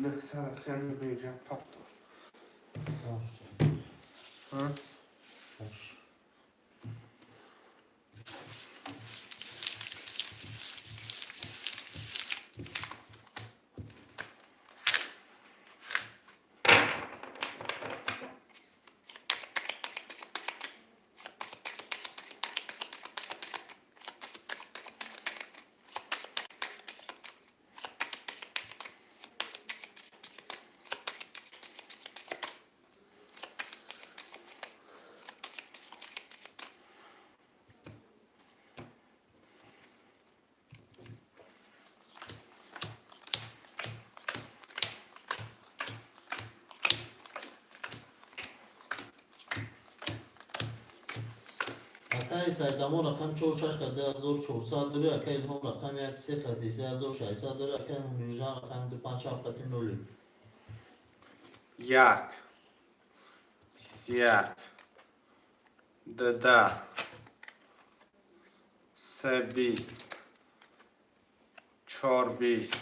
Ne sana kendi duyacağım patron. Ha? اکای سایتامو رقم 46 قد 1400 داره اکای الهام رقم 13 قد 3600 داره اکای نوریجان رقم 257 قد 0 یک 21 10 3 20 4 20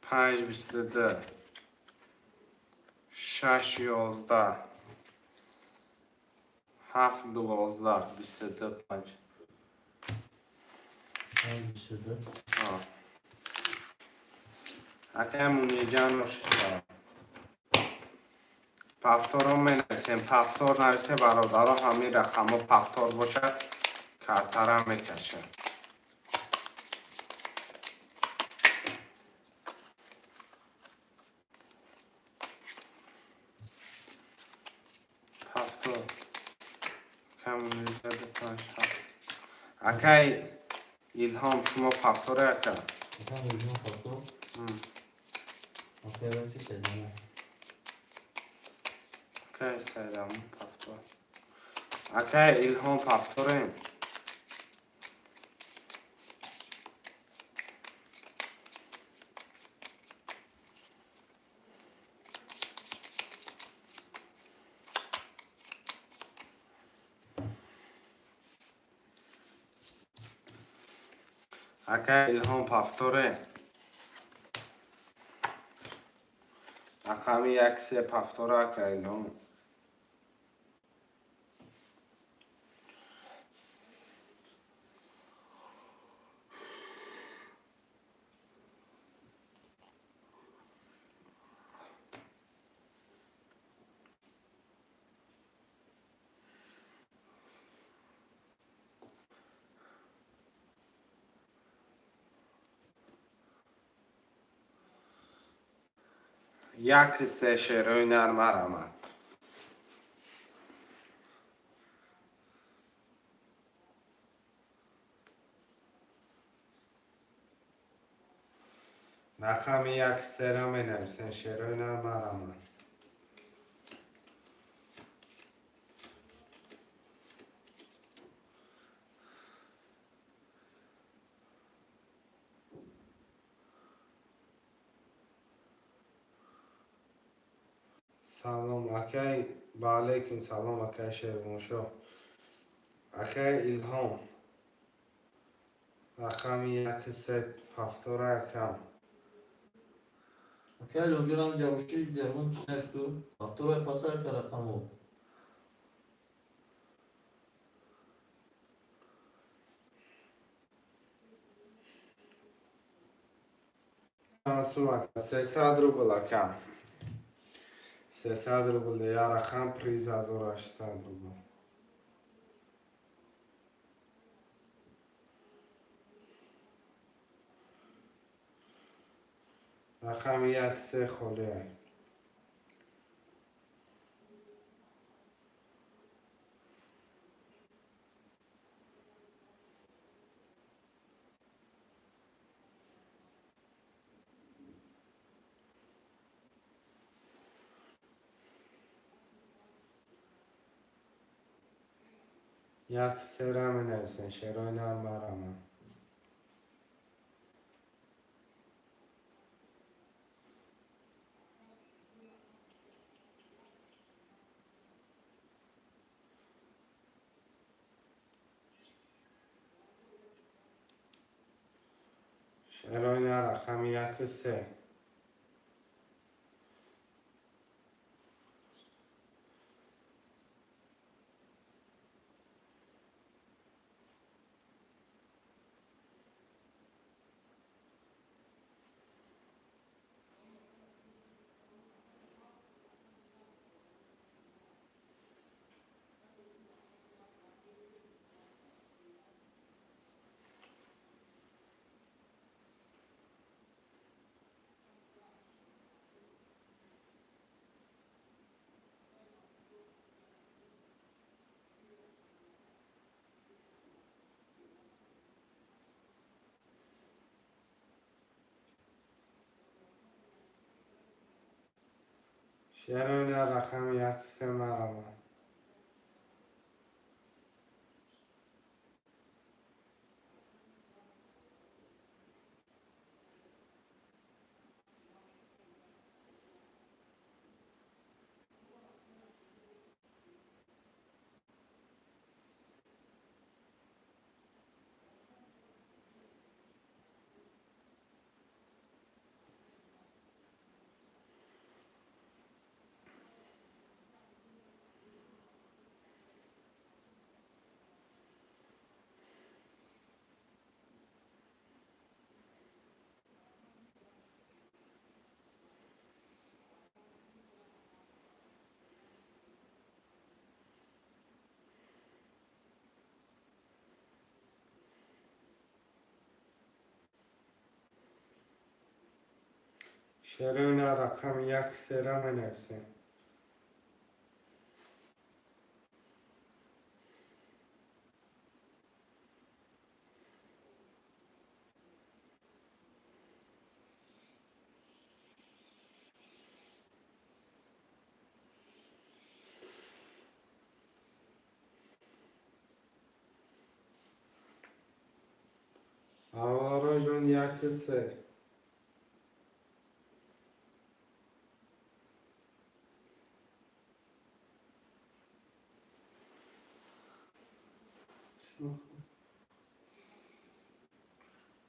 5 22 6 11 7 12 22 5 شده اکمونی جانوش دارم پفتار می نویسیم پفتار نویسه برادرها همین رقم ها پفتار باشد کارتر هم میکشه پفتار کمونی زده پنج هفت اکی ایلهام شما پفتاره اکا اکای نوریجان فاکتور اکای چی سیدامو اکی سیدم پفتار اکی ایلهام پفتاره اکی ایلهام پفتاره اکامی یک سه پفتاره اکی ایلهام یک سه شیروی نرمه رمد رقم یک سه را می نویسین شیروی نرمه رمد سلام اکی با علیکم سلام اکی شیرموشو اکی ایلهام رقم یک سه پفتاره اکم اکای الهام جوشی درمون چی نفکو فاکتور پسر که رقمو شانسو اکا 300 روبل اکم 300 روبل یا رقم پریز 1800 روبل رقم یک سه خوله یک سه را می نویسین شیروی نرمه رمد شعرهای رقم 1 3. شعرهای رقم 1 3 مرا. شعرهای رقم 1 3 را بنویسیم. برادرای جون 1 3.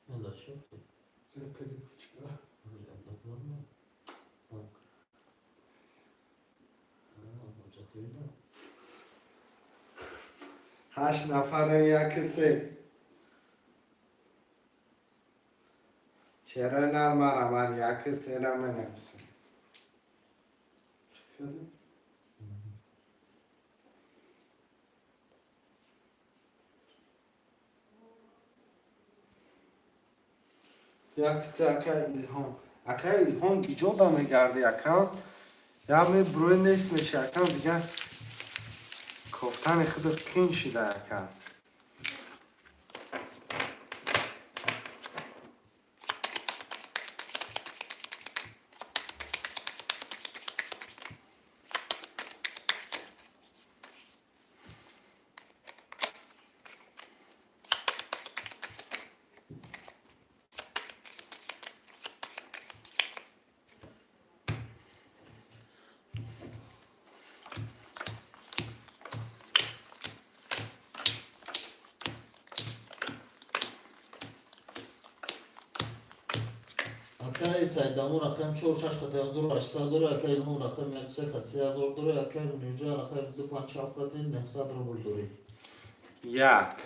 يلا شوف زپلی کوچیک‌ها. يلا 8 نفر 1 3. شعرهای نرم 1 3 را بنویسیم. یک سه اکا الهام گیجا میگرده اکا یا می بروی نیست میشه اکا دیگه کفتن خود کین شده اکا أكاي سايدامو رقم 4 6 خط 8 صادر أكاي الهون رقم 1 3 خط 3 دور أكاي نيجا رقم 2 5 خطين 9 صادر بولدوري 1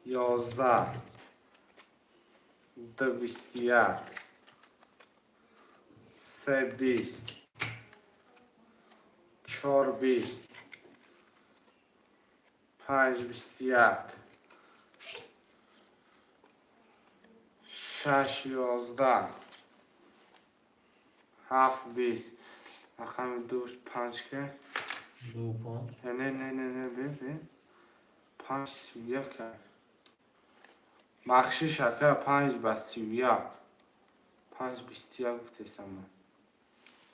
11 21 3 20 4 20 5 21 6 11 7 20 رقم 2 5 که 2 5 نه ببین 5 31 بخشش اکه 5 بس 31 5 21 بتیسم من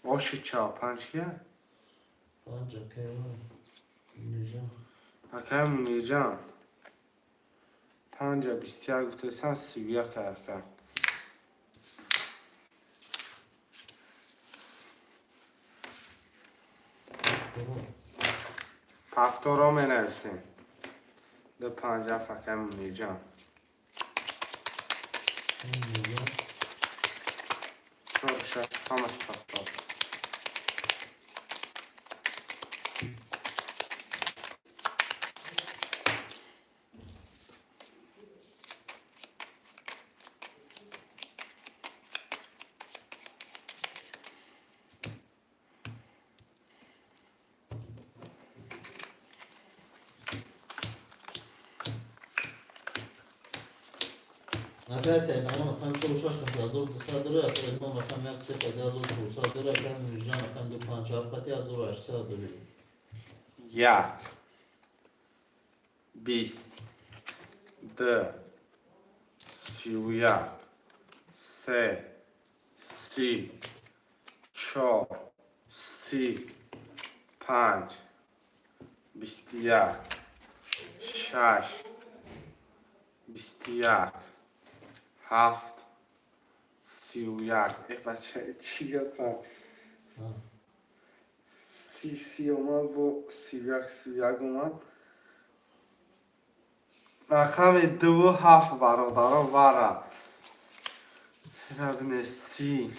آشی چا 5 که 5 أكاي نيجا اکه مونی جان 5 21 بتیسم 31 اکه هفتارا می نویسیم ده 5 فکر مونی جان Nurcan. چهار شش همش پاس. Arkadaşlar tamam rakam çok şaş kan yazıyor dısadır arkadaşlar tamam rakam yak sefer yazıyor kursadır arkadaşlar Nurcan rakam du panç hafta yazıyor aşağıdır. یک 20 دو 31 سه 30 4 30 5 21 6 21 7 31 ای بچه چی گفتم سی اومد با سی اومد رقم 2 7 برادران وره رقم سی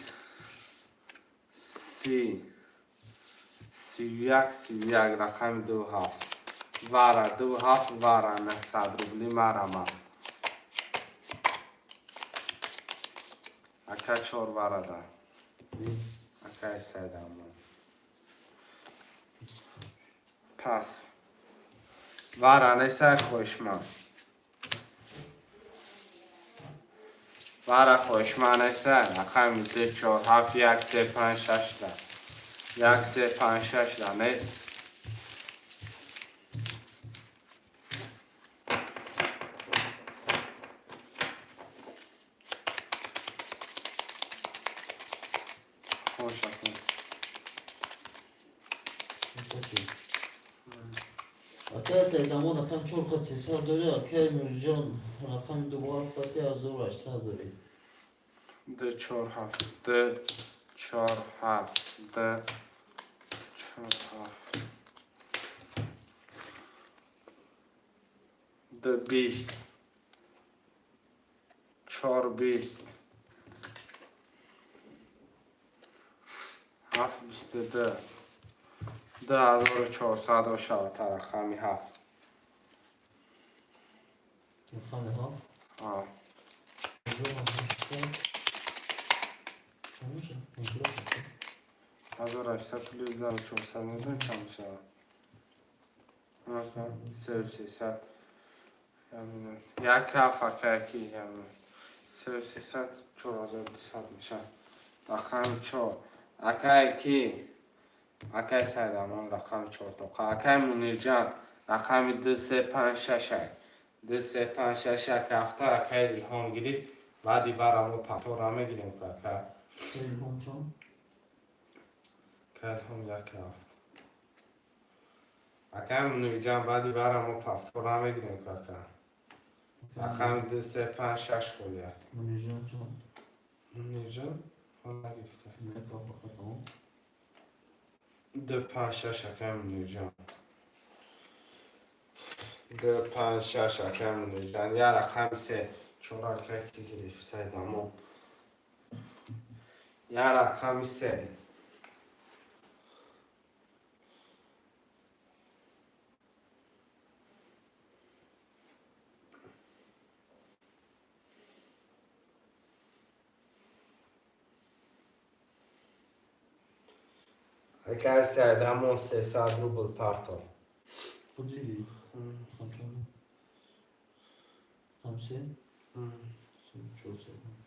رقم 2 7 وره 2 7 وره نه صدر بلی مرمه اکا 4 وره ده اکا 3 دمه پس وره سر خوشمن وره خوشمن سر رقم 2 4 7 1 3 5 6 ده 1 3 5 6 ده نیست خوش اکنون Arkadaşlar tamam rakam çok kaçırsa dönüyor arkadaşlar Nurcan rakam du hafta yazıyor aşağıdır. 2 4 7 2 4 7 2 4 7 2 20 4 20 7 22 2400 رقمی 7 Rakam ha. آه. Tamam mı? 1800 پلیز 1400 میدون کم میشه 3300 یک هفته که 3300 4200 میشه رقم 4 اکای کی اکای سیدمان رقم 4 تا اکای منیر جان رقم 2 3 5 6 2 3 5 6 یک هفته اکای الهام گرفت بعدی ورمو پتورا میگیریم که اکای Telefon çan. الهام یک هفته اکای منیر جان بعدی ورمو پتورا میگیریم که اکای رقم 2 3 5 6 خولیه Nurcan çan. منیر جان خون نگرفته Ne kapı tamam. 2 5 6 اکای منیر جان 2 5 6 اکای منیر جان یا رقم 3 4 اکای که گرفت سیدمو یا رقم 3 اکای سیدمو 300 روبل پارتون Fuzili. Tam çan. Tam sen. Çok sevdim.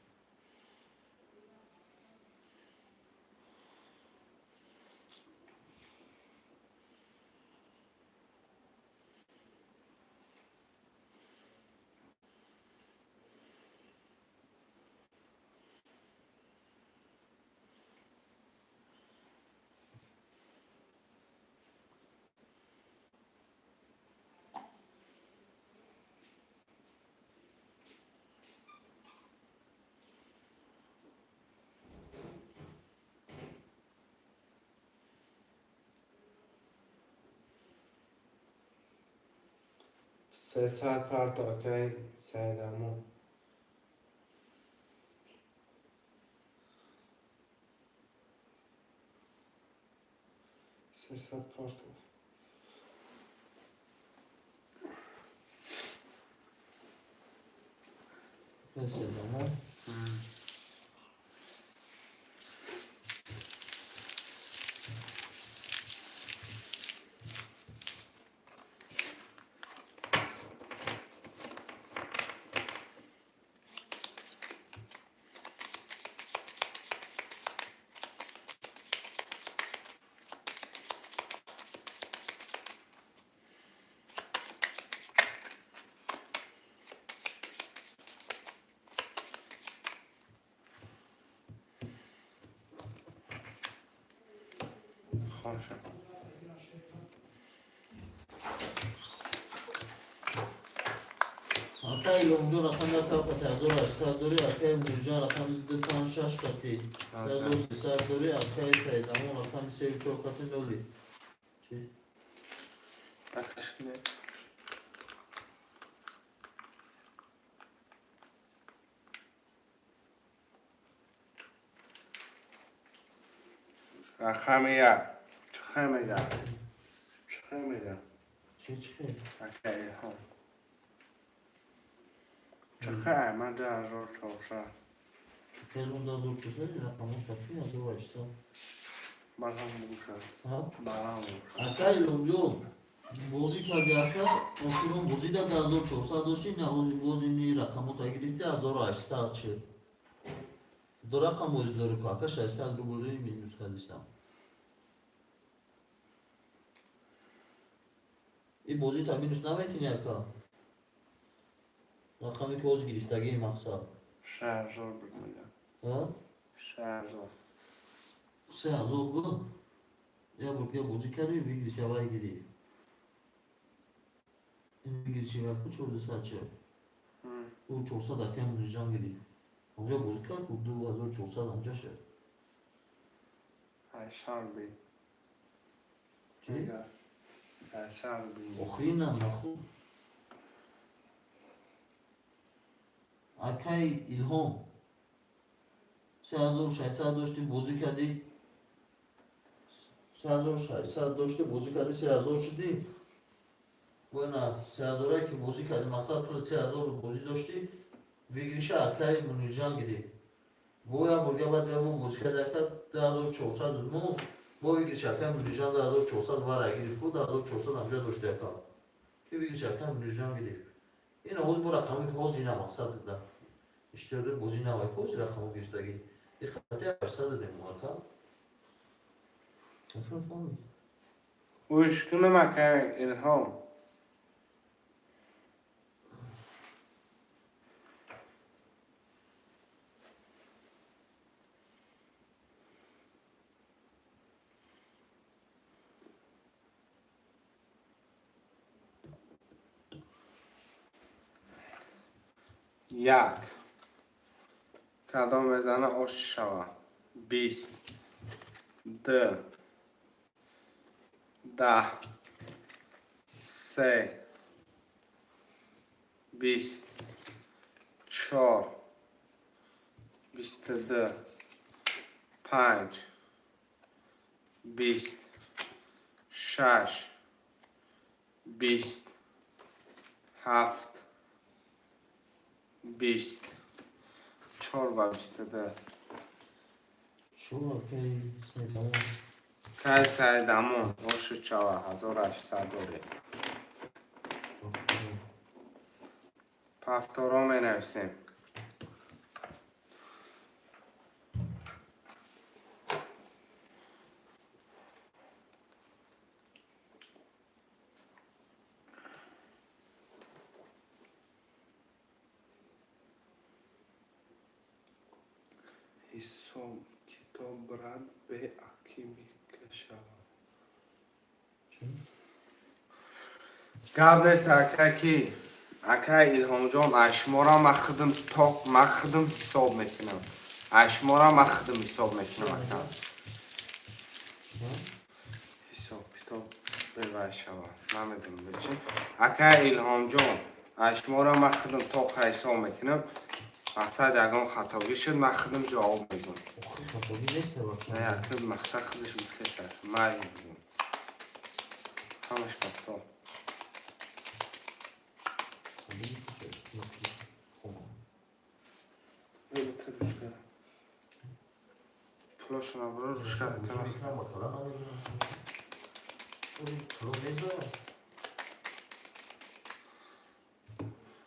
سه ساعت پارت اوکی سیدمو 300 پارتو. Neyse zaman. خوشه. Akay Lomcu rakamda kapatı azor aşağı doğru akay Mürcan rakam dıkan şaş katı. Azor sağ doğru akay saydamı rakam sev çok katı dolu. Arkadaşlar. رقم یک چخه میگه چخه میگه Şey çıkıyor. اکی هم چخه من در رو چوشه Telefon azor çözse rakamı katı azor aşağı. من هم بوشه Ha? من هم بوشه Akay Lomcu bozi kadı aka okulun bozi da azor çorsa doşi ne ozi bodini rakamı ta girdi azor aşağı açı. Do rakam ozi doğru aka şaşal rubulu minus kadisam. این بازی تا مینوس نمیتونی اکا رقمی که اوز گرفتگی مقصد شهرزار بگم ها؟ شهرزار 3000 بود یا بود یا بازی کردی ویگری شبایی گیری این ویگری چی وقت چورده سرچه او 400 اکم نجان گیری اونجا بازی کرد بود 2400 اونجا شد شهر بی چی؟ شهر بی آخری نه نخون اکای ایلهام 3600 داشتی بازی کردی 3600 داشتی بازی کردی 3000 شدی نه 3000 که بازی کردی مثلا پول 3000 بازی داشتی ویگریش اکای منیجان گیری گویا بگه باید همون بازی کرد اکا 10400 مو با ویگریش اکای منیجان 10400 واره گیری بود 10400 همجا داشتی اکا که ویگریش اکای منیجان گیری این حوز با رقمی که حوز اینه مقصد ده اشتیاده بازی نوای حوزی رقمو گرفتگی این خطی 800 دیم اکا اصلا فهمی وشکنه مکه الهام یک کدام بزنه آش شوه 20 دو 10 3 20 4 22 5 20 6 20 7 20 4 و 22 شو اکای سیدمون که سیدمون روش چوه 1800 دوره پفتورا می نویسیم حساب کتاب رد به اکی کشم گاب نیست اکی الهام جان اشمارا مخدم حساب میکنم اشمارا مخدم حساب میکنم حساب کتاب بلوی شما نمیدونم بچه اکی الهام جان اشمارا مخدم تاق حساب میکنم مقصد اگه خطاگی شد مخدم جواب میدون خطابی نیست نه اکل مقصد خودش گفته سر من میدونم Kamış bastı. Evet, ruşka. Ploşuna vurur, ruşka bitene.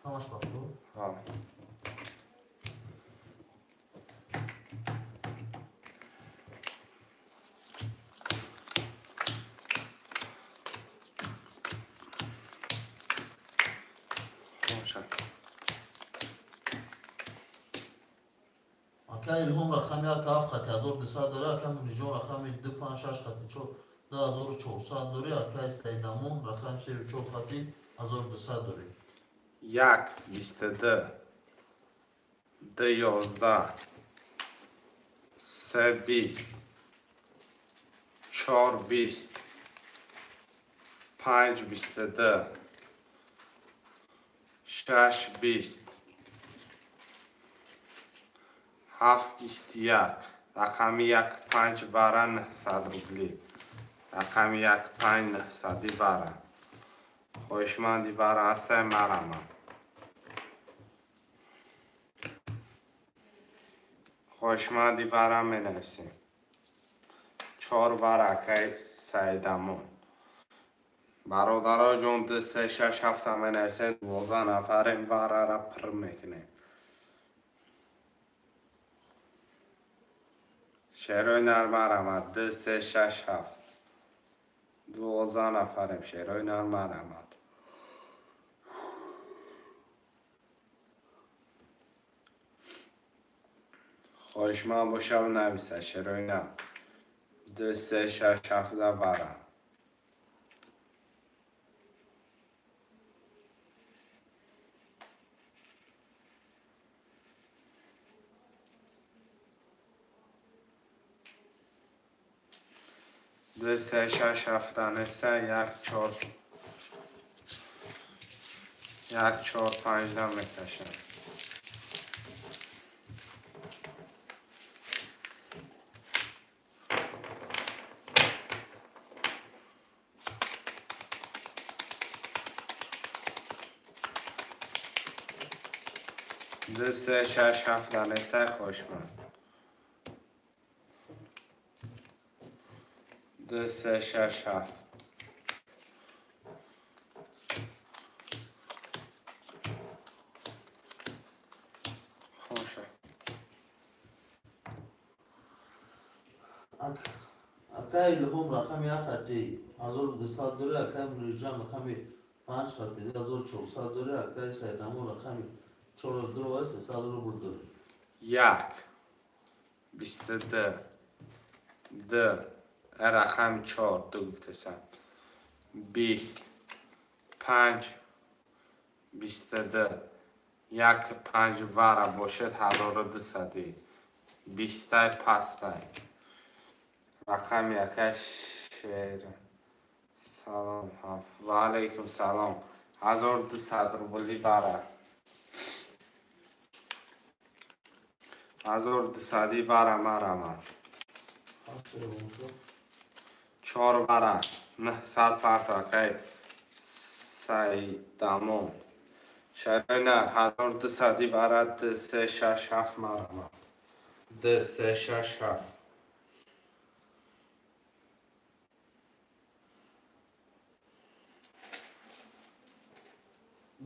Kaç baktı? Al. Kamışa. Aka ilhom rakami aka af khati azor disa dore aka munijon rakami 2-5 khati cho 10400 dore aka istaydamun rakam 34 khati azor disa dore. یک بیست ده 11 سه 20 4 20 5 22 6 20 7 21 رقم یک 5 برن 100 روبلی رقم یک 5 900 برن خوشمندی برن است مرمم خوشمندی برم می نفسیم 4 ورقه سیدمون برادرها جون 2 3 6 7 می نفسیم 12 نفر این وره را پر میکنیم شیروی نرمه رمد 2 3 6 7 12 نفریم شیروی نرمه رمد خوشمند باشه و نویسه شیروی نرم 2 3 6 7 وره دو سه شش هفت نسته یک چهار پنج دم میکشم دو سه شش هفت نسته خوشمند 2 3 6 7 خوشه aka ilhom rakami یک خطی 1200 dore aka munijon rakami 5 خطی 1400 dore aka istaydamun rakami 42 300 روبل dore. یک بیست ده رقم 4 دو گفته سم 20 5 22 یک 5 وره باشد 1200 20 پسته رقم یکش شیر سلام و علیکم سلام 1200 روبلی وره 1200 وره مرمد 4 وره 900 پرتاکه سیدمون شرینر 1200 وره 2 3 6 7 مرمد 2 3 6 7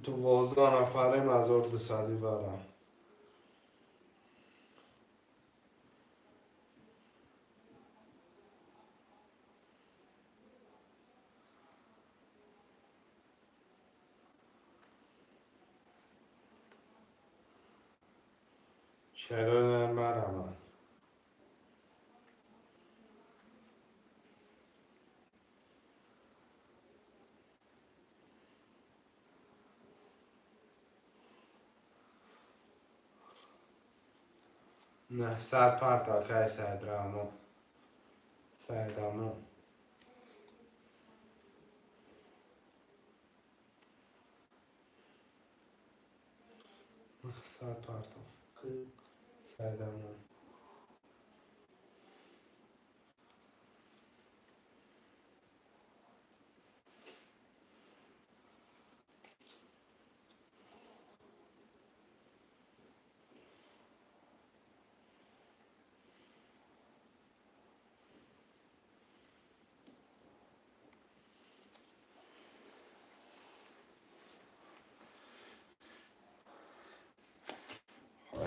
12 نفریم 1200 وره چرا نرمه 900 پرتاکه سیدمون 900 پرتاکه سیدمون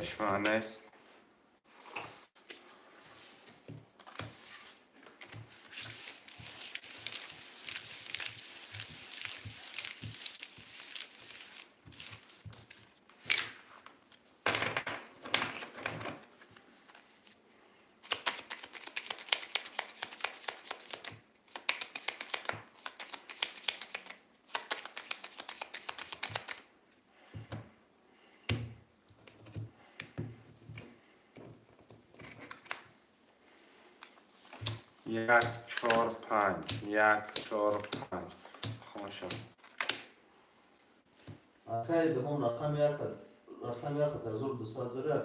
دشمن است. یک چهار پنج، یک چهار پنج. خوشم. اکای دوم رقم یک از اون 200 داره.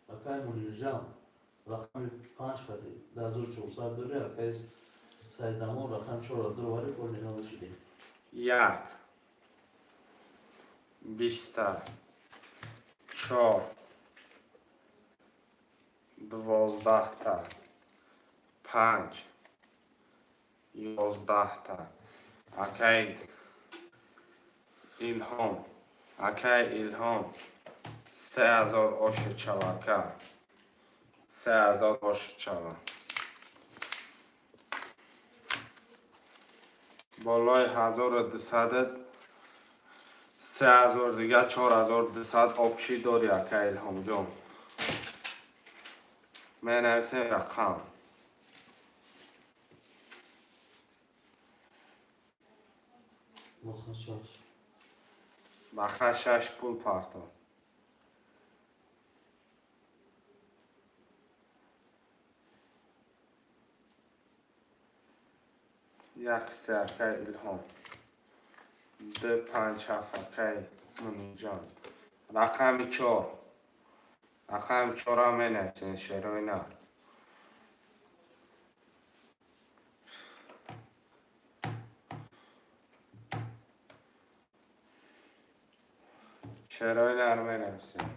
اکای منیجان رقم 5 کردی 1400 داره. اکای سایدامون رقم 4 داره ولی پر نینا شدی. یک بیسته چهار 12 تا 5 11 تا. اکای الهام 3000 آش چواکه 3000 آش چوا. بالای 1200 3000 دیگه 4200 آبشی داری اکای الهام جان. من نویسیم رقم بخشش پول پارتون. یک سه اکای الهام 2 5 7 اکای منی جان. رقم 4 رقم 4 هم نویسیم شروع نه. شروع نرمه نویسیم.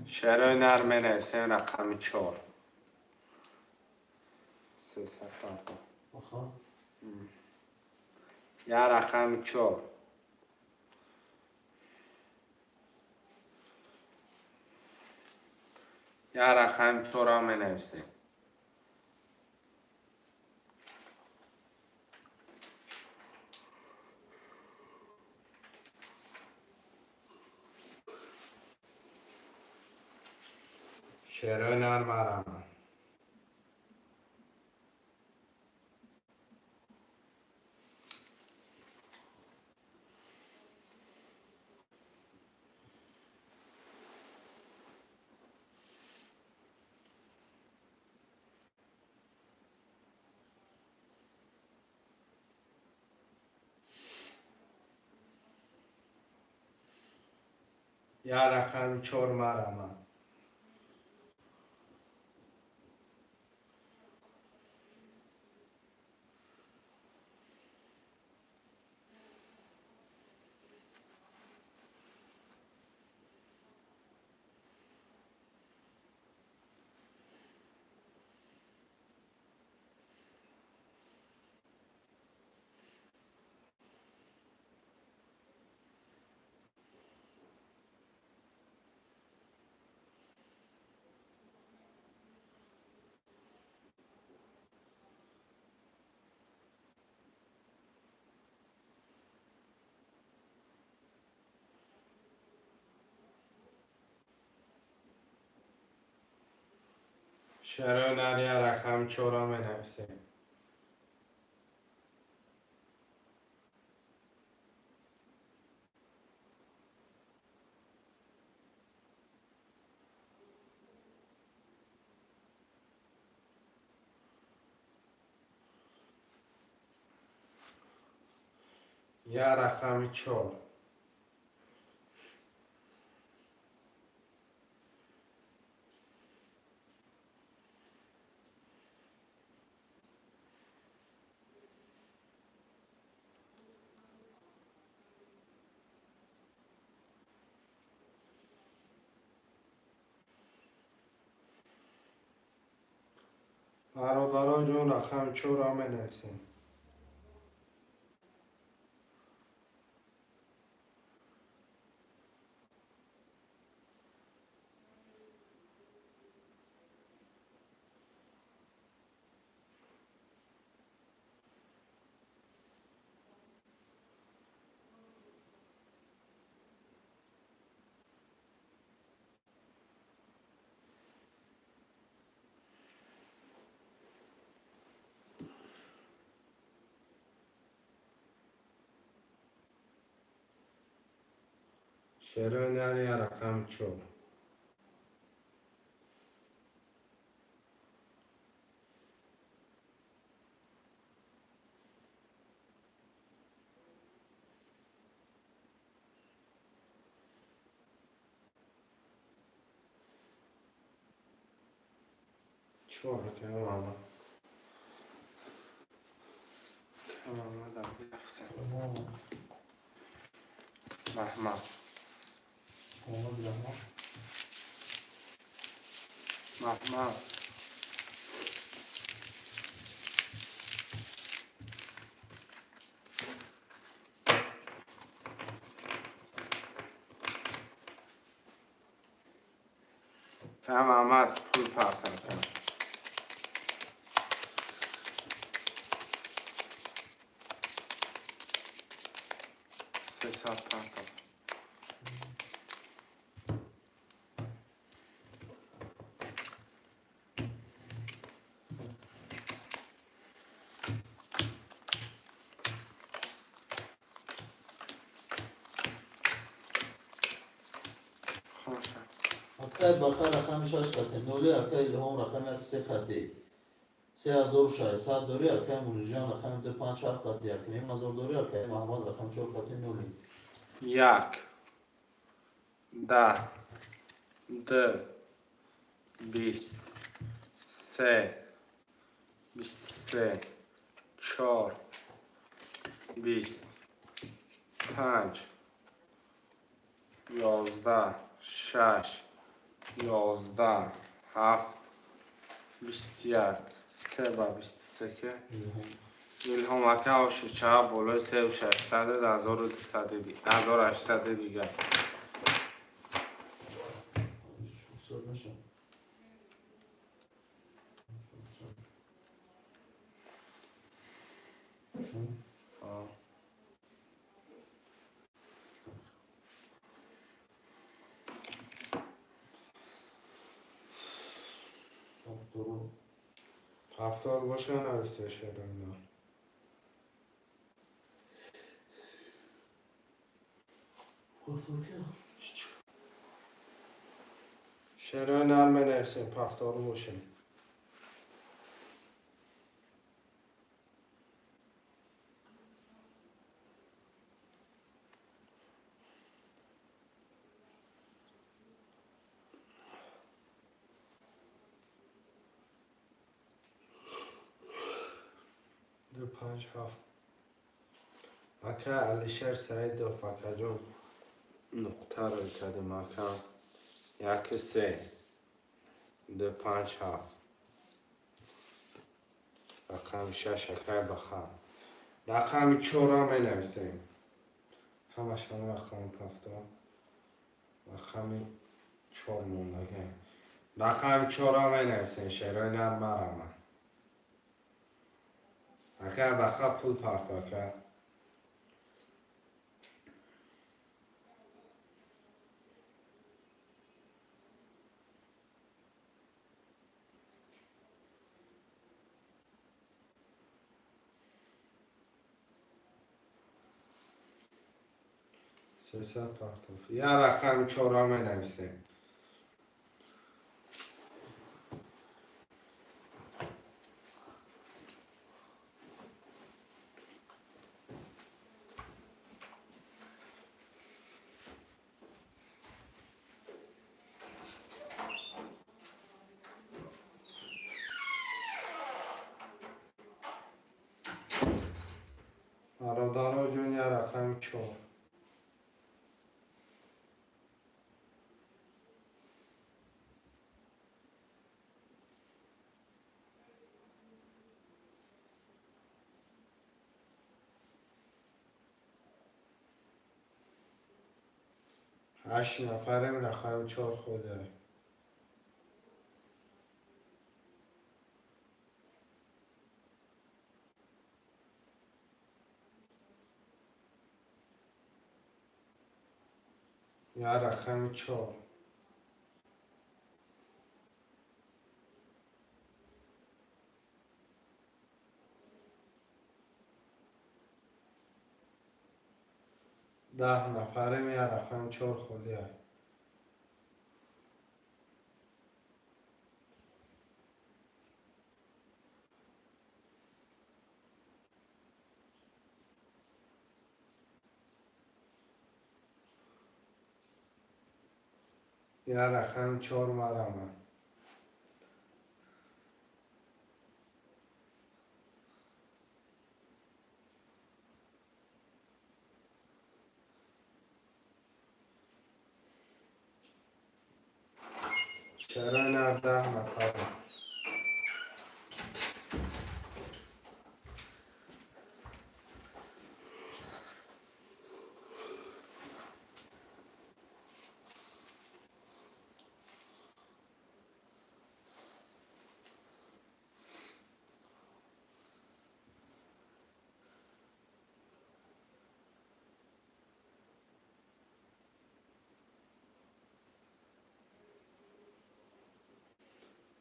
شروع نرمه نویسیم رقم 4 300 تا. یا رقم 4 یا رقم 4 هم نویسیم. شروع نرمه رقم یا رقم 4 مرمه شروع نر یا رقم 4 هم نویسیم. یا رقم 4 یا برادران جون رقم 4 را بنویسیم. شرونری رقم 4. چهار که ماما در بیفتم محمد محمد که محمد پول پرتن کنم 300 پرتن خوشه اکای بخیر رقم 6 خطی نولی اکای لهم رقم 3 خطی 3600 دوری اکای مولیجان رقم 257 خطی اکنیم مزار دوری اکای محمد رقم 4 خطی نولی 1 10 2 20 3 23 4 20 5 11 6 11 7 21 3 و 23 که الهام اکه هاشه چه بالای 3 و 600 1200 دیگه 1800 دیگه هفتاد باشه نویسه شدن شرای نرمه نرسیم هفتاد باشه دو پنج هفت اکه علیشر سعید و فکر جون نقطه رو کردیم اکه یک 3 دو پنج هفت رقم 6 اکه بخم رقم 4 را می نویسیم همش هم رقم هفتاد رقم 4 موندگه رقم 4 را می نویسیم شرای نرمه رمه اگر بخواه پول پرداخت کرد 300 پرداخت یه رقم 4 را می نویسیم برادرها جون یه رقم 4 1 8 نفریم رقم 4 خوده. یا رقم 4. ده نفریم یا رقم 4 خوده. یا رقم 4 مرمه. چرا 10 نفریم.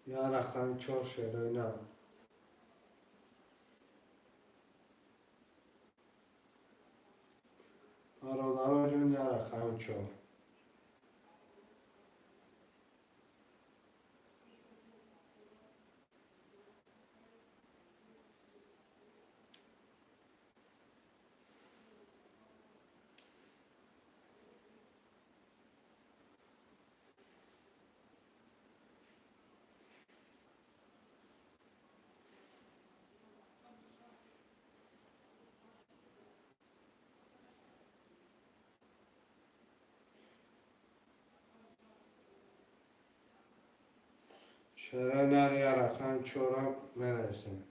یا رقم 4 شروع. برادرها جون یا رقم 4. چرا یا رقم 4 میرسیم.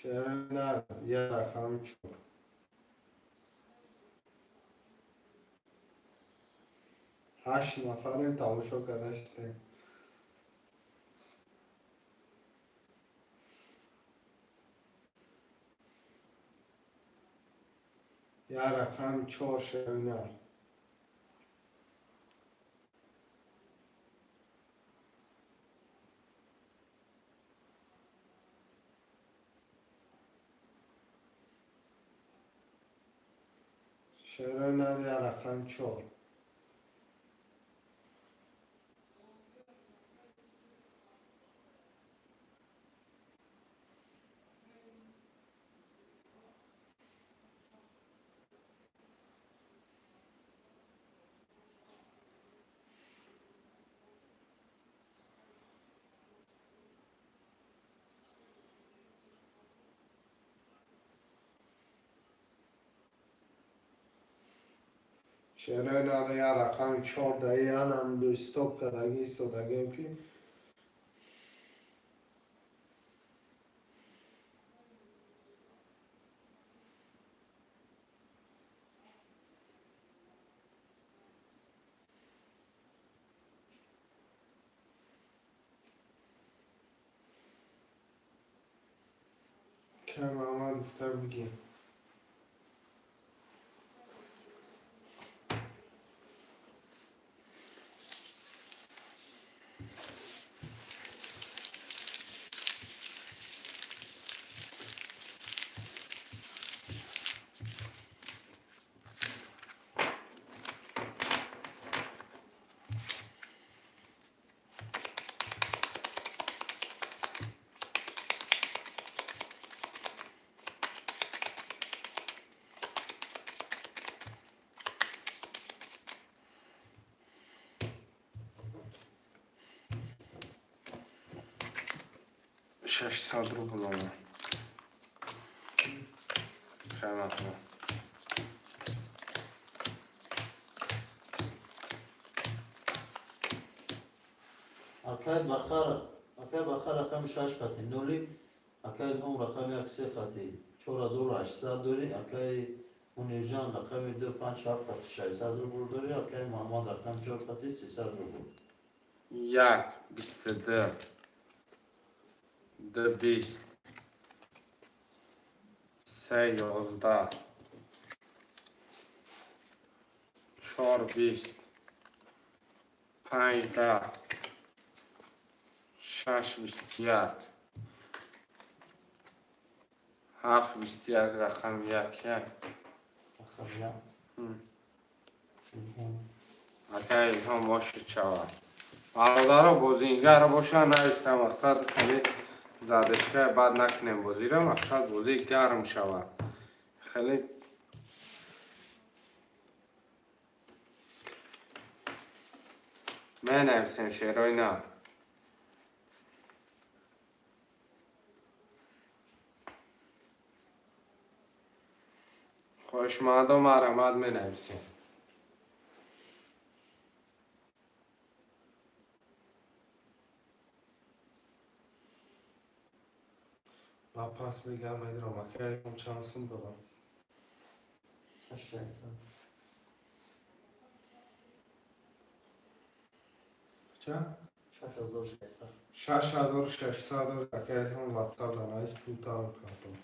چرا یا رقم 4. هشت نفریم تماشا کردشتیم. یا رقم 4 شروع. چرا یا رقم 4. چرا یا رقم 4 دایی هم دو استوب کدگی ایستادگیم که کم آمد گفته بگیم. 600 روبل آمد. قیمت ما. اکای بخار رقم 6 خطی نولی اکای هم رقم 1 خطی 4800 داری اکای منیجان رقم 257 خطی 600 روبل داری اکای محمد رقم 4 خطی 300 روبل 1 22 2 20 3 11 4 20 5 10 6 21 7 21 رقم 1 رقم 1 اگر هم باشد شود برادر بازیگر باشن نویسه مقصد خیلی زدشگاه بعد نکنیم بازی را مقصد بازی گرم شود خیلی من نویسیم شعرهای نه خوشمند و مرمت می نویسیم ما پس میگم ایدرام اکه هم چانسم بدم 600 چه؟ 6600 6600 اکه هم واتساپ دانایز پولتا هم کاتم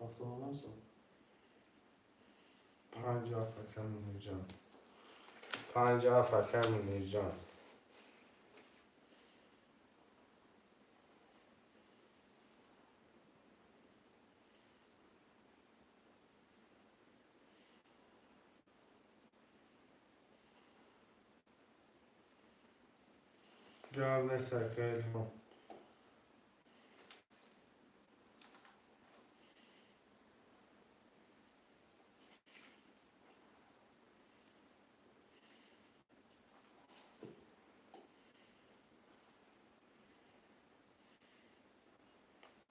اصلا نمیشه 50 فکر منیر جان 50 فکر منیر جان جواب نسه خیلی هم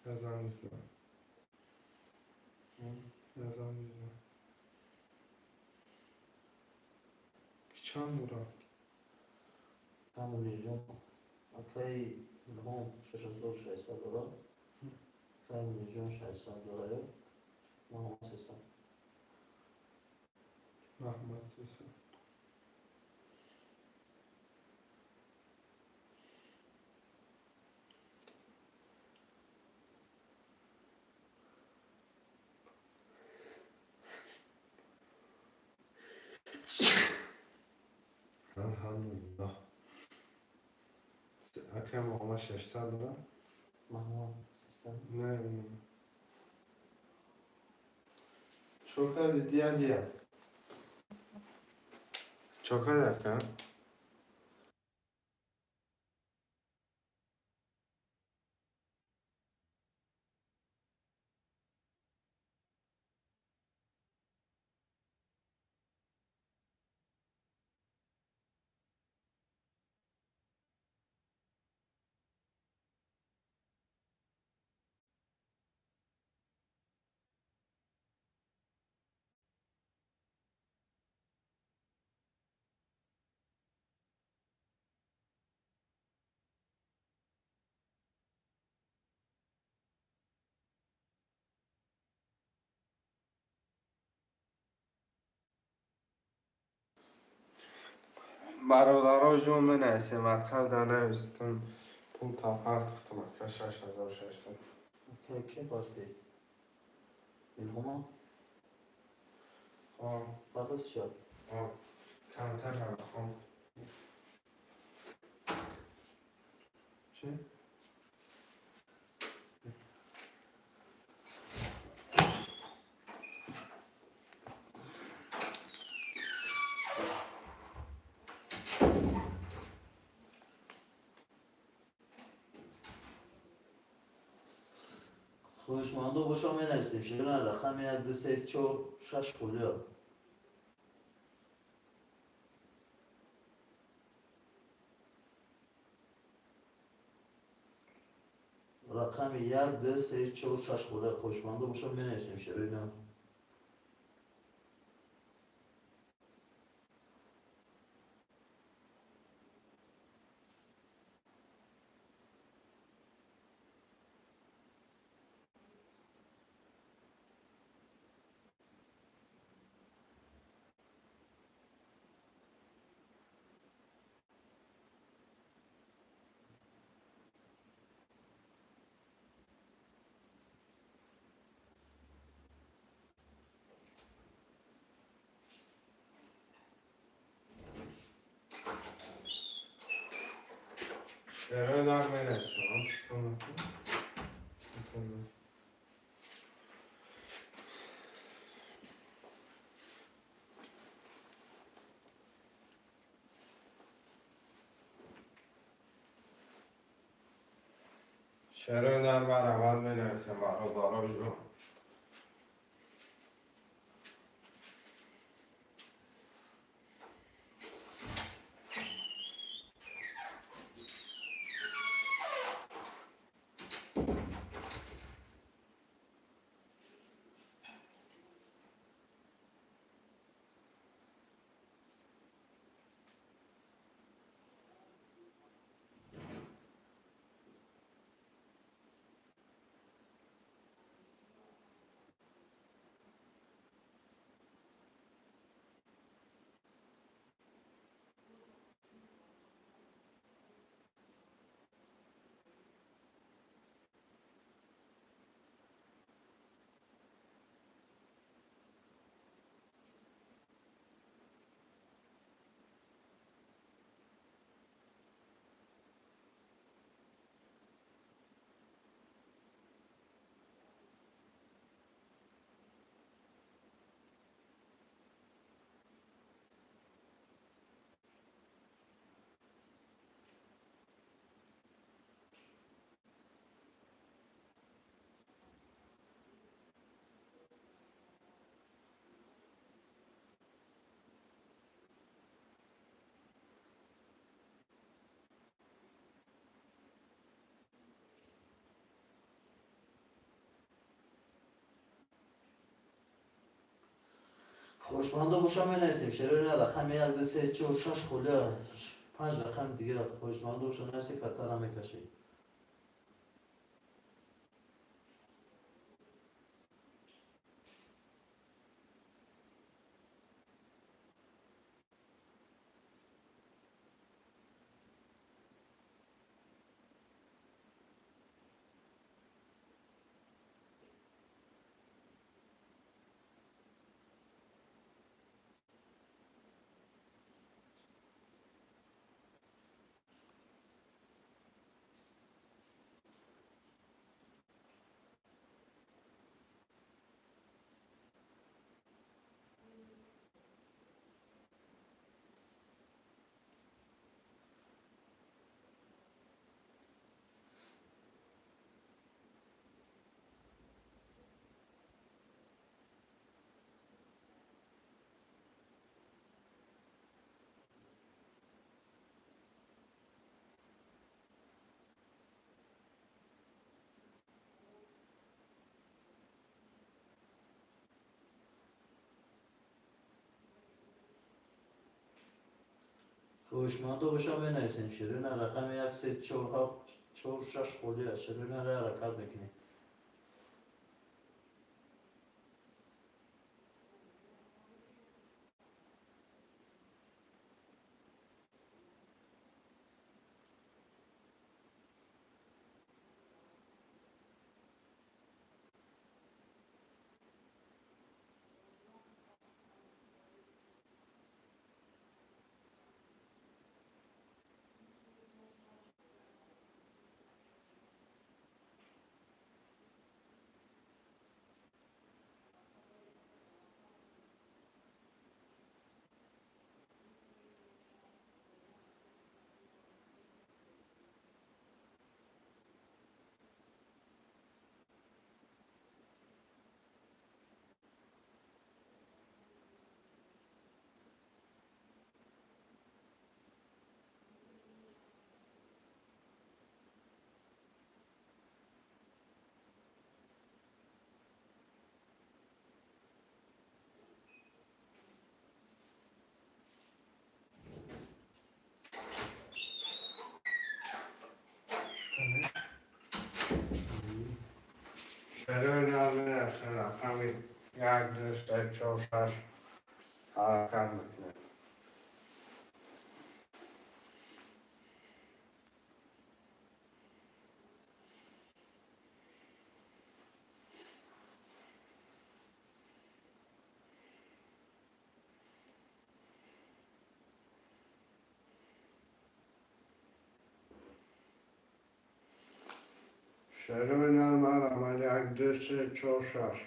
نزن میزن نزن میزن چند مورا همون نیجون اکای هم 6600 دلار اکای نیجون 600 دلار محمد 300 محمد سیسه الحمدلله اکه محمد 600 دارم محمد 300 نه چوکر دیا دیا چوکر اکه برادرها جون بنویسیم واتساپ در نویستم پول تا پرداختم اکه 6600 اکای که پارتی الهما آه پرداخت شد آه کمتر نرخم چی؟ خوشمانده باشم می نویسیم شیرین رقم 1 2 3 4 6 خولیا. رقم 1 2 3 4 6 خولیا خوشمانده باشم می نویسیم شیرین. شعر نرمه نشتم شعر نرمه رحمت می نویسیم برادرها جون. خوشمانده باشم می نویسیم شیرین رقم 1 2 3 4 6 خولیا 5 رقم دیگه خوشمانده باشم نویسی کارتر میکشی. خوشمانده باشم می نویسیم شیرین رقم 1 3 4 7 4 6 خولیا شیرین را حرکت میکنیم. یک دو سه چهار شش حرکت میکنه. شروع نرمال عمل یک دو سه چهار شش.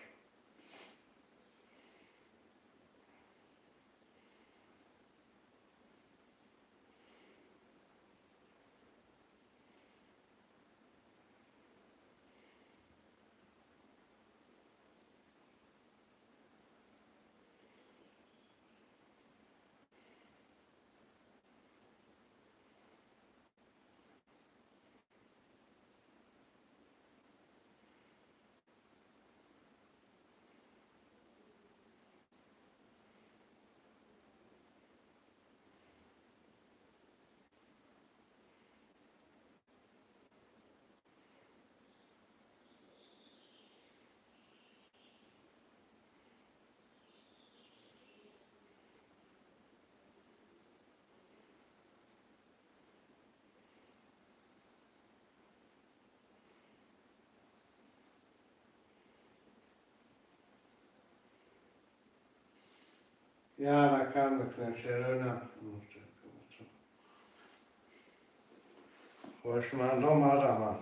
یه حرکت میکنه. شروع نه خوشمندم آدم.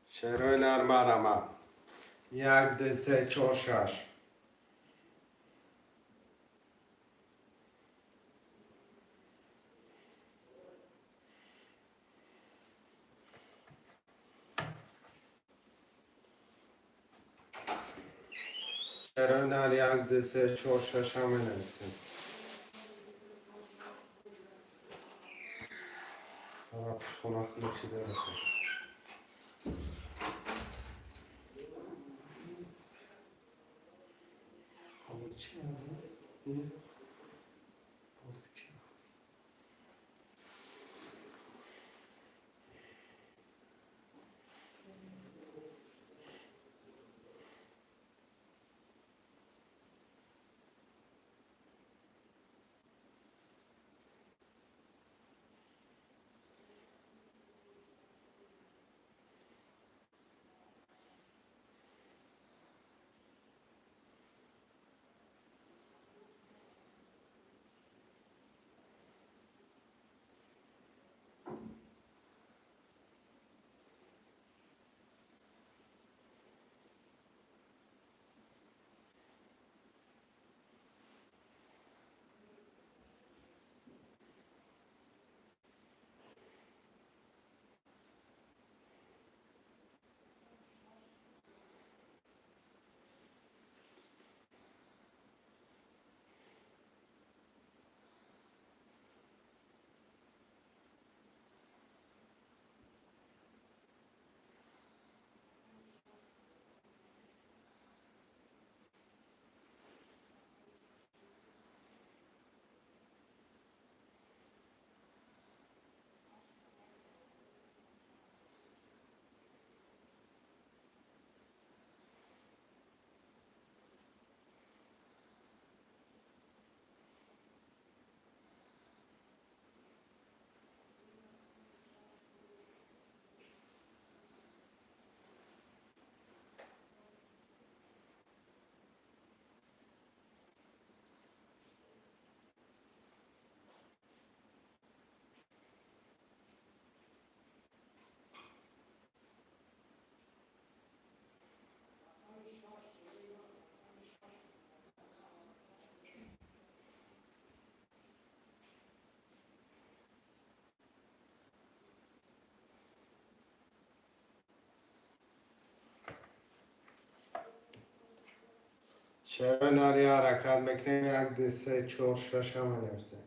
شروع نرمال عمل یک دو سه چهار شش. شروع نر یک دو سه چهار شش همه نویسیم. پشخونه خیلی چیده بخیر. چرا ناری حرکت میکنیم یک دو سه چهار شش هم نویسیم.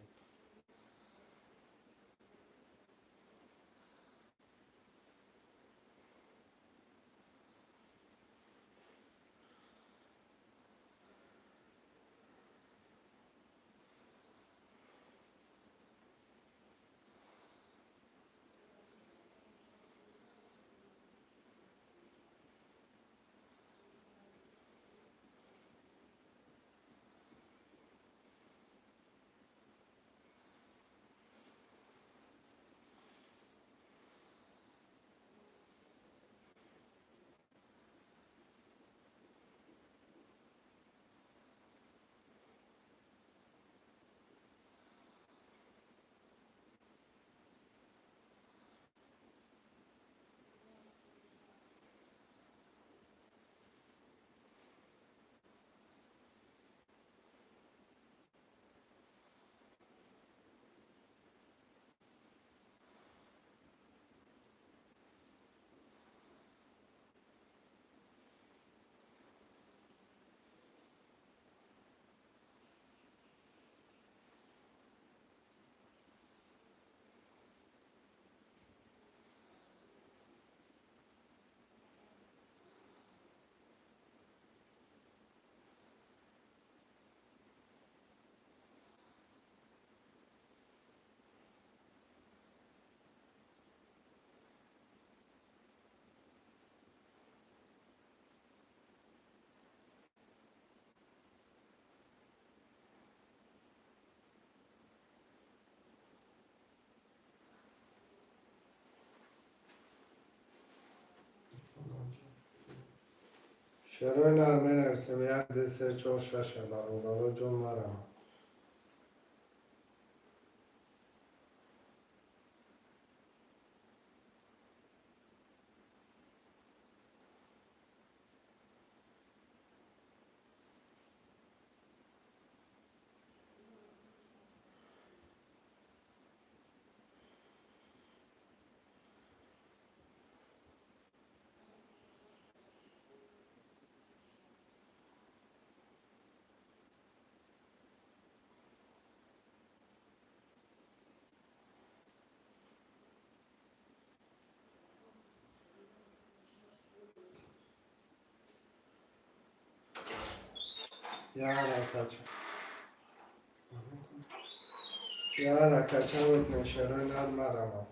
چرا نرمه نویسیم یک دو سه چهار شش برادر جان مرا. یا حرکت میکنه چرا نرمه مرا.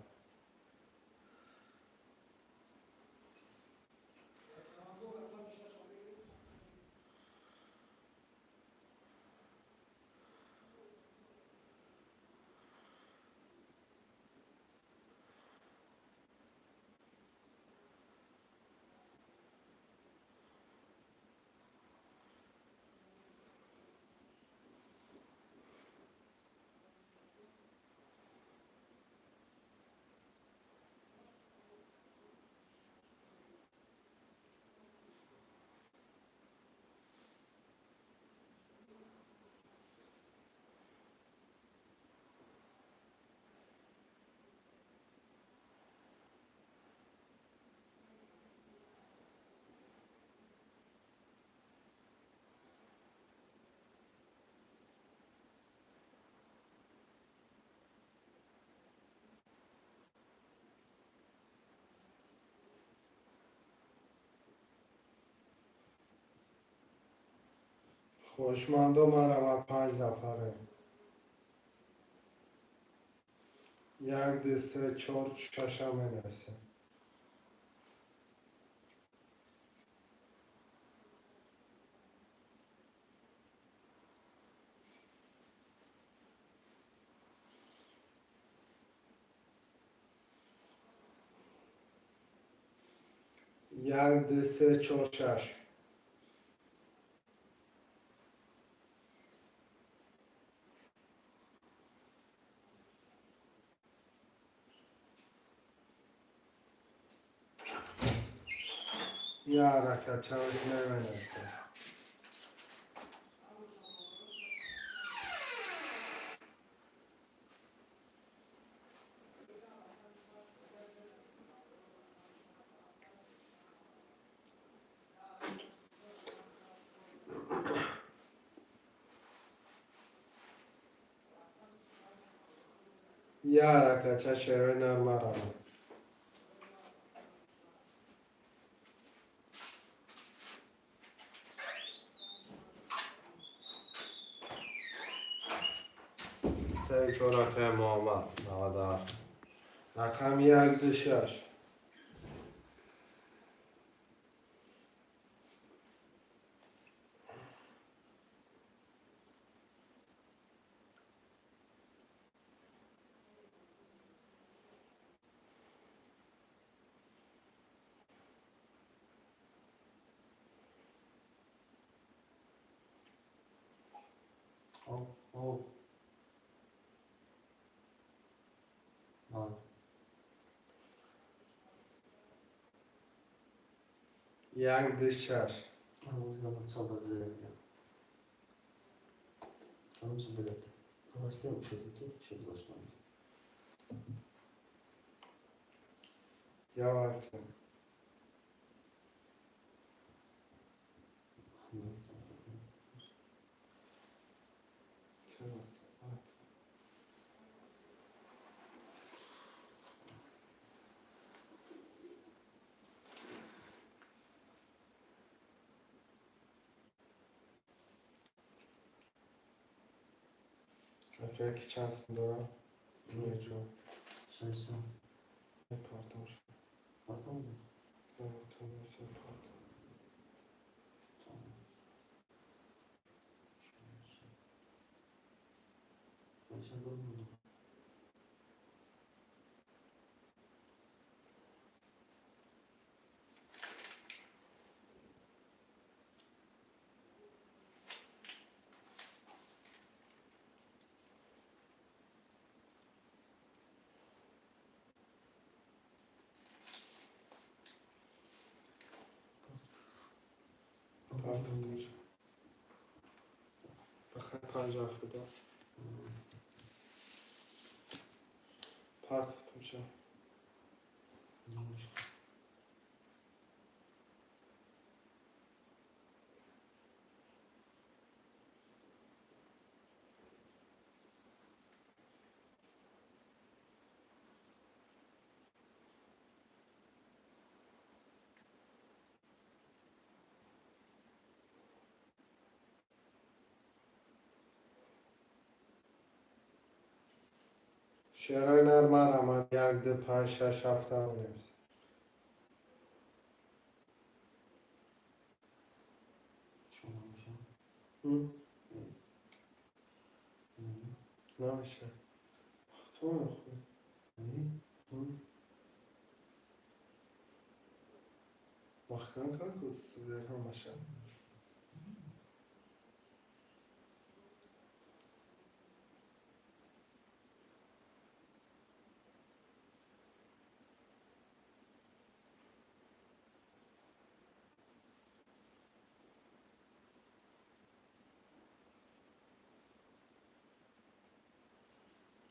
خوشمندم مرا 5 نفره. یک دو سه چهار شش هم نویسیم. یک دو سه چهار شش. یا حرکت چه نمی‌نویسیم. یارەکە چە شێرەوەی نەرمارەوە. سەی چۆرەکەی محەممەد نەوەدار. رقم 126. او مال 126. اول ما تصدق زي انا صبرت انا استوى شو ضاشتم Yavaş kal. Jaki czas do meczu? Sensin. Ne pardon. Pardon mu? Evet, sen pardon. Tamam. Ben sen durmadım. Pardon meczu. Bakın pancar fıda. Pardon tutmuşum. شعرهای نرم آمد 1 2 5 6 7 بنویس. Hı? Ne aşağı? Tamam. Hı? Bak kanka kız vermem aşağı.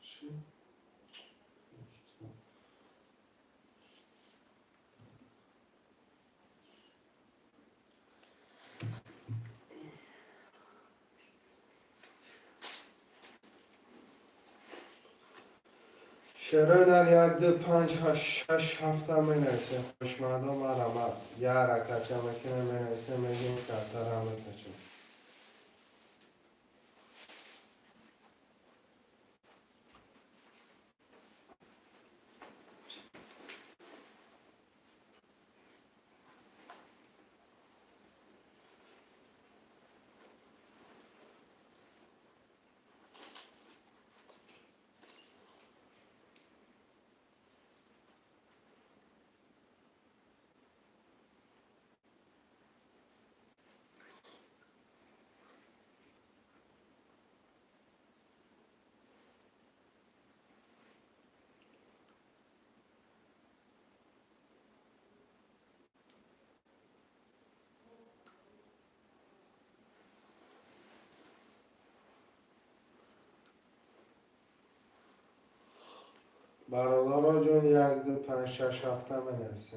Şu. شرایط 1 2 5 6 7 بنویسه. خوشمردم آرامد. یه حرکت چمکنه بنویسه میگیم کفتر همه کچه. برادر جون 1 2 5 6 7 بنویسه.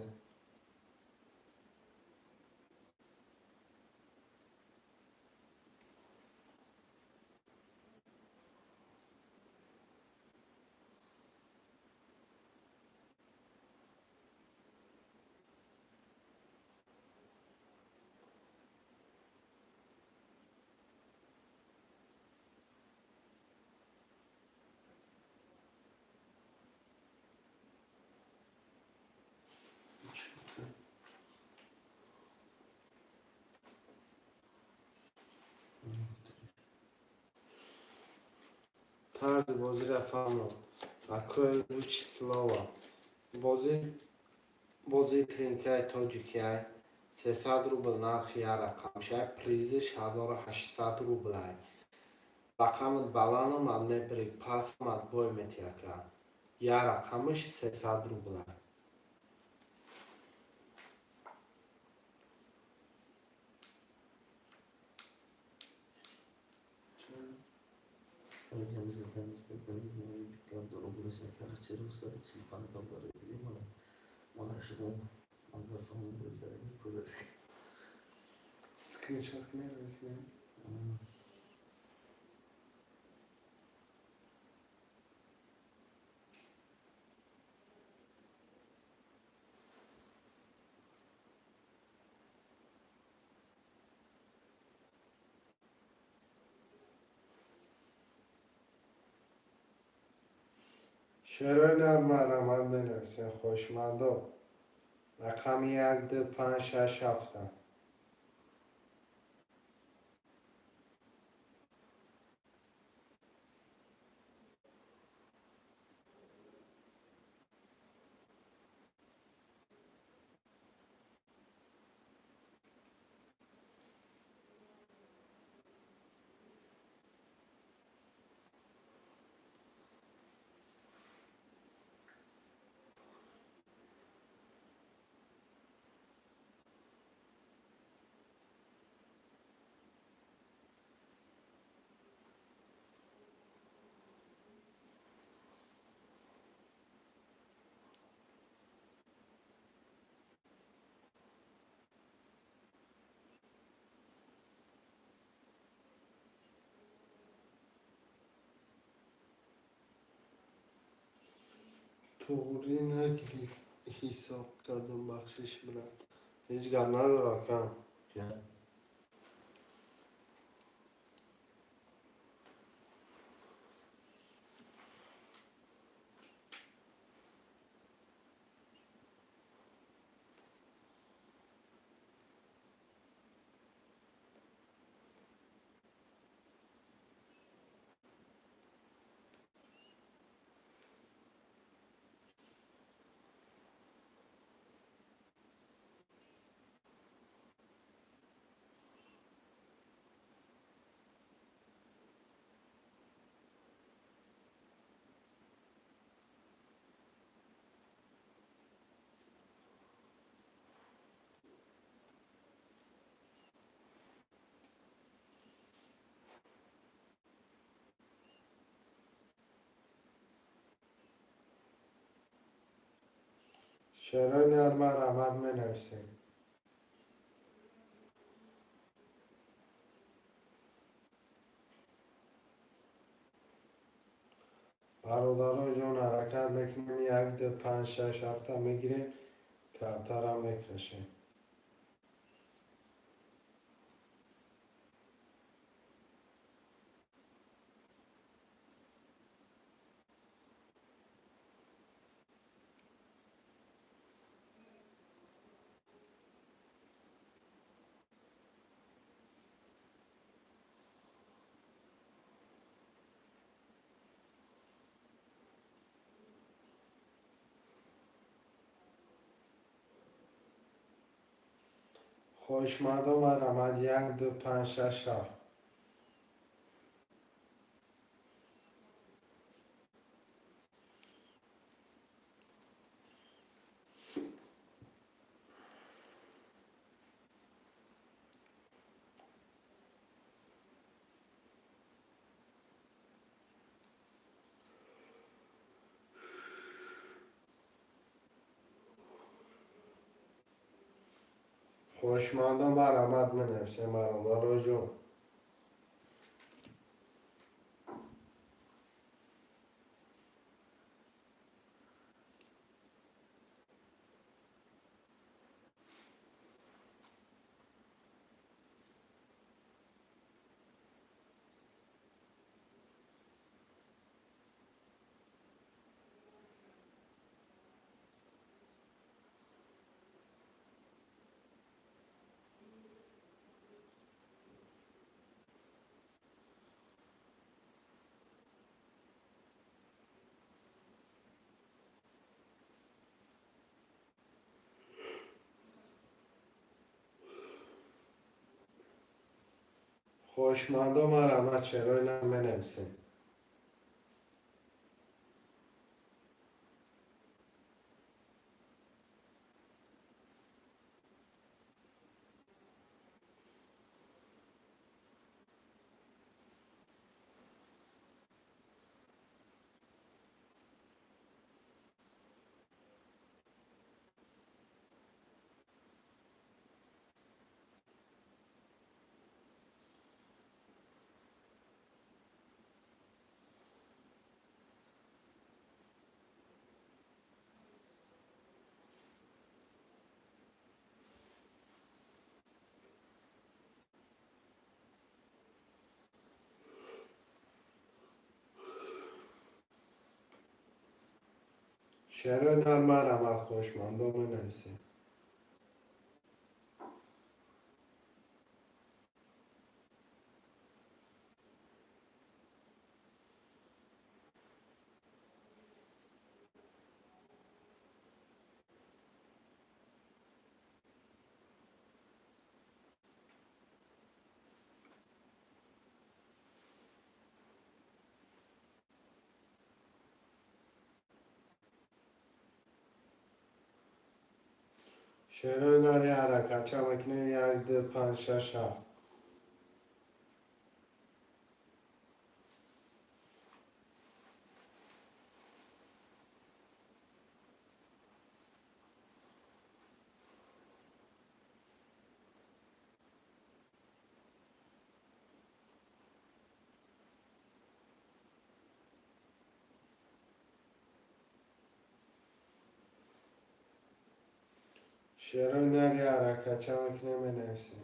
طرز بازی را فهمم. اکوی ویچسلاوا. بازی ترینکای تاجیکیای 300 روبل нархи як рақамшай, призиш 1800 рублай. Рақамат баландам ад мебри пасам ад бой метияка. Як рақамаш 300 рублай. Kalacağımızı kendisine koyup kaptan okuluna karakçeri ustadı için panik kapları edeyim ama bana şuradan anlar falan böyle böyle. Screenshot nerede? شعرهای نرم رمضان بنویسین خوشمندم. رقم 1 2 5 6 7. توری نگیری حساب دادم بخشش برد. هیچ گل نداره کم. Gel. شعرهای نرم رمضان بنویسین. برادرای جان حرکت میکنیم 1 2 5 6 7 میگیریم کفتر هم میکشیم. خوشمندم و رمضان 1 2 5 6 7. خوشمندم و رمضان بنویسین برادرای جان. خوشمندم آرامت چرا نمینویسیم. چرا نرم آرامت خوشمندم نویسیم. چرا نری حرکت چمکنیم 1 2 5 6 7. چرا نری حرکت چمکنیم نویسیم.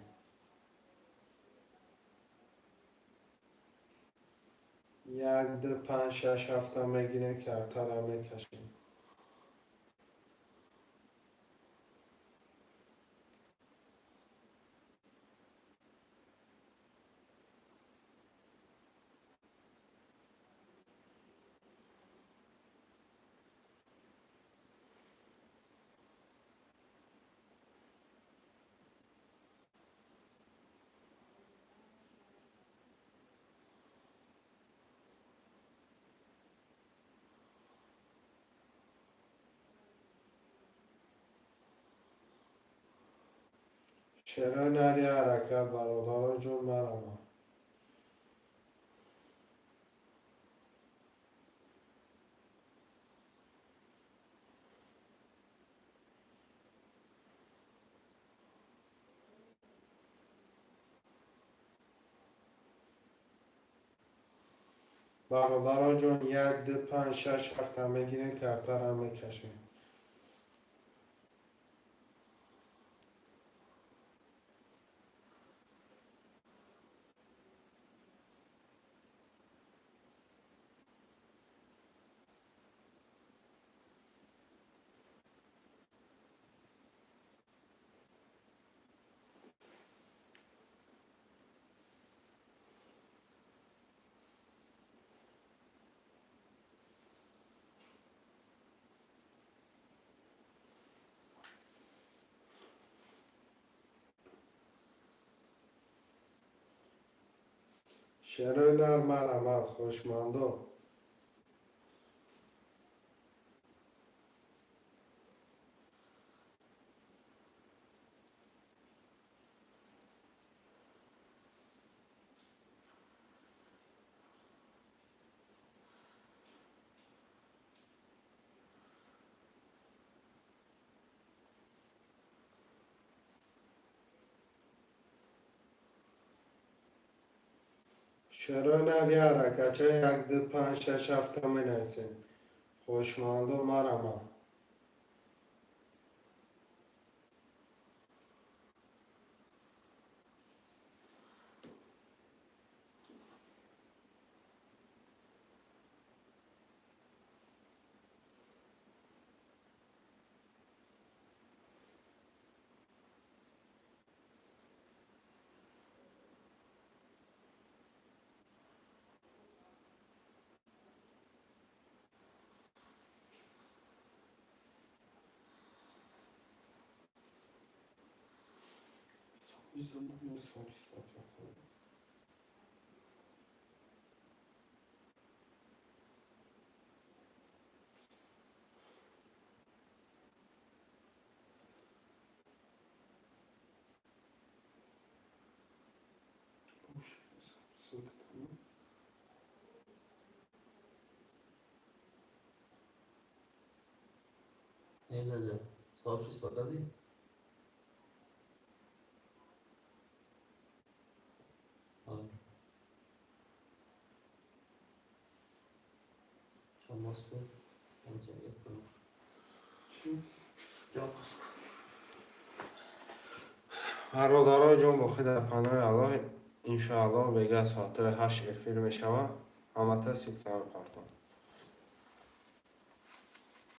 1 2 5 6 7 میگیریم کرتر میکشیم. چرا نری حرکت برادر جون مرا. برادر جون 1 2 5 6 7 میگیریم کرتر میکشیم. چرا در مرمت خوشمندم. چرا نری حرکت 1 2 5 6 7 مینویسیم. خوشمندم مرا. این داده صاحب شد فقطی چون باز کن اینجا یک کنم جا باز کن برادرای جان باقی در پناه الله انشاءالله بگه ساعت 8 افیر می شود همه تا سیلکان کارتون